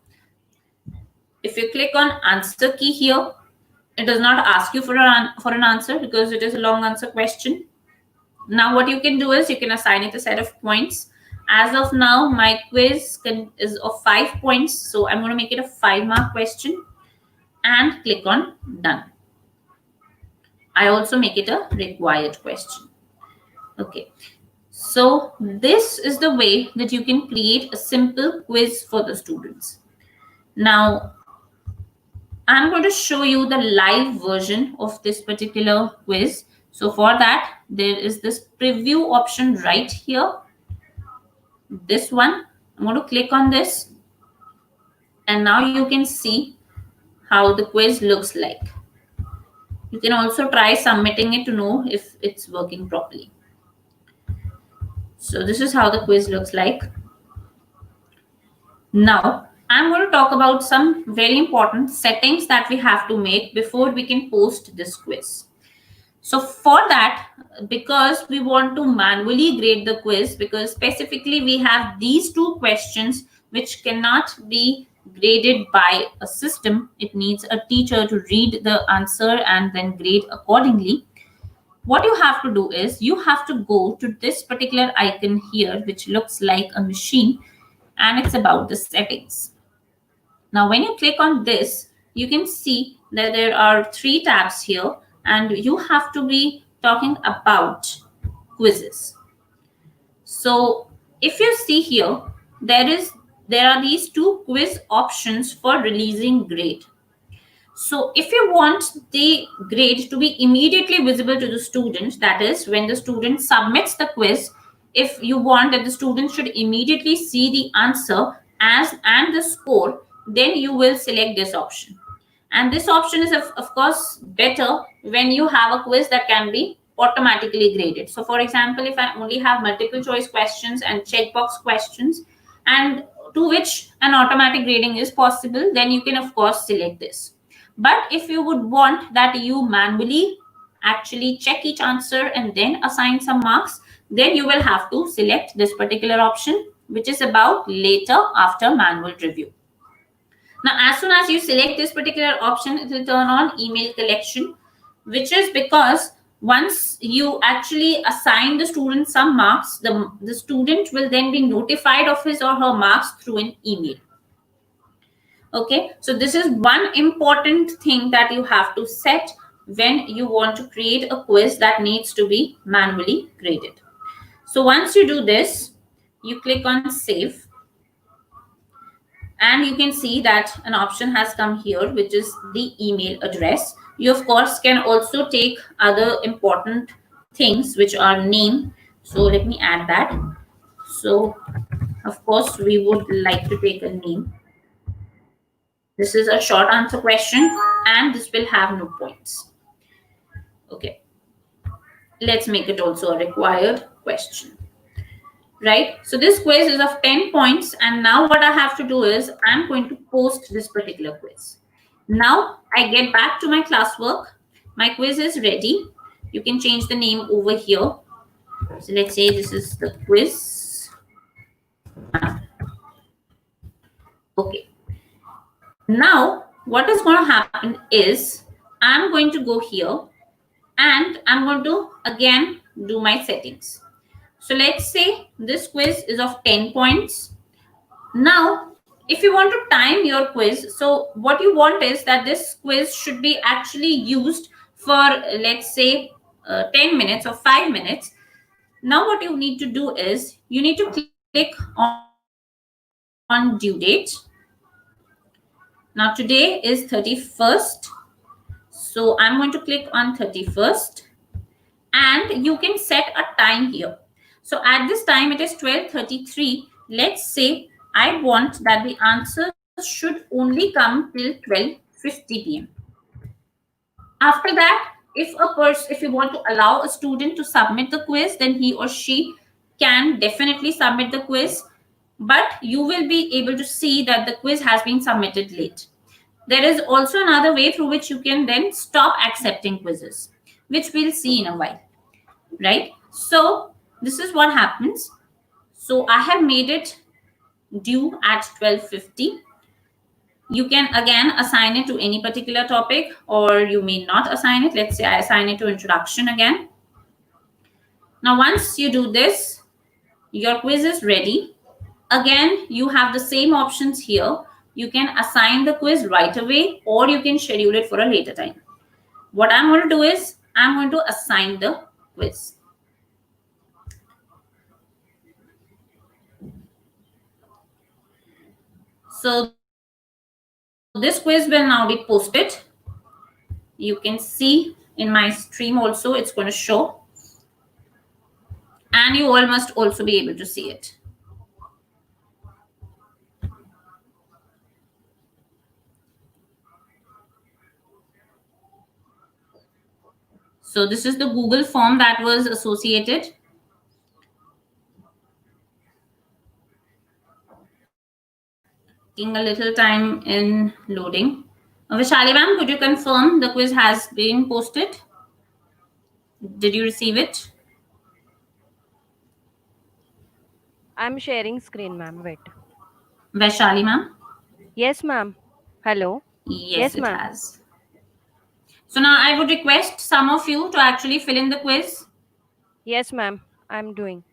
If you click on answer key here, it does not ask you for an answer because it is a long answer question. Now what you can do is you can assign it a set of points. As of now, my quiz is of 5 points. So I'm going to make it a 5-mark question and click on done. I also make it a required question. Okay. So this is the way that you can create a simple quiz for the students. Now, I'm going to show you the live version of this particular quiz. So for that, there is this preview option right here. This one, I'm going to click on this. And now you can see how the quiz looks like. You can also try submitting it to know if it's working properly. So this is how the quiz looks like. Now, I'm going to talk about some very important settings that we have to make before we can post this quiz. So for that, because we want to manually grade the quiz, because specifically we have these two questions which cannot be graded by a system, it needs a teacher to read the answer and then grade accordingly. What you have to do is you have to go to this particular icon here, which looks like a machine, and it's about the settings. Now, when you click on this, you can see that there are 3 tabs here, and you have to be talking about quizzes. So if you see here, there are these 2 quiz options for releasing grade. So if you want the grade to be immediately visible to the student, that is when the student submits the quiz, if you want that the student should immediately see the answer and the score, then you will select this option. And this option is of course better when you have a quiz that can be automatically graded. So for example, if I only have multiple choice questions and checkbox questions, and to which an automatic grading is possible, then you can of course select this. But if you would want that you manually actually check each answer and then assign some marks, then you will have to select this particular option, which is about later after manual review. Now, as soon as you select this particular option, it will turn on email collection, which is because once you actually assign the student some marks, the student will then be notified of his or her marks through an email. Okay, so this is one important thing that you have to set when you want to create a quiz that needs to be manually graded. So once you do this, you click on save, and you can see that an option has come here, which is the email address. You of course can also take other important things, which are name. So let me add that. So of course we would like to take a name. This is a short answer question and this will have no points. Okay, let's make it also a required question. Right, so this quiz is of 10 points, and now what I have to do is I'm going to post this particular quiz. Now I get back to my classwork. My quiz is ready. You can change the name over here. So let's say this is the quiz. Okay, now what is going to happen is I'm going to go here and I'm going to again do my settings. So let's say this quiz is of 10 points. Now, if you want to time your quiz, so what you want is that this quiz should be actually used for, let's say, 10 minutes or 5 minutes. Now, what you need to do is you need to click on due date. Now, today is 31st. So I'm going to click on 31st, and you can set a time here. So at this time, it is 12:33. Let's say I want that the answers should only come till 12:50 p.m. After that, if you want to allow a student to submit the quiz, then he or she can definitely submit the quiz, but you will be able to see that the quiz has been submitted late. There is also another way through which you can then stop accepting quizzes, which we'll see in a while, right? So this is what happens. So I have made it due at 12:50. You can again assign it to any particular topic, or you may not assign it. Let's say I assign it to introduction again. Now, once you do this, your quiz is ready. Again, you have the same options here. You can assign the quiz right away, or you can schedule it for a later time. What I'm going to do is I'm going to assign the quiz. So this quiz will now be posted. You can see in my stream also it's going to show, and you all must also be able to see it. So this is the Google form that was associated. Taking a little time in loading. Vishali ma'am, could you confirm the quiz has been posted? Did you receive it? I'm sharing screen, ma'am. Wait. Vaishali ma'am? Yes, ma'am. Hello. Yes, Yes, it ma'am. has. So now I would request some of you to actually fill in the quiz. Yes, ma'am. I'm doing.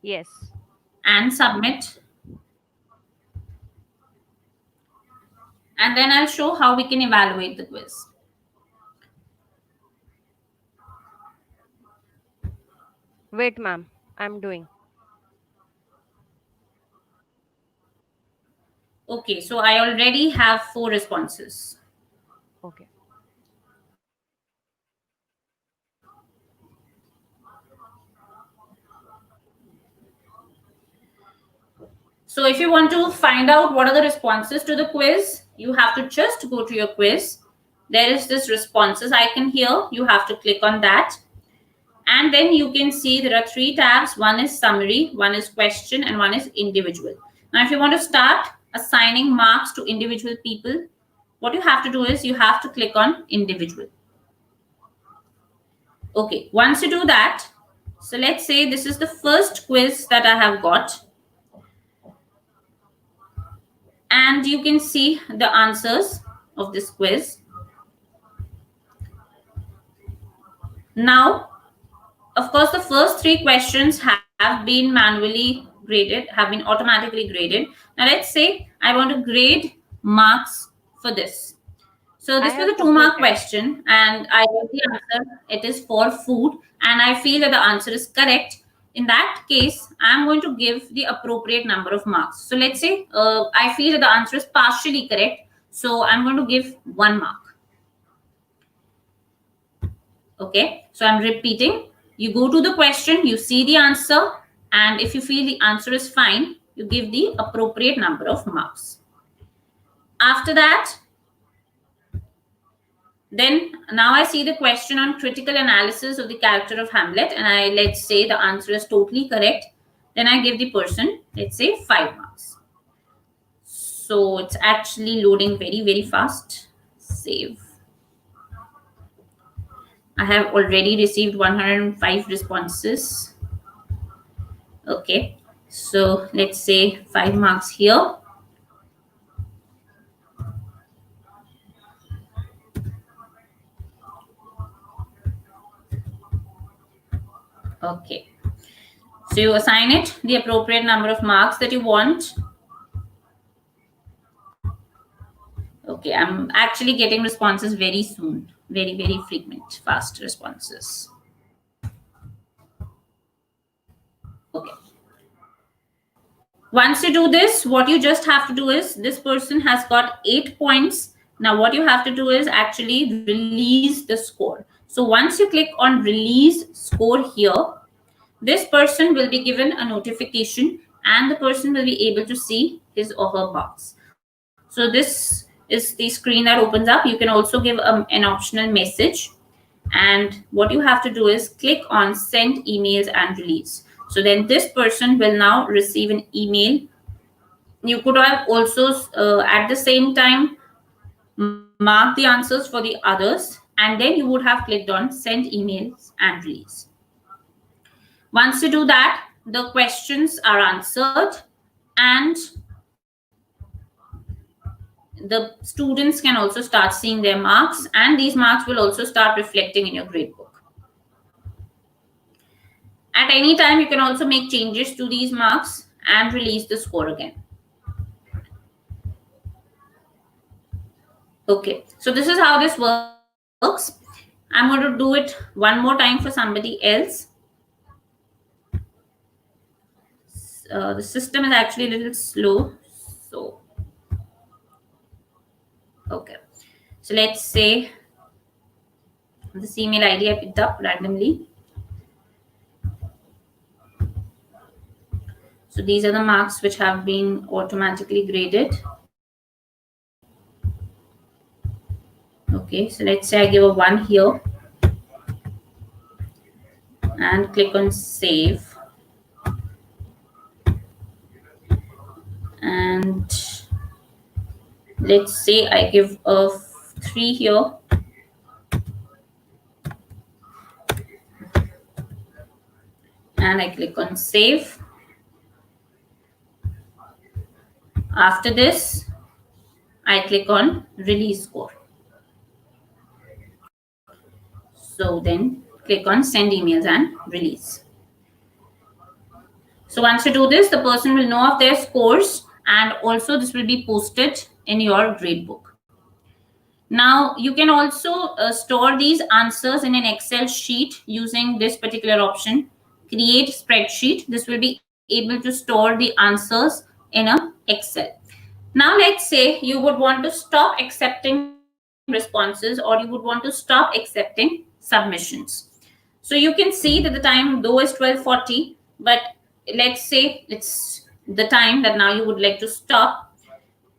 Yes. And submit. And then I'll show how we can evaluate the quiz. Wait, ma'am. I'm doing. Okay, so I already have 4 responses. Okay. So if you want to find out what are the responses to the quiz, you have to just go to your quiz. There is this responses icon here. You have to click on that. And then you can see there are 3 tabs. One is summary, one is question, and one is individual. Now, if you want to start assigning marks to individual people, what you have to do is you have to click on individual. Okay, once you do that, so let's say this is the first quiz that I have got. And you can see the answers of this quiz. Now, of course, the first 3 questions have been manually graded, have been automatically graded. Now, let's say I want to grade marks for this. So this was a 2-mark question and I got the answer. It is for food and I feel that the answer is correct. In that case, I'm going to give the appropriate number of marks. So let's say I feel that the answer is partially correct. So I'm going to give 1 mark. Okay, so I'm repeating. You go to the question, you see the answer, and if you feel the answer is fine, you give the appropriate number of marks. After that, then now I see the question on critical analysis of the character of Hamlet, and let's say the answer is totally correct. Then I give the person, let's say, 5 marks. So it's actually loading very, very fast. Save. I have already received 105 responses. Okay, so let's say 5 marks here. Okay, so you assign it the appropriate number of marks that you want. Okay, I'm actually getting responses very soon. Very, very frequent, fast responses. Okay. Once you do this, what you just have to do is, this person has got 8 points. Now what you have to do is actually release the score. So once you click on release score here, this person will be given a notification and the person will be able to see his or her marks. So this is the screen that opens up. You can also give an optional message. And what you have to do is click on send emails and release. So then this person will now receive an email. You could have also at the same time mark the answers for the others, and then you would have clicked on send emails and release. Once you do that, the questions are answered and the students can also start seeing their marks, and these marks will also start reflecting in your gradebook. At any time, you can also make changes to these marks and release the score again. Okay, so this is how this works. I'm going to do it one more time for somebody else. The system is actually a little slow. So, okay. So let's say this email ID I picked up randomly. So these are the marks which have been automatically graded. Okay, so let's say I give a 1 here and click on save. And let's say I give a 3 here. And I click on save. After this, I click on release score. So then click on send emails and release. So once you do this, the person will know of their scores, and also this will be posted in your gradebook. Now you can also store these answers in an Excel sheet using this particular option, create spreadsheet. This will be able to store the answers in a Excel. Now let's say you would want to stop accepting responses, or you would want to stop accepting submissions. So you can see that the time though is 12:40, but let's say it's the time that now you would like to stop.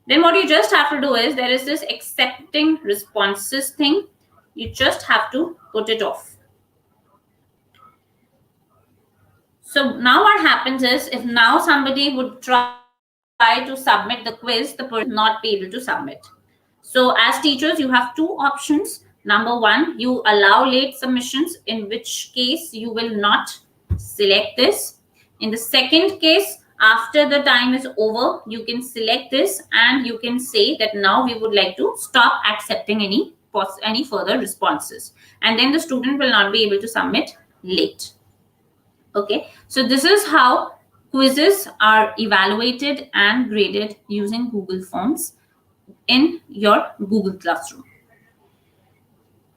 Then what you just have to do is, there is this accepting responses thing. You just have to put it off. So now what happens is, if now somebody would try to submit the quiz, the person will not be able to submit. So as teachers, you have two options. Number one, you allow late submissions, in which case you will not select this. In the second case, after the time is over, you can select this and you can say that now we would like to stop accepting any further responses. And then the student will not be able to submit late. Okay, so this is how quizzes are evaluated and graded using Google Forms in your Google Classroom.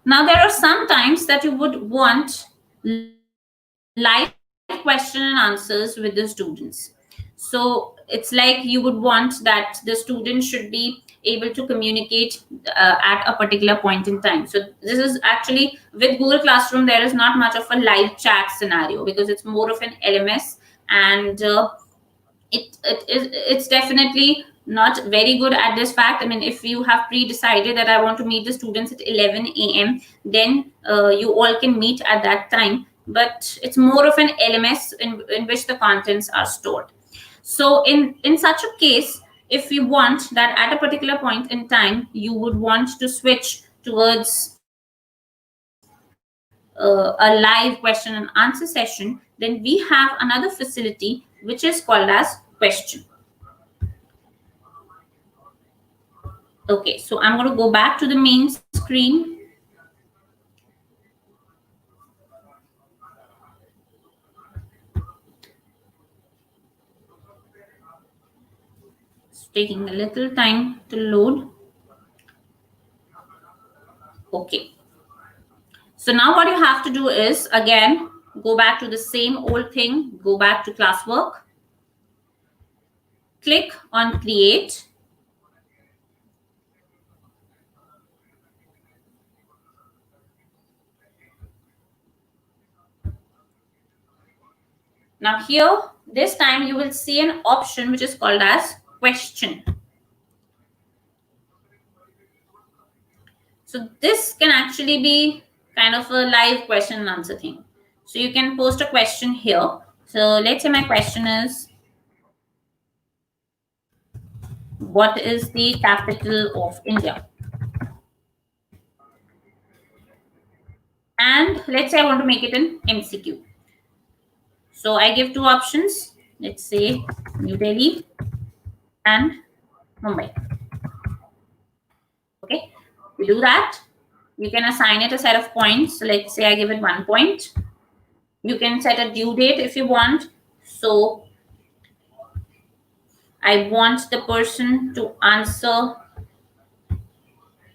Now, there are some times that you would want live question and answers with the students. So it's like you would want that the student should be able to communicate at a particular point in time. So this is actually, with Google Classroom, there is not much of a live chat scenario, because it's more of an LMS, and it's definitely not very good at this fact. I mean, if you have pre-decided that I want to meet the students at 11 a.m., then you all can meet at that time. But it's more of an LMS in which the contents are stored. So in such a case, if you want that at a particular point in time, you would want to switch towards a live question and answer session, then we have another facility which is called as question. Okay, so I'm going to go back to the main screen. It's taking a little time to load. Okay. So now what you have to do is, again, go back to the same old thing, go back to classwork, click on create. Now here, this time you will see an option which is called as question. So this can actually be kind of a live question and answer thing. So you can post a question here. So let's say my question is, what is the capital of India? And let's say I want to make it an MCQ. So I give two options. Let's say New Delhi and Mumbai. Okay, to do that, you can assign it a set of points. So let's say I give it 1 point. You can set a due date if you want. So I want the person to answer,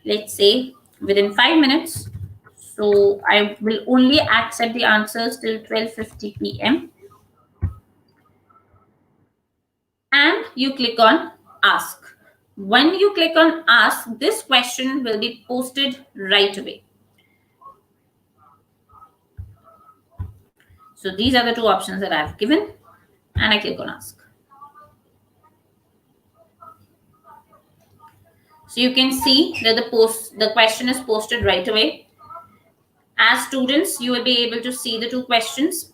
let's say, within 5 minutes. So I will only accept the answers till 12:50 p.m. And you click on ask. When you click on ask, this question will be posted right away. So these are the two options that I've given, and I click on ask. So you can see that the question is posted right away. As students, you will be able to see the two questions,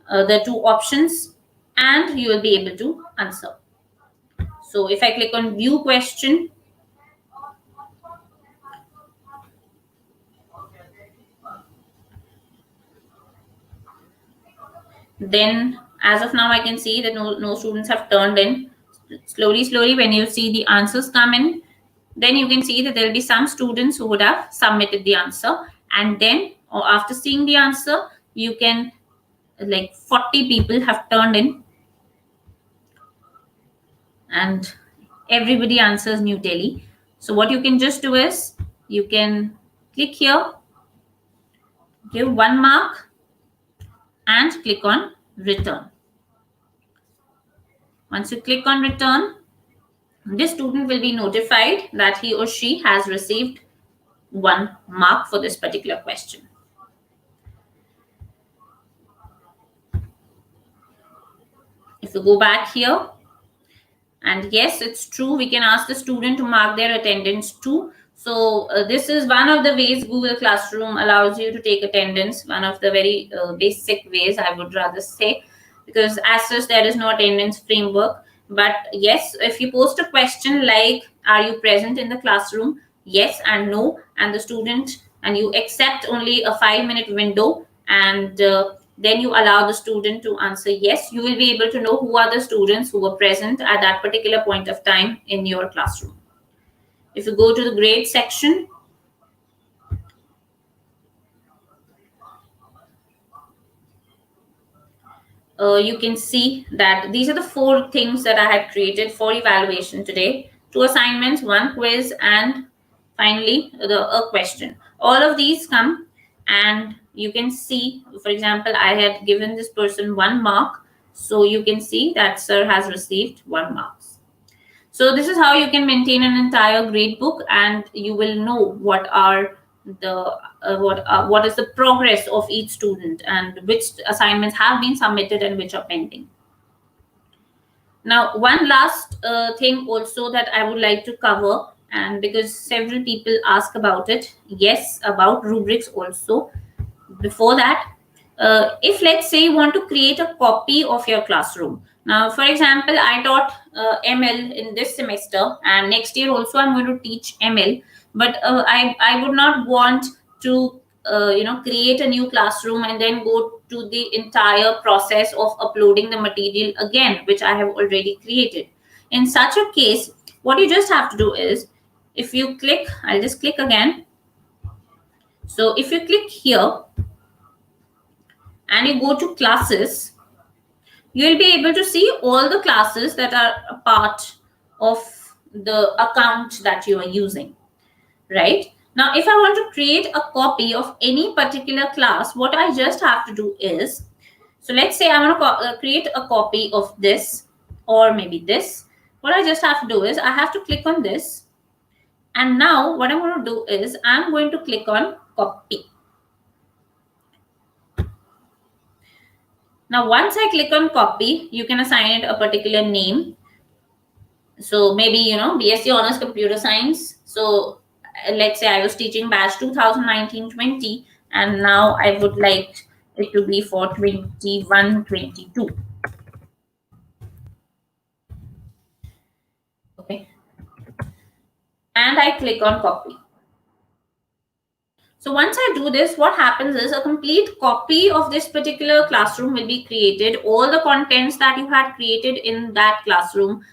the two options, and you will be able to answer. So if I click on view question, then as of now I can see that no students have turned in. Slowly when you see the answers come in, then you can see that there will be some students who would have submitted the answer, and then or after seeing the answer you can, like 40 people have turned in and everybody answers New Delhi. So what you can just do is you can click here, give 1 mark and click on return. Once you click on return, this student will be notified that he or she has received 1 mark for this particular question. If you go back here, and yes, it's true, we can ask the student to mark their attendance too. So this is one of the ways Google Classroom allows you to take attendance, one of the very basic ways, I would rather say, because as such there is no attendance framework. But yes, if you post a question like, are you present in the classroom? Yes and no, and the student, and you accept only a 5-minute window, and then you allow the student to answer yes, you will be able to know who are the students who were present at that particular point of time in your classroom. If you go to the grade section, you can see that these are the 4 things that I had created for evaluation today: 2 assignments, 1 quiz, and finally a question. All of these come, and you can see, for example, I had given this person 1 mark, so you can see that sir has received 1 mark. So this is how you can maintain an entire grade book, and you will know what are the what is the progress of each student and which assignments have been submitted and which are pending. Now, one last thing also that I would like to cover, and because several people ask about it, yes, about rubrics also. Before that, if let's say you want to create a copy of your classroom. Now, for example, I taught ML in this semester, and next year also I'm going to teach ML. But I would not want to create a new classroom and then go to the entire process of uploading the material again, which I have already created. In such a case, what you just have to do is, if you click, I'll just click again. So if you click here and you go to classes, you will be able to see all the classes that are a part of the account that you are using, right? Now, if I want to create a copy of any particular class, what I just have to do is, so let's say I want to create a copy of this, or maybe this. What I just have to do is I have to click on this, and now what I'm going to do is I'm going to click on copy. Now, once I click on copy, you can assign it a particular name. So maybe, BSc Honors Computer Science. So let's say I was teaching batch 2019-20, and now I would like it to be for 21-22. Okay. And I click on copy. So once I do this, what happens is a complete copy of this particular classroom will be created. All the contents that you had created in that classroom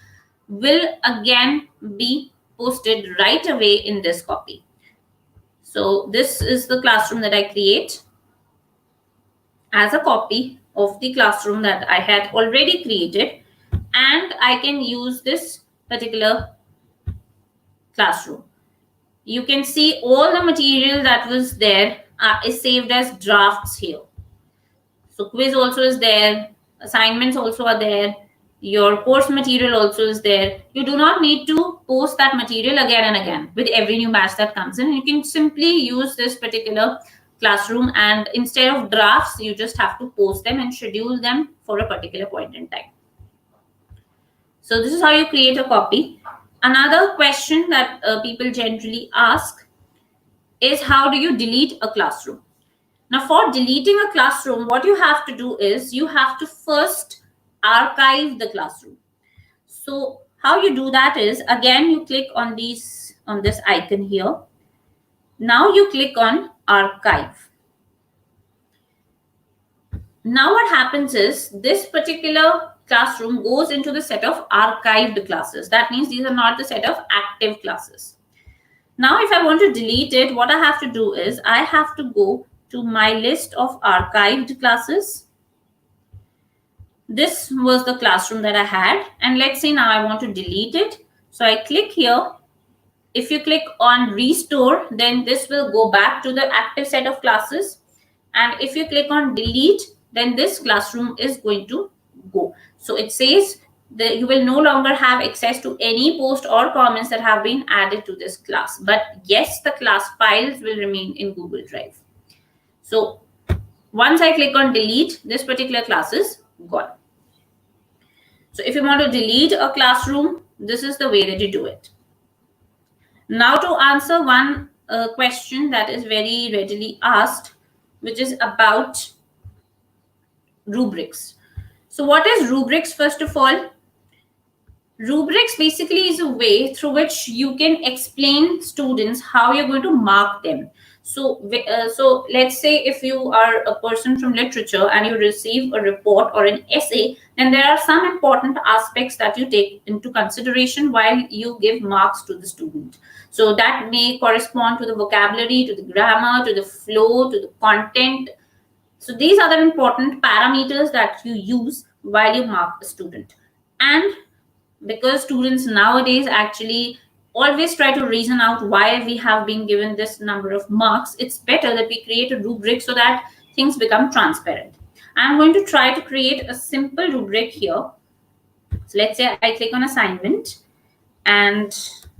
will again be posted right away in this copy. So this is the classroom that I create as a copy of the classroom that I had already created, and I can use this particular classroom. You can see all the material that was there is saved as drafts here. So quiz also is there, assignments also are there, your course material also is there. You do not need to post that material again and again with every new batch that comes in. You can simply use this particular classroom, and instead of drafts, you just have to post them and schedule them for a particular point in time. So this is how you create a copy. Another question that people generally ask is, how do you delete a classroom? Now, for deleting a classroom, what you have to do is you have to first archive the classroom. So how you do that is, again, you click on this icon here. Now you click on archive. Now what happens is, this particular classroom goes into the set of archived classes. That means these are not the set of active classes. Now, if I want to delete it, what I have to do is I have to go to my list of archived classes. This was the classroom that I had, and let's say now I want to delete it. So I click here. If you click on restore, then this will go back to the active set of classes. And if you click on delete, then this classroom is going to go. So it says that you will no longer have access to any post or comments that have been added to this class. But yes, the class files will remain in Google Drive. So once I click on delete, this particular class is gone. So if you want to delete a classroom, this is the way that you do it. Now, to answer one question that is very readily asked, which is about rubrics. So what is rubrics, first of all? Rubrics basically is a way through which you can explain students how you're going to mark them. So let's say if you are a person from literature and you receive a report or an essay, then there are some important aspects that you take into consideration while you give marks to the student. So that may correspond to the vocabulary, to the grammar, to the flow, to the content. So these are the important parameters that you use while you mark a student. And because students nowadays actually always try to reason out why we have been given this number of marks, it's better that we create a rubric so that things become transparent. I'm going to try to create a simple rubric here. So let's say I click on assignment, and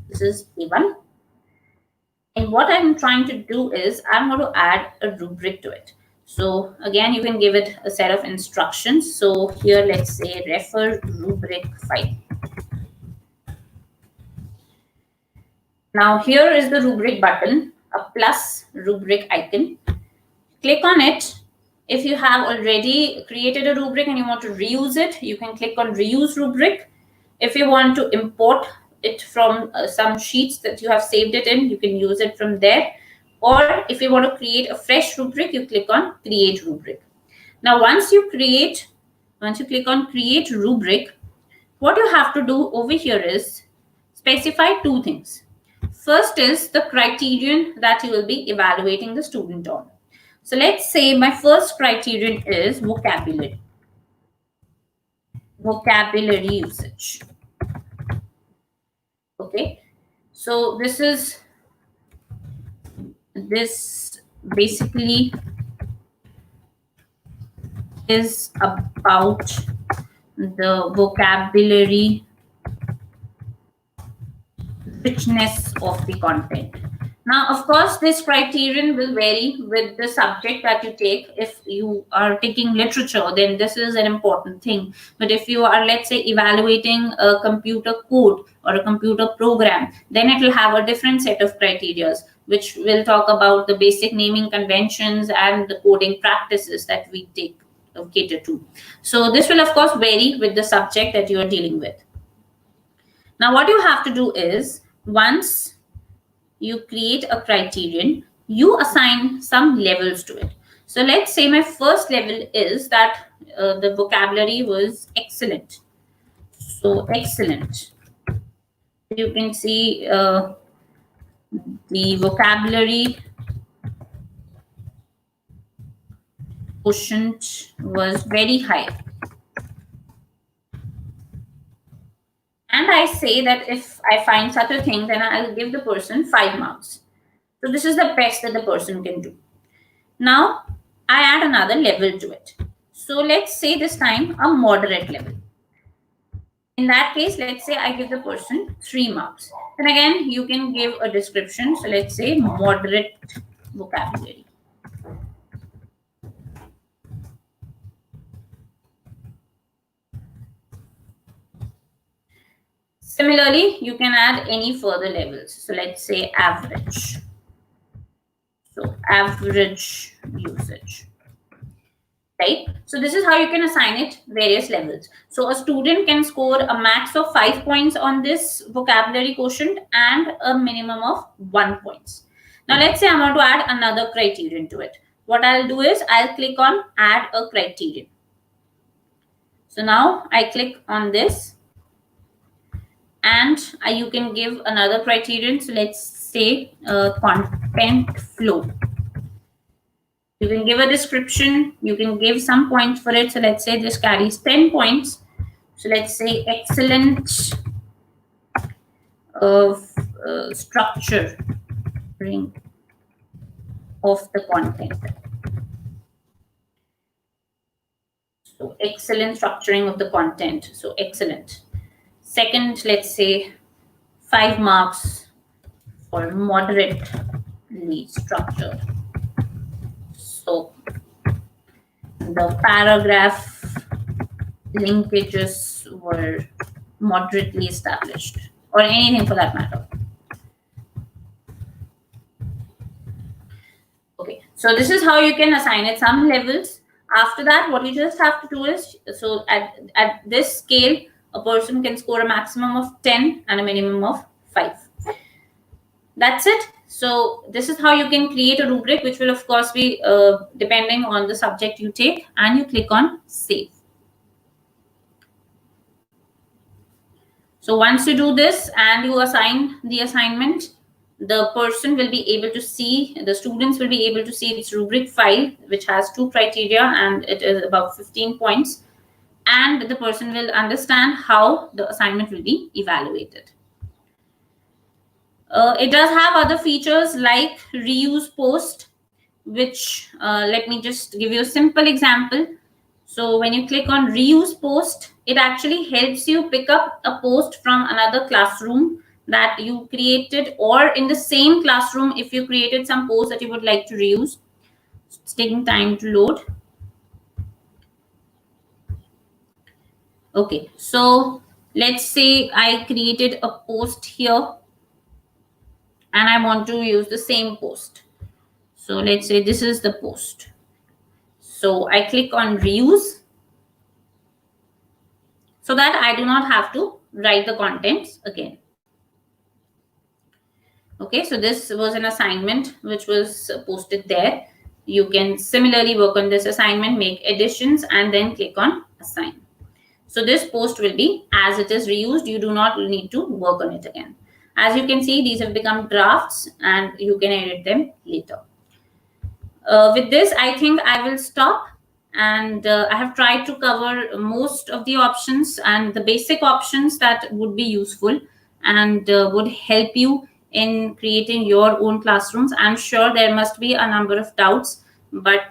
this is A1. And what I'm trying to do is I'm going to add a rubric to it. So again, you can give it a set of instructions. So here, let's say refer rubric file. Now here is the rubric button, a plus rubric icon. Click on it. If you have already created a rubric and you want to reuse it, you can click on reuse rubric. If you want to import it from some sheets that you have saved it in, you can use it from there. Or if you want to create a fresh rubric, you click on create rubric. Now once you click on create rubric, what you have to do over here is specify two things. First is the criterion that you will be evaluating the student on. So let's say my first criterion is vocabulary usage. Okay, so this basically is about the vocabulary richness of the content. Now, of course, this criterion will vary with the subject that you take. If you are taking literature, then this is an important thing. But if you are, let's say, evaluating a computer code or a computer program, then it will have a different set of criteria, which will talk about the basic naming conventions and the coding practices that we cater to. So this will, of course, vary with the subject that you are dealing with. Now, what you have to do is, once you create a criterion, you assign some levels to it. So let's say my first level is that the vocabulary was excellent. So excellent. You can see the vocabulary quotient was very high. And I say that if I find such a thing, then I'll give the person 5 marks. So this is the best that the person can do. Now, I add another level to it. So let's say this time a moderate level. In that case, let's say I give the person 3 marks. Then again, you can give a description. So let's say moderate vocabulary. Similarly, you can add any further levels. So let's say average. So average usage. Right? So this is how you can assign it various levels. So a student can score a max of 5 points on this vocabulary quotient and a minimum of 1 points. Now let's say I want to add another criterion to it. What I'll do is I'll click on add a criterion. So now I click on this and you can give another criterion. So let's say content flow. You can give a description, you can give some points for it. So let's say this carries 10 points. So let's say excellent structure of the content. So excellent structuring of the content. So excellent. Second, let's say 5 marks for moderately structured. So the paragraph linkages were moderately established, or anything for that matter. Okay, so this is how you can assign it some levels. After that, what you just have to do is, so at this scale, a person can score a maximum of 10 and a minimum of 5. That's it. So this is how you can create a rubric, which will of course be depending on the subject you take, and you click on save. So once you do this and you assign the assignment, the person will be able to see, the students will be able to see its rubric file, which has 2 criteria and it is about 15 points. And the person will understand how the assignment will be evaluated. It does have other features like reuse post, which let me just give you a simple example. So when you click on reuse post, it actually helps you pick up a post from another classroom that you created, or in the same classroom if you created some post that you would like to reuse. It's taking time to load. Okay, so let's say I created a post here and I want to use the same post. So let's say this is the post. So I click on reuse so that I do not have to write the contents again. Okay, so this was an assignment which was posted there. You can similarly work on this assignment, make additions, and then click on assign. So this post will be as it is reused. You do not need to work on it again. As you can see, these have become drafts and you can edit them later. With this, I think I will stop, and I have tried to cover most of the options and the basic options that would be useful and would help you in creating your own classrooms. I'm sure there must be a number of doubts, but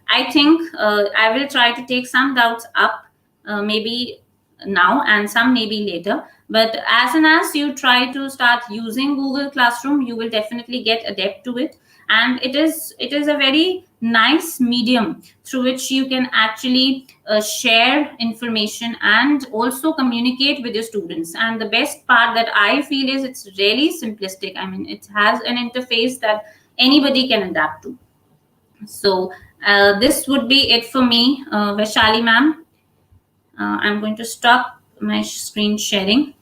I think I will try to take some doubts up maybe now and some maybe later. But as soon as you try to start using Google Classroom, you will definitely get adept to it. And it is a very nice medium through which you can actually share information and also communicate with your students. And the best part that I feel is it's really simplistic. I mean, it has an interface that anybody can adapt to. So this would be it for me, Vaishali ma'am. I'm going to stop my screen sharing.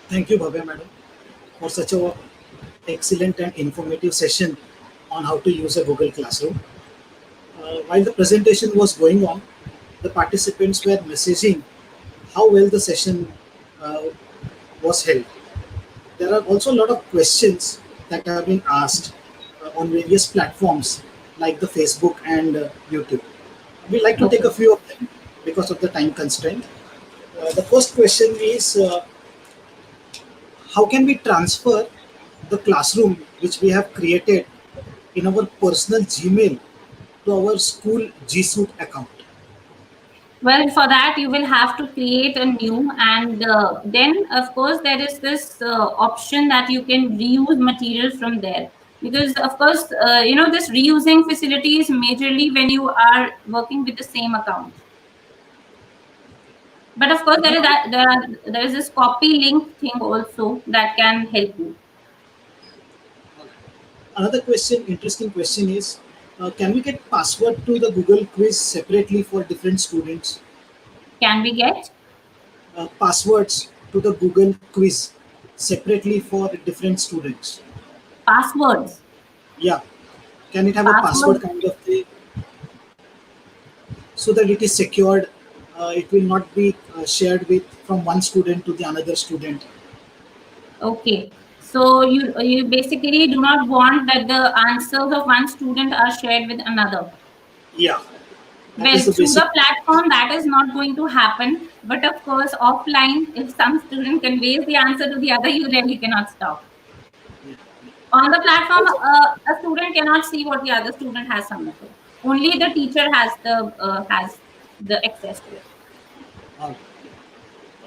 Thank you, Bhavya Madam, for such a excellent and informative session on how to use a Google Classroom. While the presentation was going on, the participants were messaging how well the session was held. There are also a lot of questions that have been asked on various platforms like the Facebook and YouTube. We'd like to take a few of them because of the time constraint. The first question is how can we transfer the classroom which we have created in our personal Gmail to our school G Suite account? Well, for that, you will have to create a new, and then, of course, there is this option that you can reuse material from there. Because, of course, this reusing facility is majorly when you are working with the same account. But of course, there is this copy link thing also that can help you. Another question, interesting question is, can we get password to the Google quiz separately for different students? Can we get Passwords to the Google quiz separately for different students? passwords? Yeah. Can it have a Password. password kind of thing so that it is secured? It will not be shared with from one student to the another student. Okay. So you basically do not want that the answers of one student are shared with another. Yeah. That is Well, the through basic. the platform, that is not going to happen. But of course, offline, if some student conveys the answer to the other, you really cannot stop. On the platform, Also, a student cannot see what the other student has submitted. Only the teacher has the access to it. uh,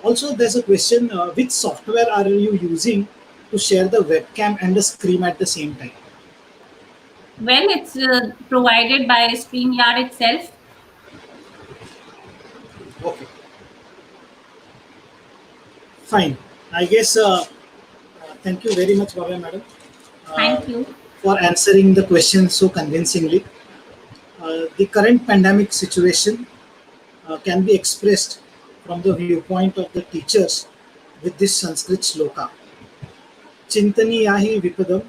also there's a question: which software are you using to share the webcam and the screen at the same time? Well, it's provided by StreamYard itself. Okay, fine. I guess. Thank you very much, Bhavya madam, uh, Thank you. for answering the question so convincingly. The current pandemic situation can be expressed from the viewpoint of the teachers with this Sanskrit shloka. Chintaniyahi vipadam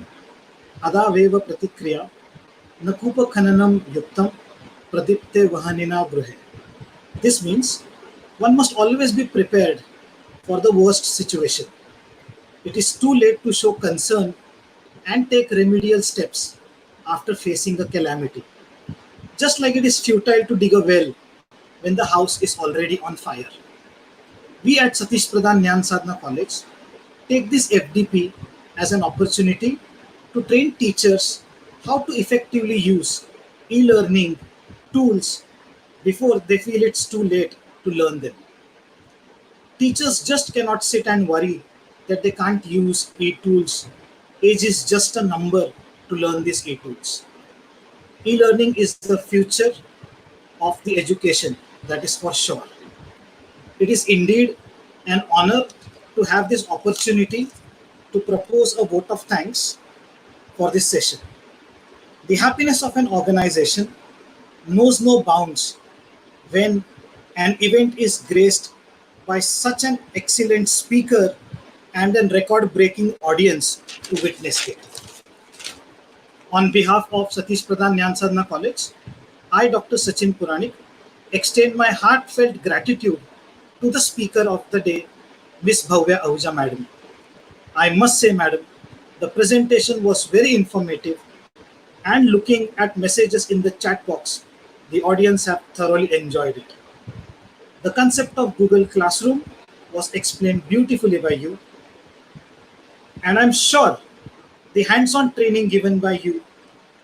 adaveva pratikriya nakupa khananam yuktam pradipte vahanina bruhe. This means one must always be prepared for the worst situation. It is too late to show concern and take remedial steps after facing a calamity. Just like it is futile to dig a well when the house is already on fire. We at Satish Pradhan Nyan Sadhana College take this FDP as an opportunity to train teachers how to effectively use e-learning tools before they feel it's too late to learn them. Teachers just cannot sit and worry that they can't use e-tools. Age is just a number to learn these e-tools. E-learning is the future of the education, that is for sure. It is indeed an honor to have this opportunity to propose a vote of thanks for this session. The happiness of an organization knows no bounds when an event is graced by such an excellent speaker and a record-breaking audience to witness it. On behalf of Satish Pradhan Nyan Sadhana College, I, Dr. Sachin Puranik, extend my heartfelt gratitude to the speaker of the day, Miss Bhavya Ahuja Madam. I must say, Madam, the presentation was very informative, and looking at messages in the chat box, the audience have thoroughly enjoyed it. The concept of Google Classroom was explained beautifully by you, and I'm sure the hands-on training given by you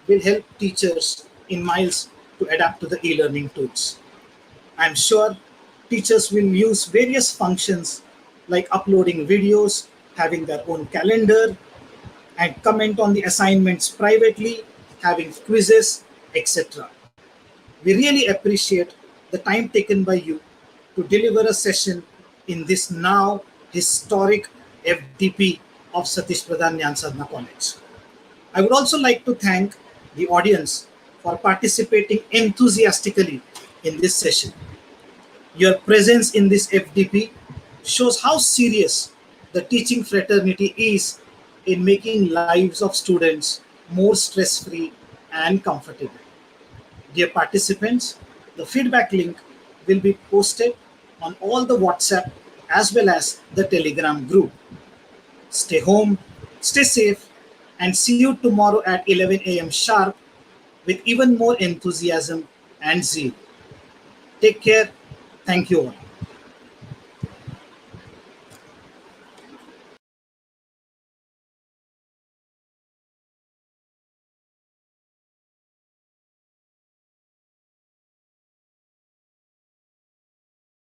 will help teachers in miles to adapt to the e-learning tools. I'm sure teachers will use various functions like uploading videos, having their own calendar, and comment on the assignments privately, having quizzes, etc. We really appreciate the time taken by you to deliver a session in this now historic FDP of Satish Pradhan Nyan Sadhana College. I would also like to thank the audience for participating enthusiastically in this session. Your presence in this FDP shows how serious the teaching fraternity is in making lives of students more stress-free and comfortable. Dear participants, the feedback link will be posted on all the WhatsApp as well as the Telegram group. Stay home, stay safe, and see you tomorrow at 11 a.m. sharp with even more enthusiasm and zeal. Take care. Thank you all.